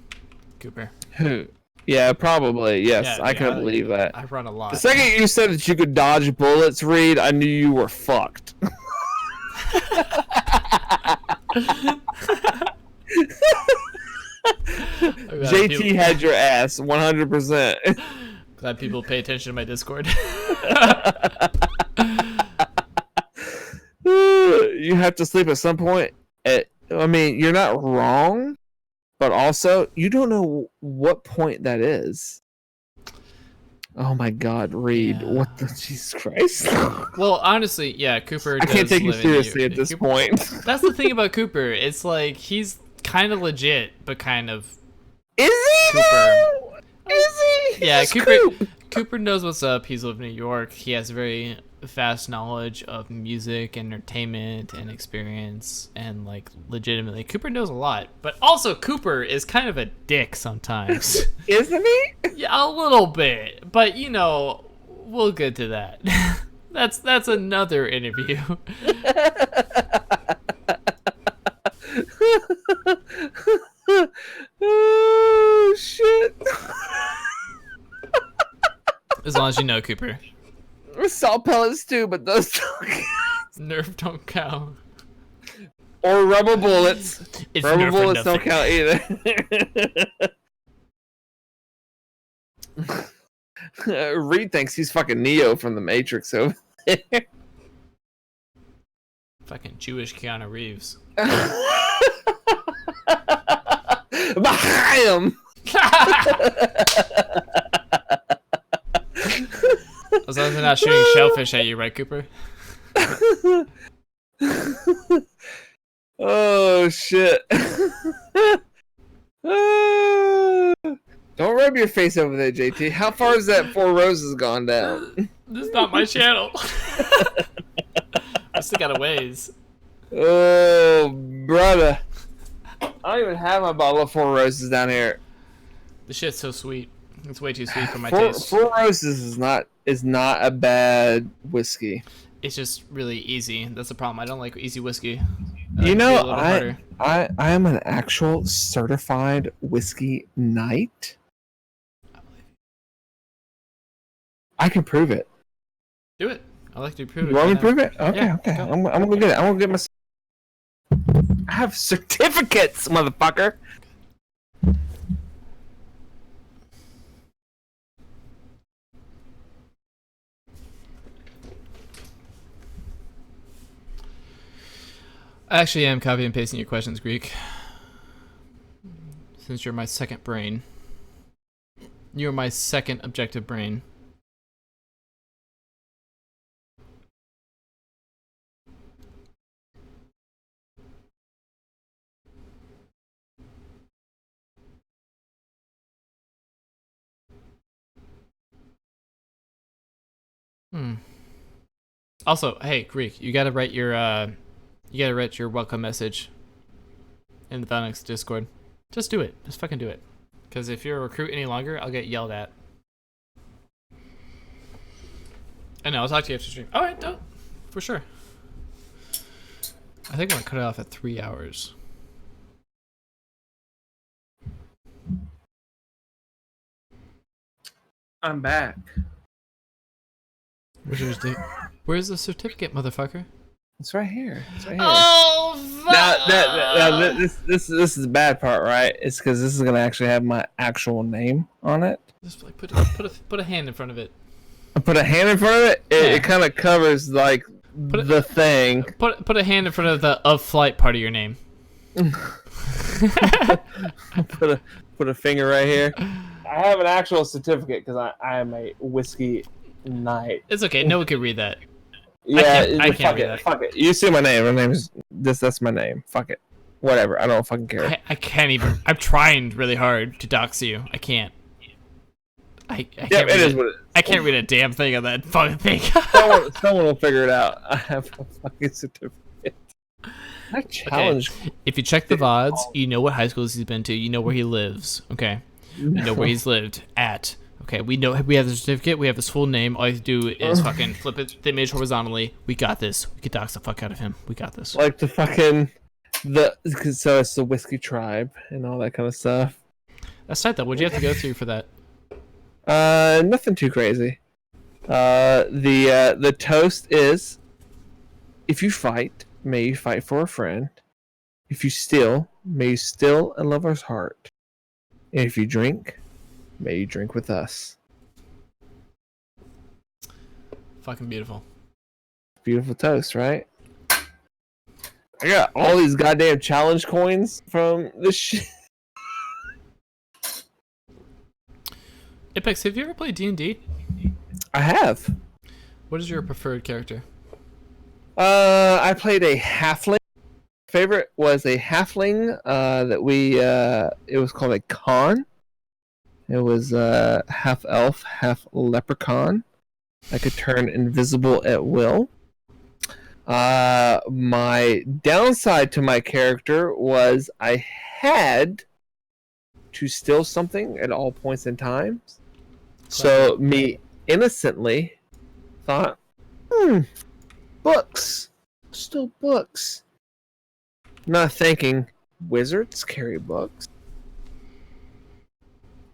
Cooper. Who? Yeah, probably. Yes, Yeah, I can believe that. I run a lot. The second you said that you could dodge bullets, Reed, I knew you were fucked. JT had your ass 100%. Glad people pay attention to my Discord. You have to sleep at some point. I mean, you're not wrong, but also you don't know what point that is. Oh my God, Reed! Yeah. What the Jesus Christ? Well, honestly, yeah, Cooper. I can't take you seriously at this point. That's the thing about Cooper. It's like he's kind of legit, but kind of. Is he? Cooper. Is he? Yeah, Cooper knows what's up. He's lived in New York. He has very vast knowledge of music, entertainment, and experience, and like legitimately, Cooper knows a lot. But also, Cooper is kind of a dick sometimes. Isn't he? Yeah, a little bit. But you know, we'll get to that. That's another interview. Oh shit. As long as you know, Cooper. Salt pellets too, but those Nerf don't count. Or rubber bullets. Rubber bullets don't count either. Reed thinks he's fucking Neo from the Matrix over there. Fucking Jewish Keanu Reeves. Behind him. As long as they're not shooting shellfish at you, right, Cooper? Oh shit. Don't rub your face over there, JT. How far has that Four Roses gone down? This is not my channel. I still got a ways. Oh, brother. I don't even have my bottle of Four Roses down here. The shit's so sweet. It's way too sweet for my Four taste. Roses is not a bad whiskey. It's just really easy. That's the problem. I don't like easy whiskey. You know, I I am an actual certified whiskey knight. I can prove it. do it. I like to prove it. You want me to right prove it? Okay, Yeah, okay. go. I'm gonna get it. I'm gonna get my. I have certificates, motherfucker. I actually am copy and pasting your questions, Greek. Since you're my second brain. You're my second objective brain. Also, hey, Greek, you gotta write your welcome message in the Phoenix Discord. Just do it. Just fucking do it. Because if you're a recruit any longer, I'll get yelled at. I know, I'll talk to you after stream. Alright, no. For sure. I think I'm gonna cut it off at 3 hours. I'm back. Where's the certificate, motherfucker? It's right here. It's right here. Oh, Now, this is the bad part, right? It's because this is gonna actually have my actual name on it. Just like put a hand in front of it. I put a hand in front of it. Yeah. It kind of covers like the thing. Put a hand in front of the of flight part of your name. put a finger right here. I have an actual certificate because I am a whiskey knight. It's okay. No one can read that. Yeah, I can't fuck read it. that. Fuck it. You see my name. My name is this. That's my name. Fuck it. Whatever. I don't fucking care. I can't even. I'm trying really hard to dox you. I can't. I can't Yeah, read it is what it is. I can't read a damn thing on that fucking thing. Someone will figure it out. I have a fucking certificate. I challenge. Okay. If you check the VODs, you know what high schools he's been to. You know where he lives. Okay. You know where he's lived at. Okay, we know we have the certificate. We have his full name. All you have to do is fucking flip it, the image horizontally. We got this. We can dox the fuck out of him. We got this. Like the fucking so it's the whiskey tribe and all that kind of stuff. That's tight though. What'd you have to go through for that? Nothing too crazy. The toast is, if you fight, may you fight for a friend. If you steal, may you steal a lover's heart. And if you drink, may you drink with us. Fucking beautiful. Beautiful toast, right? I got all these goddamn challenge coins from this shit. Apex, have you ever played D&D? I have. What is your preferred character? I played a halfling. Favorite was a halfling that we it was called a con. It was half elf, half leprechaun. I could turn invisible at will. My downside to my character was I had to steal something at all points in time. So me innocently thought, books. Still books. Not thinking wizards carry books.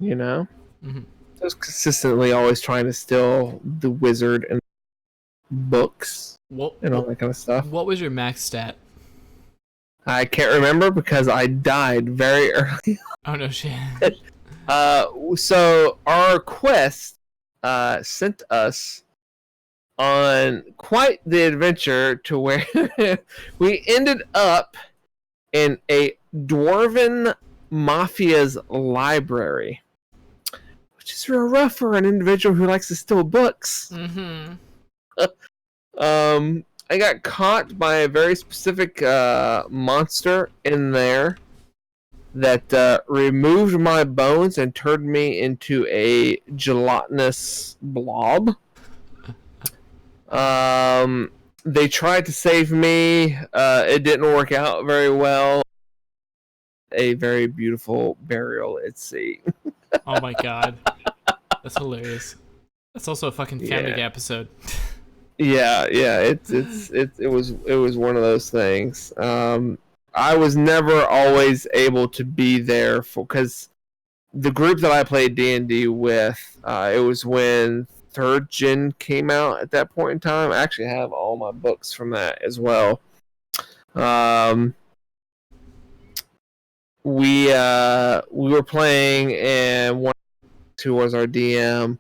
You know? Mm-hmm. I was consistently always trying to steal the wizard and books and all that kind of stuff. What was your max stat? I can't remember because I died very early. Oh no shit. So our quest sent us on quite the adventure to where we ended up in a dwarven mafia's library, which is real rough for an individual who likes to steal books. Mm-hmm. I got caught by a very specific monster in there that removed my bones and turned me into a gelatinous blob. They tried to save me. It didn't work out very well. A very beautiful burial at sea. Oh my god. That's hilarious. That's also a fucking Family Guy episode. Yeah. It was one of those things. I was never always able to be there because the group that I played D&D with, it was when 3rd Gen came out at that point in time. I actually have all my books from that as well. We were playing, and one who was our DM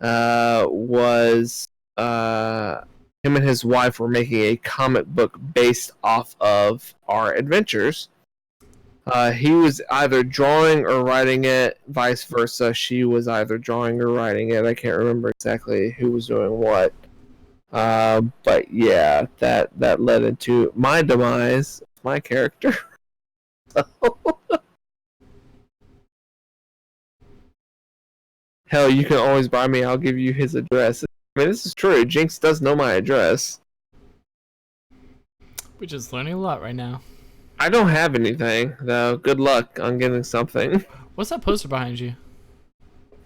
was him and his wife were making a comic book based off of our adventures. He was either drawing or writing it, vice versa. She was either drawing or writing it. I can't remember exactly who was doing what. But yeah, that led into my demise, my character. Hell, you can always buy me. I'll give you his address. I mean, this is true. Jinx does know my address. We're just learning a lot right now. I don't have anything, though. Good luck on getting something. What's that poster behind you?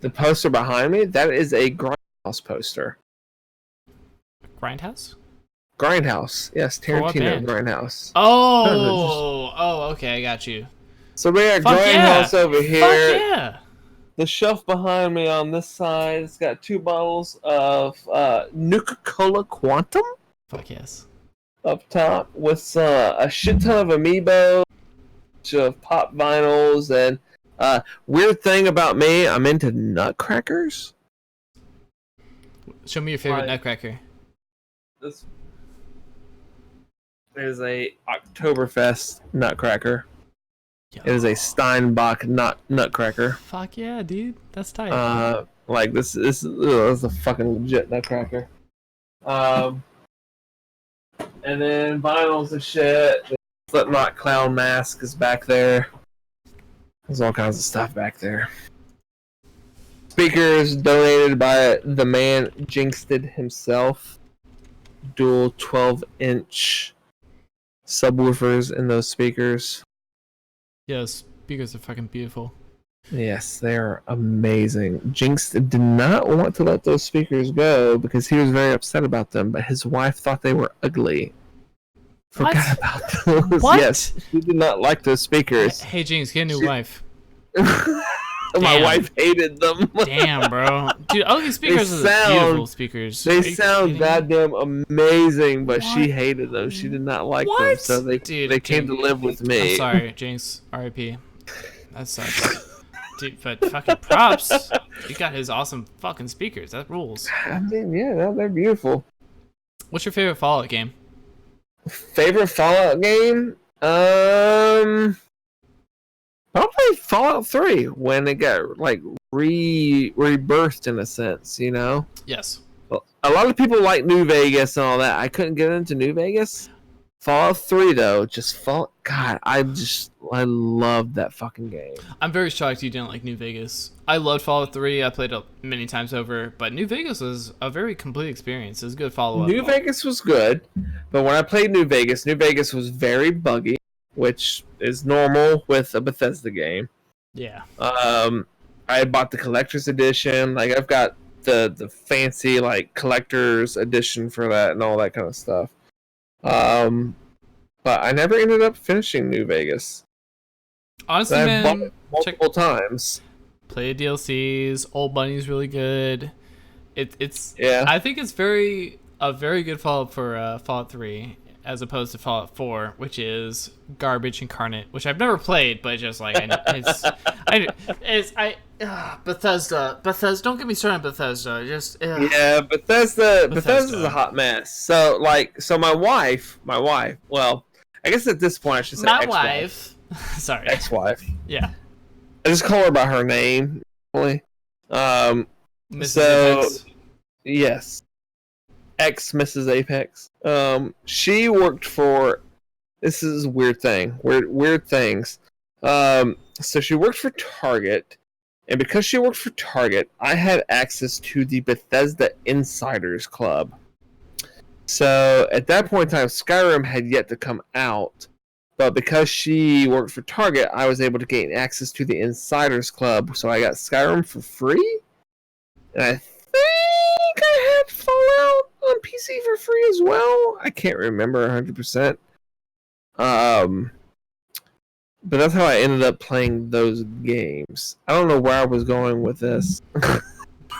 The poster behind me? That is a Grindhouse poster. Grindhouse? Grindhouse. Yes, Tarantino Grindhouse. Oh, okay, I got you. So we got Fuck Grindhouse over here. Fuck yeah! The shelf behind me on this side, it's got 2 bottles of Nuka-Cola Quantum. Fuck yes. Up top with a shit ton of amiibo, of pop vinyls, and weird thing about me, I'm into nutcrackers. Show me your favorite nutcracker. This is a Oktoberfest nutcracker. Yo. It is a Steinbach nutcracker. Fuck yeah, dude. That's tight. Like this is a fucking legit nutcracker. And then vinyls and shit. The Slipknot clown mask is back there. There's all kinds of stuff back there. Speakers donated by the man Jinxted himself. Dual 12-inch subwoofers in those speakers. Yeah, speakers are fucking beautiful. Yes, they are amazing. Jinx did not want to let those speakers go because he was very upset about them, but his wife thought they were ugly. Forgot about those. What? Yes, she did not like those speakers. Hey, Jinx, get a new wife. My wife hated them. Damn, bro. Dude, ugly speakers are beautiful speakers. They sound goddamn amazing, but she hated them. She did not like them, so they came to live with me. I'm sorry, Jinx. R.I.P. That sucks. Dude, but fucking props. He got his awesome fucking speakers. That rules. I mean, yeah, they're beautiful. What's your favorite Fallout game? Favorite Fallout game? Probably Fallout 3 when it got like rebirthed in a sense, you know? Yes. Well, a lot of people like New Vegas and all that. I couldn't get into New Vegas. Fallout 3 though, God, I love that fucking game. I'm very shocked you didn't like New Vegas. I loved Fallout 3. I played it many times over, but New Vegas was a very complete experience. It was a good follow-up. New Vegas was good, but when I played New Vegas was very buggy, which is normal with a Bethesda game. Yeah. I had bought the collector's edition. Like I've got the fancy like collector's edition for that and all that kind of stuff. But I never ended up finishing New Vegas. Honestly, I've bought man, it multiple times. Play DLCs. Old Bunny's really good. It's yeah. I think it's a very good follow-up for Fallout 3 as opposed to Fallout 4, which is garbage incarnate, which I've never played, but just like Bethesda. Don't get me started on Bethesda. Yeah, Bethesda's a hot mess. So my wife. Well, I guess at this point I should say My ex-wife. wife. Sorry. Ex-wife. Yeah. I just call her by her name. Really. Mrs. So Apex. yes, ex Mrs. Apex. She worked for. This is a weird thing. Weird things. So she worked for Target, and because she worked for Target, I had access to the Bethesda Insiders Club. So at that point in time, Skyrim had yet to come out, but because she worked for Target, I was able to gain access to the Insiders Club. So I got Skyrim for free, and I think I had Fallout on PC for free as well. I can't remember 100%. But that's how I ended up playing those games. I don't know where I was going with this.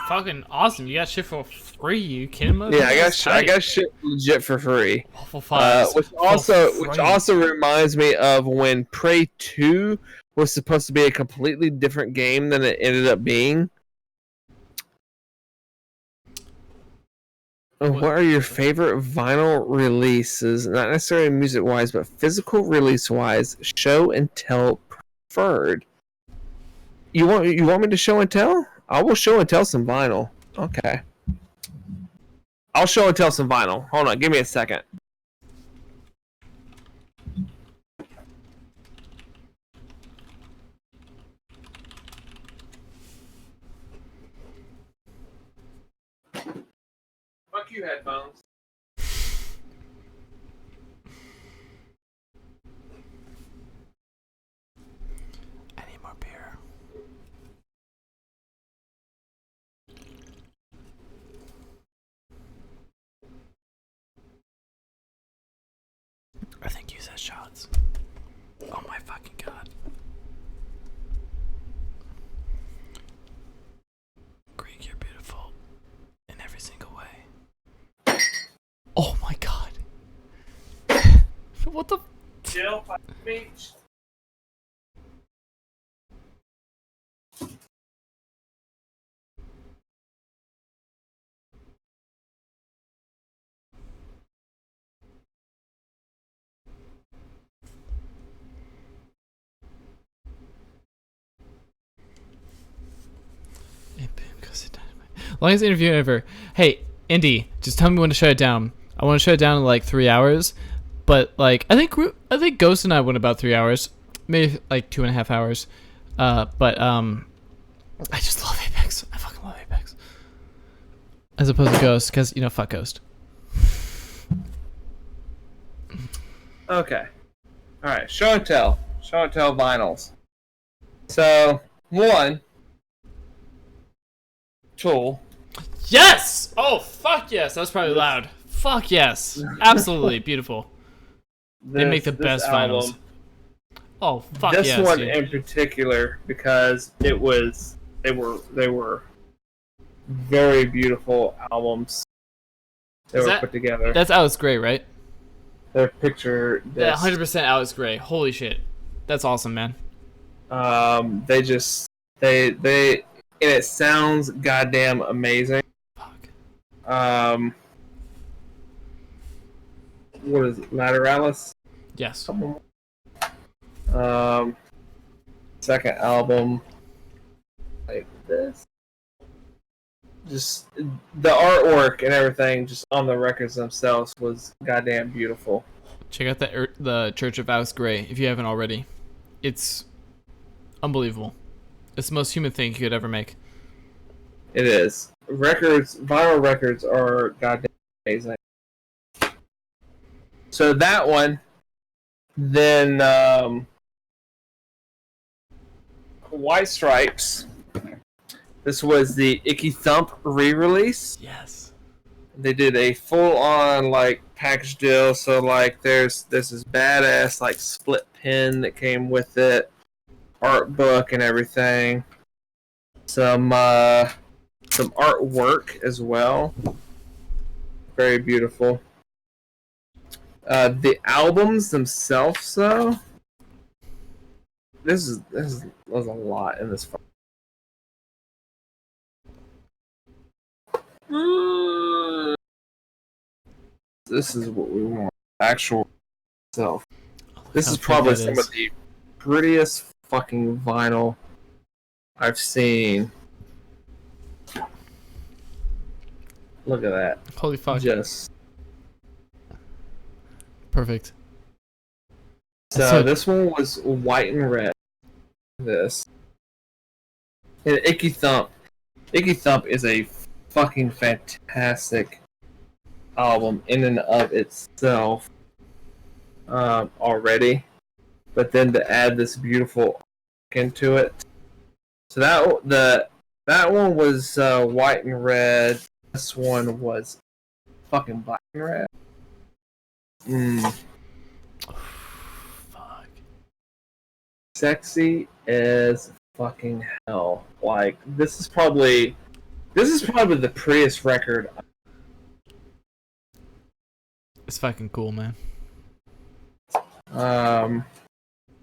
Fucking awesome. You got shit for free. You kidding me? Yeah, I got shit legit for free. Waffle Fives. Which also reminds me of when Prey 2 was supposed to be a completely different game than it ended up being. What are your favorite vinyl releases? Not necessarily music-wise, but physical release-wise, show and tell preferred. You want me to show and tell? I will show and tell some vinyl. Okay. I'll show and tell some vinyl. Hold on, give me a second. Fuck you, headphones. I need more beer. I think you said shots. Oh my fucking god. Greek, you're beautiful in every single way. Oh my god. What the? Jill, beach. Longest interview ever. Hey, Indy, just tell me when to shut it down. I want to shut it down in like 3 hours, but like I think Ghost and I went about 3 hours, maybe like 2.5 hours. But I just love Apex. I fucking love Apex. As opposed to Ghost, because you know, fuck Ghost. Okay. Alright, show and tell. Show and tell vinyls. So, one. Tool. Yes! Oh, fuck yes. That was probably loud. Fuck yes. Absolutely beautiful. They make the best vinyls. Oh, fuck yes. This one dude. in particular, because they were very beautiful albums. They were put together. That's Alex Gray, right? Their picture. Yeah, 100% Alex Gray. Holy shit. That's awesome, man. They and it sounds goddamn amazing. Fuck. What is it? Lateralis? Yes. Second album. Like this. Just the artwork and everything, just on the records themselves, was goddamn beautiful. Check out the Church of Alex Gray if you haven't already. It's unbelievable. It's the most human thing you could ever make. It is. Vinyl records are goddamn amazing. So that one, then White Stripes. This was the Icky Thump re-release. Yes. They did a full-on like package deal. So like, there's this badass like split pen that came with it, art book and everything. Some artwork as well. Very beautiful. The albums themselves, though. There's a lot in this. This is what we want. Actual self. This How is thick probably that some is. of the prettiest fucking vinyl I've seen. Look at that. Holy fuck. Just Perfect. so this one was white and red. This and Icky Thump. Icky Thump is a fucking fantastic album in and of itself already, but then to add this beautiful into it. So that one was white and red. This one was fucking black and red. Fuck. Sexy as fucking hell. Like this is probably the prettiest record. It's fucking cool, man.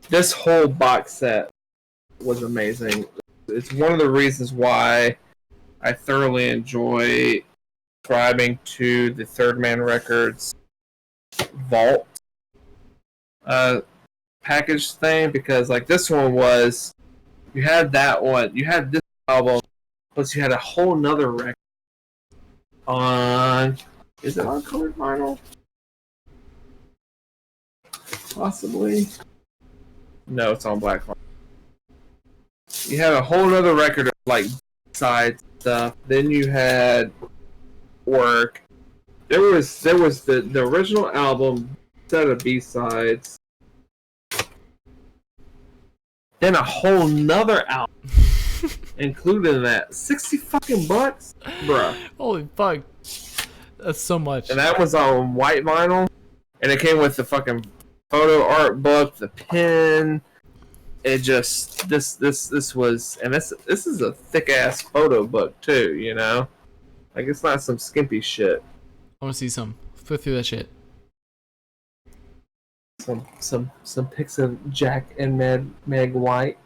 This whole box set was amazing. It's one of the reasons why I thoroughly enjoy subscribing to the Third Man Records Vault package thing, because like this one was, you had that one, you had this album, plus you had a whole nother record on, is it on colored vinyl? Possibly. No, it's on black vinyl. You had a whole nother record of like side stuff. Then you had work. There was the original album set of B-sides. Then a whole nother album included in that. 60 fucking bucks? Bruh. Holy fuck. That's so much. And that was on white vinyl. And it came with the fucking photo art book, the pen. It just this was, and this is a thick ass photo book too, you know? Like it's not some skimpy shit. I want to see some. Flip through that shit. Some pics of Jack and Meg White.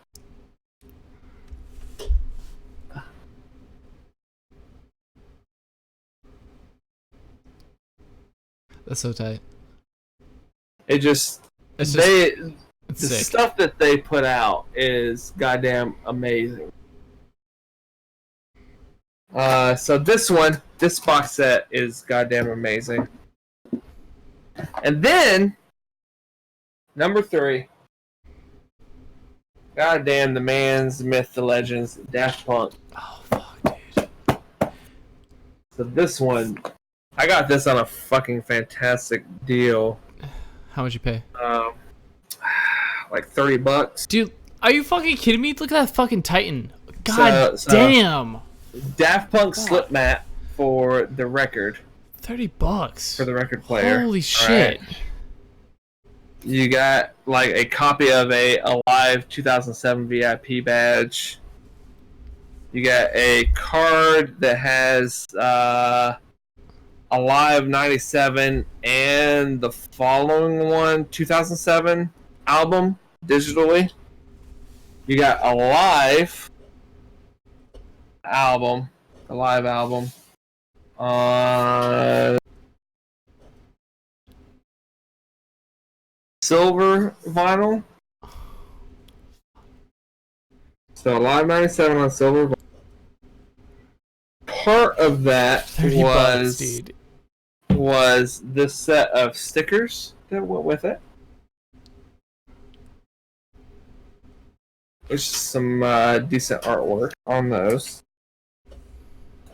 That's so tight. It just It's the sick. stuff that they put out is goddamn amazing. So this box set is goddamn amazing. And then number 3, goddamn, the man's the myth, the legends, Daft Punk. Oh fuck, dude. So this one, I got this on a fucking fantastic deal. How much you pay? Like $30. Dude, are you fucking kidding me? Look at that fucking Titan. God So- damn. Daft Punk slip mat for the record, $30 for the record player. Holy shit. Right. You got like a copy of a Alive 2007 VIP badge. You got a card that has Alive 97 and the following one, 2007 album digitally. You got Alive album, the live album on silver vinyl. So Alive 97 on silver vinyl. Part of that $30, dude. was this set of stickers that went with it. There's some decent artwork on those.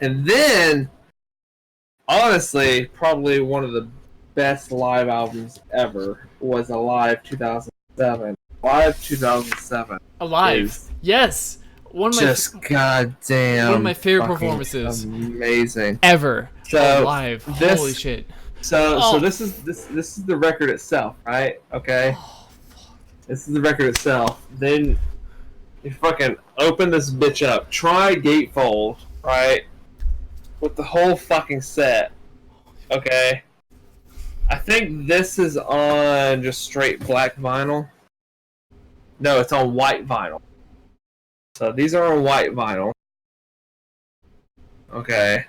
And then, honestly, probably one of the best live albums ever was Alive 2007. Alive 2007. Alive. is Yes. One of my just goddamn. one of my favorite fucking performances Amazing. ever. So, Alive. this- Holy shit. So Oh. this is the record itself, right? Okay. Oh, fuck. This is the record itself. Then you fucking open this bitch up. Try gatefold, right? With the whole fucking set. Okay. I think this is on just straight black vinyl. No, it's on white vinyl. So these are on white vinyl. Okay.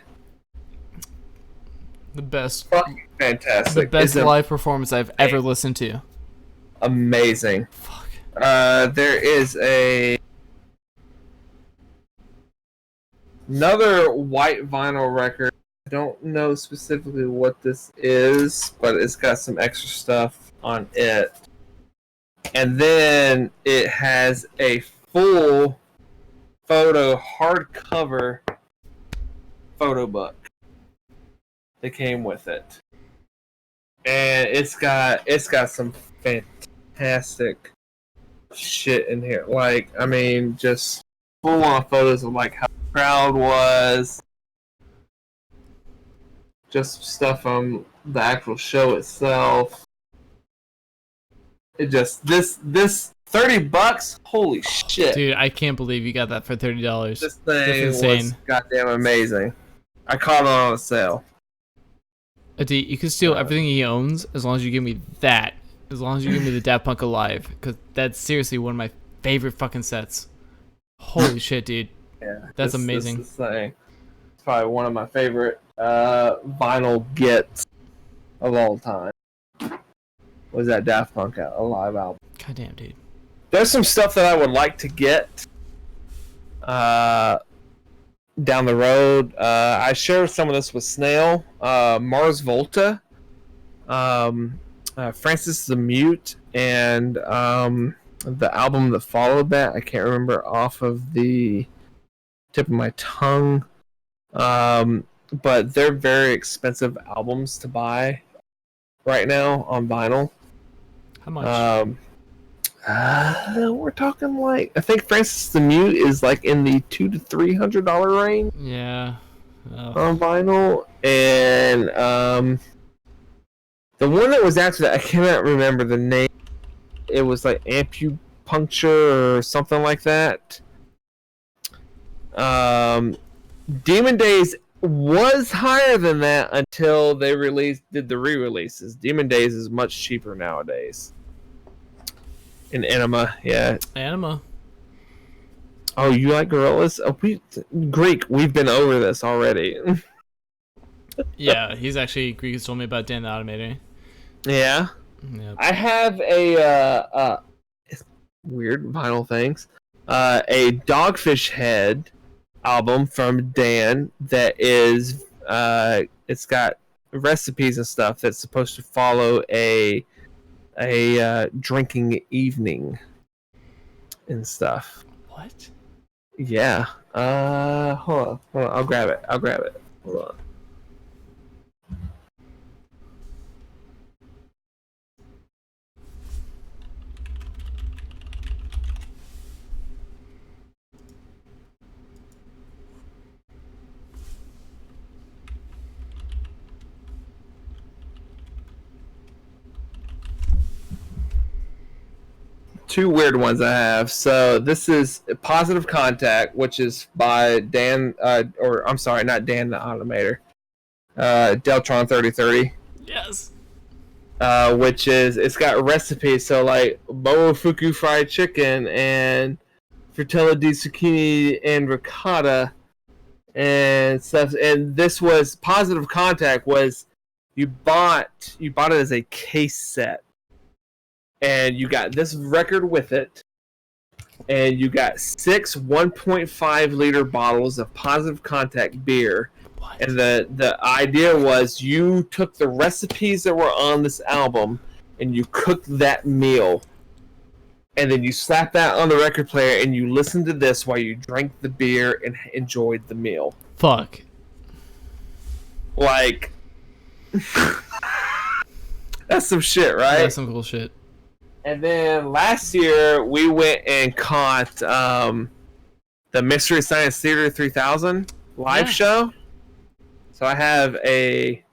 The best Fucking fantastic. the best It's a- live performance I've ever listened to. amazing. Fuck. There is another white vinyl record. I don't know specifically what this is, but it's got some extra stuff on it. And then it has a full photo hardcover photo book that came with it. And it's got some fantastic shit in here. Like, I mean, just full on photos of like how the crowd was, just stuff from the actual show itself. It just this $30. Holy shit, Dude, I can't believe you got that for $30. this thing That's was insane. goddamn amazing. I caught it on a sale. Adi, you can steal everything he owns as long as you give me that. As long as you give me the Daft Punk Alive, because that's seriously one of my favorite fucking sets. Holy shit, dude. Yeah, That's amazing. This thing. It's probably one of my favorite vinyl gets of all time. Was that Daft Punk Alive album? Goddamn, dude. There's some stuff that I would like to get down the road. I shared some of this with Snail. Mars Volta, Francis the Mute, and the album that followed that. I can't remember off of the tip of my tongue. But they're very expensive albums to buy right now on vinyl. How much? We're talking like, I think Francis the Mute is like in the $200 to $300 range Yeah. on vinyl, and the one that was after that, I cannot remember the name. It was like Ampupuncture or something like that. Demon Days was higher than that until they did the re-releases. Demon Days is much cheaper nowadays. In Anima, yeah. Anima. Oh, you like gorillas? Oh, Greek. We've been over this already. Yeah, he's actually Greek has told me about Dan the Automator. Yeah. Yep. I have a weird vinyl things. A Dogfish Head album from Dan that is it's got recipes and stuff that's supposed to follow a drinking evening and stuff. What? Yeah. Hold on. I'll grab it. Hold on. Two weird ones I have. So this is Positive Contact, which is by Dan, or I'm sorry, not Dan the Automator, Deltron 3030. Yes. Which is, it's got recipes, so like Momofuku fried chicken and Frutella di zucchini and ricotta and stuff. And this was Positive Contact was you bought it as a case set. And you got this record with it, and you got 6 1.5 liter bottles of Positive Contact beer. What? And the idea was you took the recipes that were on this album and you cooked that meal, and then you slapped that on the record player and you listened to this while you drank the beer and enjoyed the meal. Fuck. Like, that's some shit, right? That's some cool shit. And then last year we went and caught the Mystery Science Theater 3000 live show. So I have a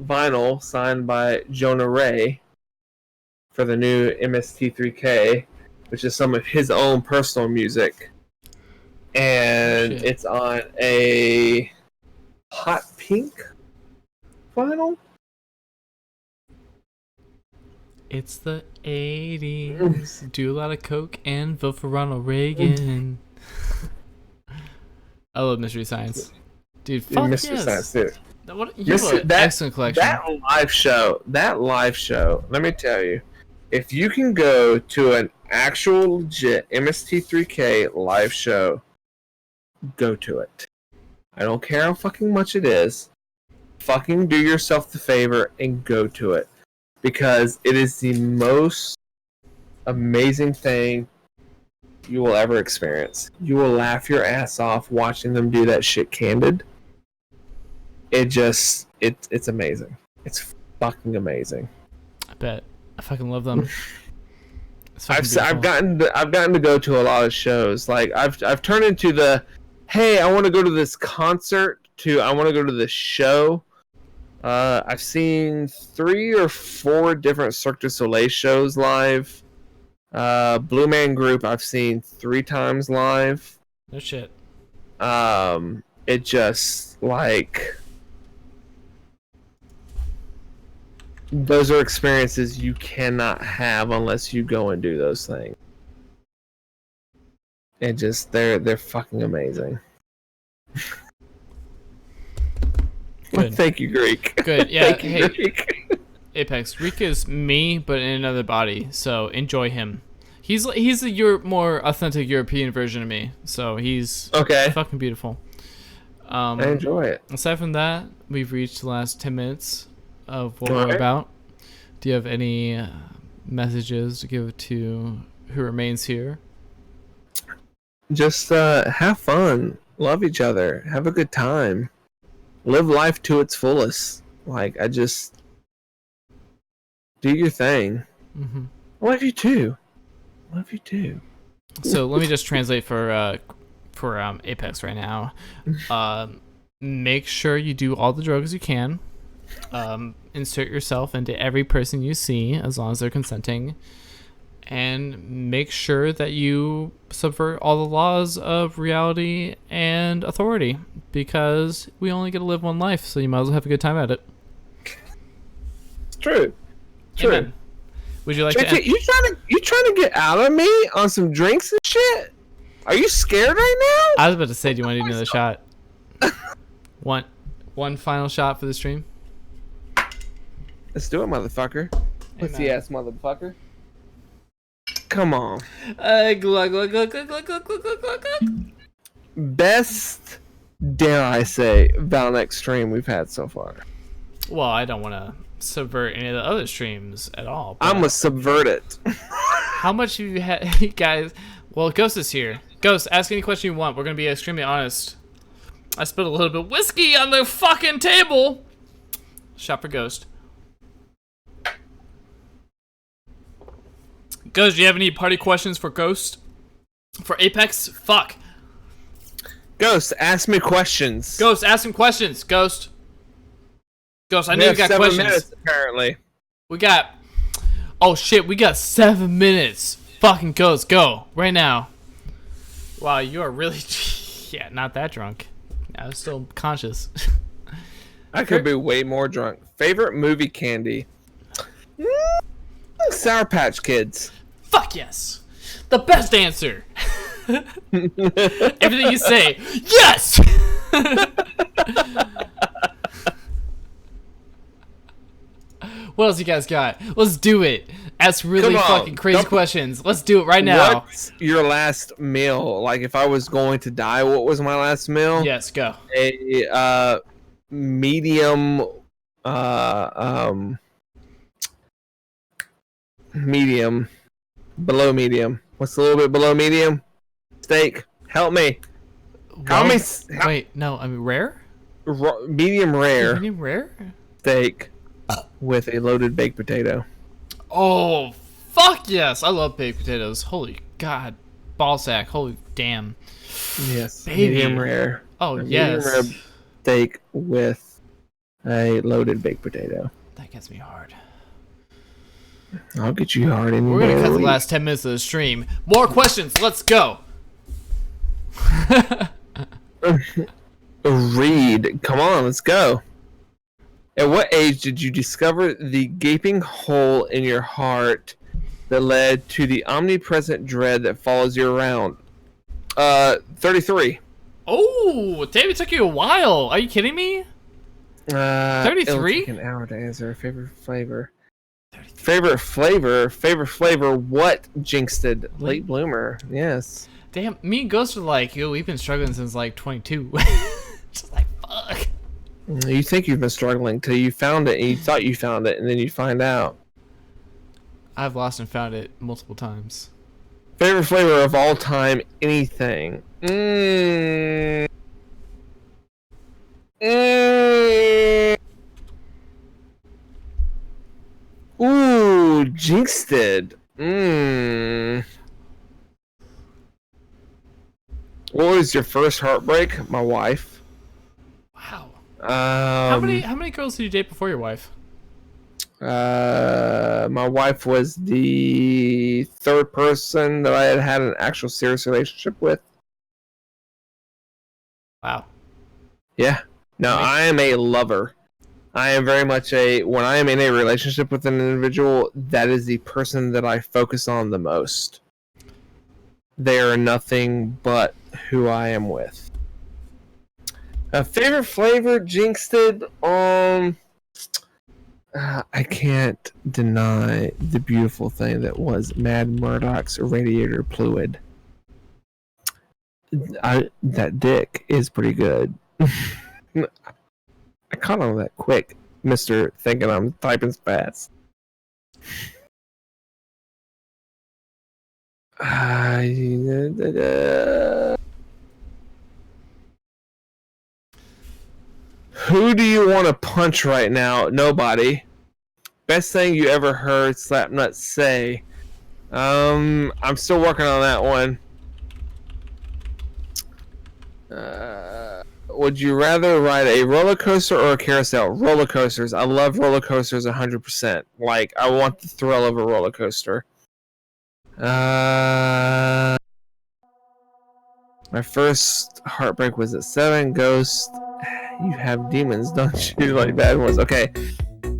vinyl signed by Jonah Ray for the new MST3K, which is some of his own personal music. And it's on a hot pink vinyl. It's the 80s. Do a lot of coke and vote for Ronald Reagan. I love Mystery Science. Dude, fuck Mystery yes. Science Theater. You have an excellent collection. That live show, let me tell you, If you can go to an actual legit MST3K live show, go to it. I don't care how fucking much it is. Fucking do yourself the favor and go to it. Because it is the most amazing thing you will ever experience. You will laugh your ass off watching them do that shit candid. It's amazing. It's fucking amazing. I bet. I fucking love them. I've gotten to go to a lot of shows. Like I've turned into the, hey, I want to go to this concert, to I want to go to this show. I've seen 3 or 4 different Cirque du Soleil shows live. Blue Man Group I've seen 3 times live. No shit. It just like, those are experiences you cannot have unless you go and do those things. And just they're fucking amazing. Good. Thank you, Greek. Good. Yeah. Thank you, Hey, Greek. Apex. Rick is me, but in another body. So enjoy him. He's the more authentic European version of me. So he's Okay. fucking beautiful. I enjoy it. Aside from that, we've reached the last 10 minutes of what All we're right. about. Do you have any messages to give to who remains here? Just have fun, love each other, have a good time, live life to its fullest. Like, I just do your thing. Mm-hmm. I love you too. Love you too. So let me just translate for Apex right now. Make sure you do all the drugs you can. Insert yourself into every person you see, as long as they're consenting, and make sure that you subvert all the laws of reality and authority, because we only get to live one life, so you might as well have a good time at it. It's true. True. Amen. Would you like to end? You trying to get out of me on some drinks and shit? Are you scared right now? I was about to say, do you want to do another shot? One final shot for the stream? Let's do it, motherfucker. Pussy Amen. ass motherfucker. Come on. Glug, glug, glug, glug, glug, glug, glug, glug, glug. Best, dare I say, Valnex stream we've had so far. Well, I don't want to subvert any of the other streams at all. But I'm gonna subvert it. how much have you had, you guys? Well, Ghost is here. Ghost, ask any question you want. We're gonna be extremely honest. I spilled a little bit of whiskey on the fucking table. Shot for Ghost. Ghost, do you have any party questions for Ghost? For Apex? Fuck. Ghost, ask me questions. Ghost, ask him questions. Ghost. Ghost, I We know you have got 7 questions. minutes, apparently. We got... Oh shit, we got 7 minutes. Fucking Ghost, go. Right now. Wow, you are really... Yeah, not that drunk. I was still conscious. I could be way more drunk. Favorite movie candy? Sour Patch Kids. Fuck yes. The best answer. Everything you say, yes! What else you guys got? Let's do it. Ask really Come on. fucking crazy questions. Let's do it right now. What's your last meal? Like, if I was going to die, what was my last meal? Yes, go. A medium, medium, below medium. What's a little bit below medium? Steak. Help me. How Well, many? Wait, no, I mean rare? Medium rare Medium rare? steak with a loaded baked potato. Oh, fuck yes. I love baked potatoes. Holy god. Ballsack. Holy damn. Yes. Baby. Medium rare. Oh, A yes. medium rare steak with a loaded baked potato. That gets me hard. I'll get you hard in We're gonna cut the last 10 minutes of the stream. More questions. Let's go. Read. Come on, let's go. At what age did you discover the gaping hole in your heart that led to the omnipresent dread that follows you around? 33. Oh, damn, it took you a while. Are you kidding me? 33? It'll take an hour to answer. Favorite flavor. Favorite flavor. What jinxed it? Late bloomer. Yes. Damn, me and Ghost are like, yo, we've been struggling since like 22. Just like, fuck. You think you've been struggling till you found it, and you thought you found it, and then you find out. I've lost and found it multiple times. Favorite flavor of all time, anything. Ooh, jinxed it. What was your first heartbreak? My wife. Wow. How Um, many girls did you date before your wife? My wife was the third person that I had an actual serious relationship with. Wow. Yeah. No, I am a lover. I am very much when I am in a relationship with an individual, that is the person that I focus on the most. They are nothing but who I am with. Favorite flavor, jinxed it. I can't deny the beautiful thing that was Mad Murdoch's radiator fluid. That dick is pretty good. I caught on that quick, Mr. Thinking I'm typing fast. Who do you want to punch right now? Nobody. Best thing you ever heard Slapnut say? I'm still working on that one. Would you rather ride a roller coaster or a carousel? Roller coasters. I love roller coasters 100%. Like, I want the thrill of a roller coaster. My first heartbreak was at 7. Ghost. You have demons, don't you? Like bad ones. Okay.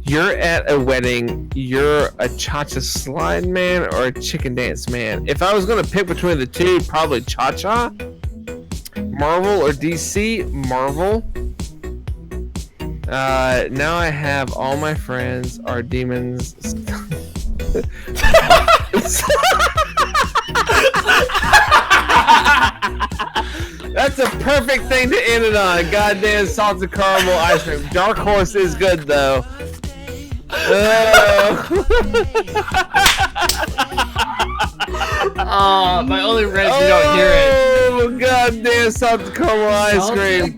You're at a wedding. You're a cha-cha slide man or a chicken dance man. If I was going to pick between the two, probably cha-cha. Marvel or DC? Marvel. Now I have all my friends are demons. That's a perfect thing to end it on. Goddamn salted caramel ice cream. Dark Horse is good though. Oh, my only red you don't hear it. Oh, goddamn salted caramel ice cream.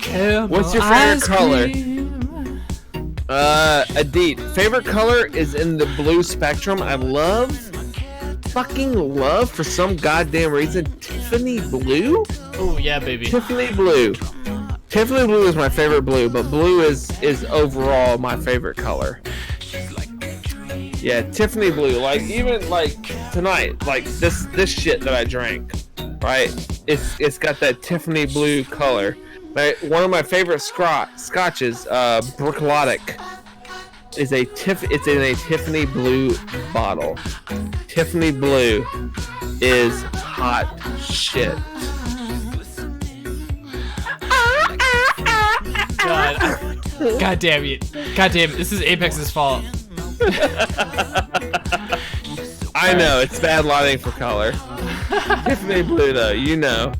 What's your favorite color? Adit. Favorite color is in the blue spectrum. I fucking love, for some goddamn reason, Tiffany blue. Oh yeah, baby. Tiffany blue. Tiffany blue is my favorite blue, but blue is overall my favorite color. Yeah, Tiffany blue. Like, even like tonight, like this shit that I drank, right? It's got that Tiffany blue color. One of my favorite scotches, Brooklotic, is it's in a Tiffany blue bottle. Tiffany blue is hot shit. God damn it. God damn it. This is Apex's fault. I know, it's bad lighting for color. Tiffany blue though, you know.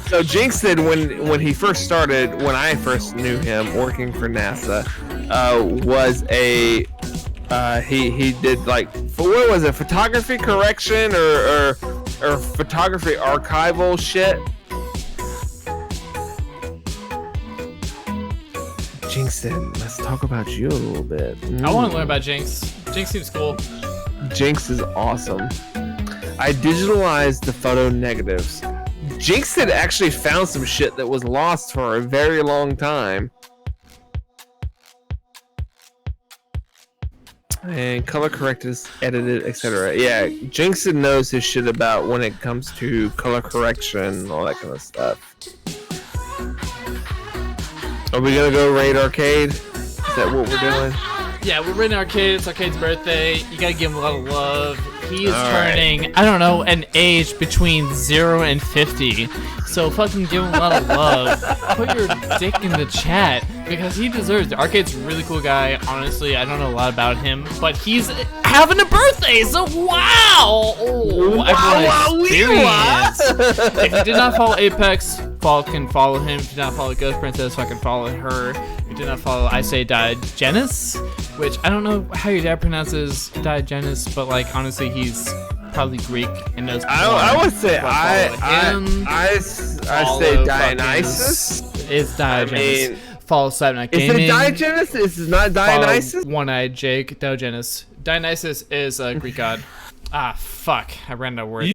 So Jinx did when he first started, when I first knew him working for NASA, was a he did like, what was it, photography correction or photography archival shit. Jinx, let's talk about you a little bit. I want to learn about Jinx. Jinx seems cool. Jinx is awesome. I digitalized the photo negatives. Jinx had actually found some shit that was lost for a very long time. And color corrected, edited, etc. Yeah, Jinx knows his shit about when it comes to color correction and all that kind of stuff. Are we gonna go raid arcade? Is that what we're doing? Yeah, we're raiding arcade. It's Arcade's birthday. You gotta give him a lot of love. He is turning, I don't know, an age between 0 and 50. So fucking give him a lot of love. Put your dick in the chat because he deserves it. Arcade's a really cool guy. Honestly, I don't know a lot about him, but he's having a birthday. So wow! Oh, experience. If you did not follow Apex, can follow him. If you did not follow Ghost Princess, fucking follow her. If you did not follow I Say Diogenes, which I don't know how your dad pronounces Diogenes, but like honestly, he's probably Greek and knows. I would say I say Dionysus. It's Diogenes. I mean, follow Cybernight is Gaming. it Diogenes? This is not Dionysus. Follow One-Eyed Jake. Diogenes. Dionysus is a Greek god. Ah, fuck. I ran out of words.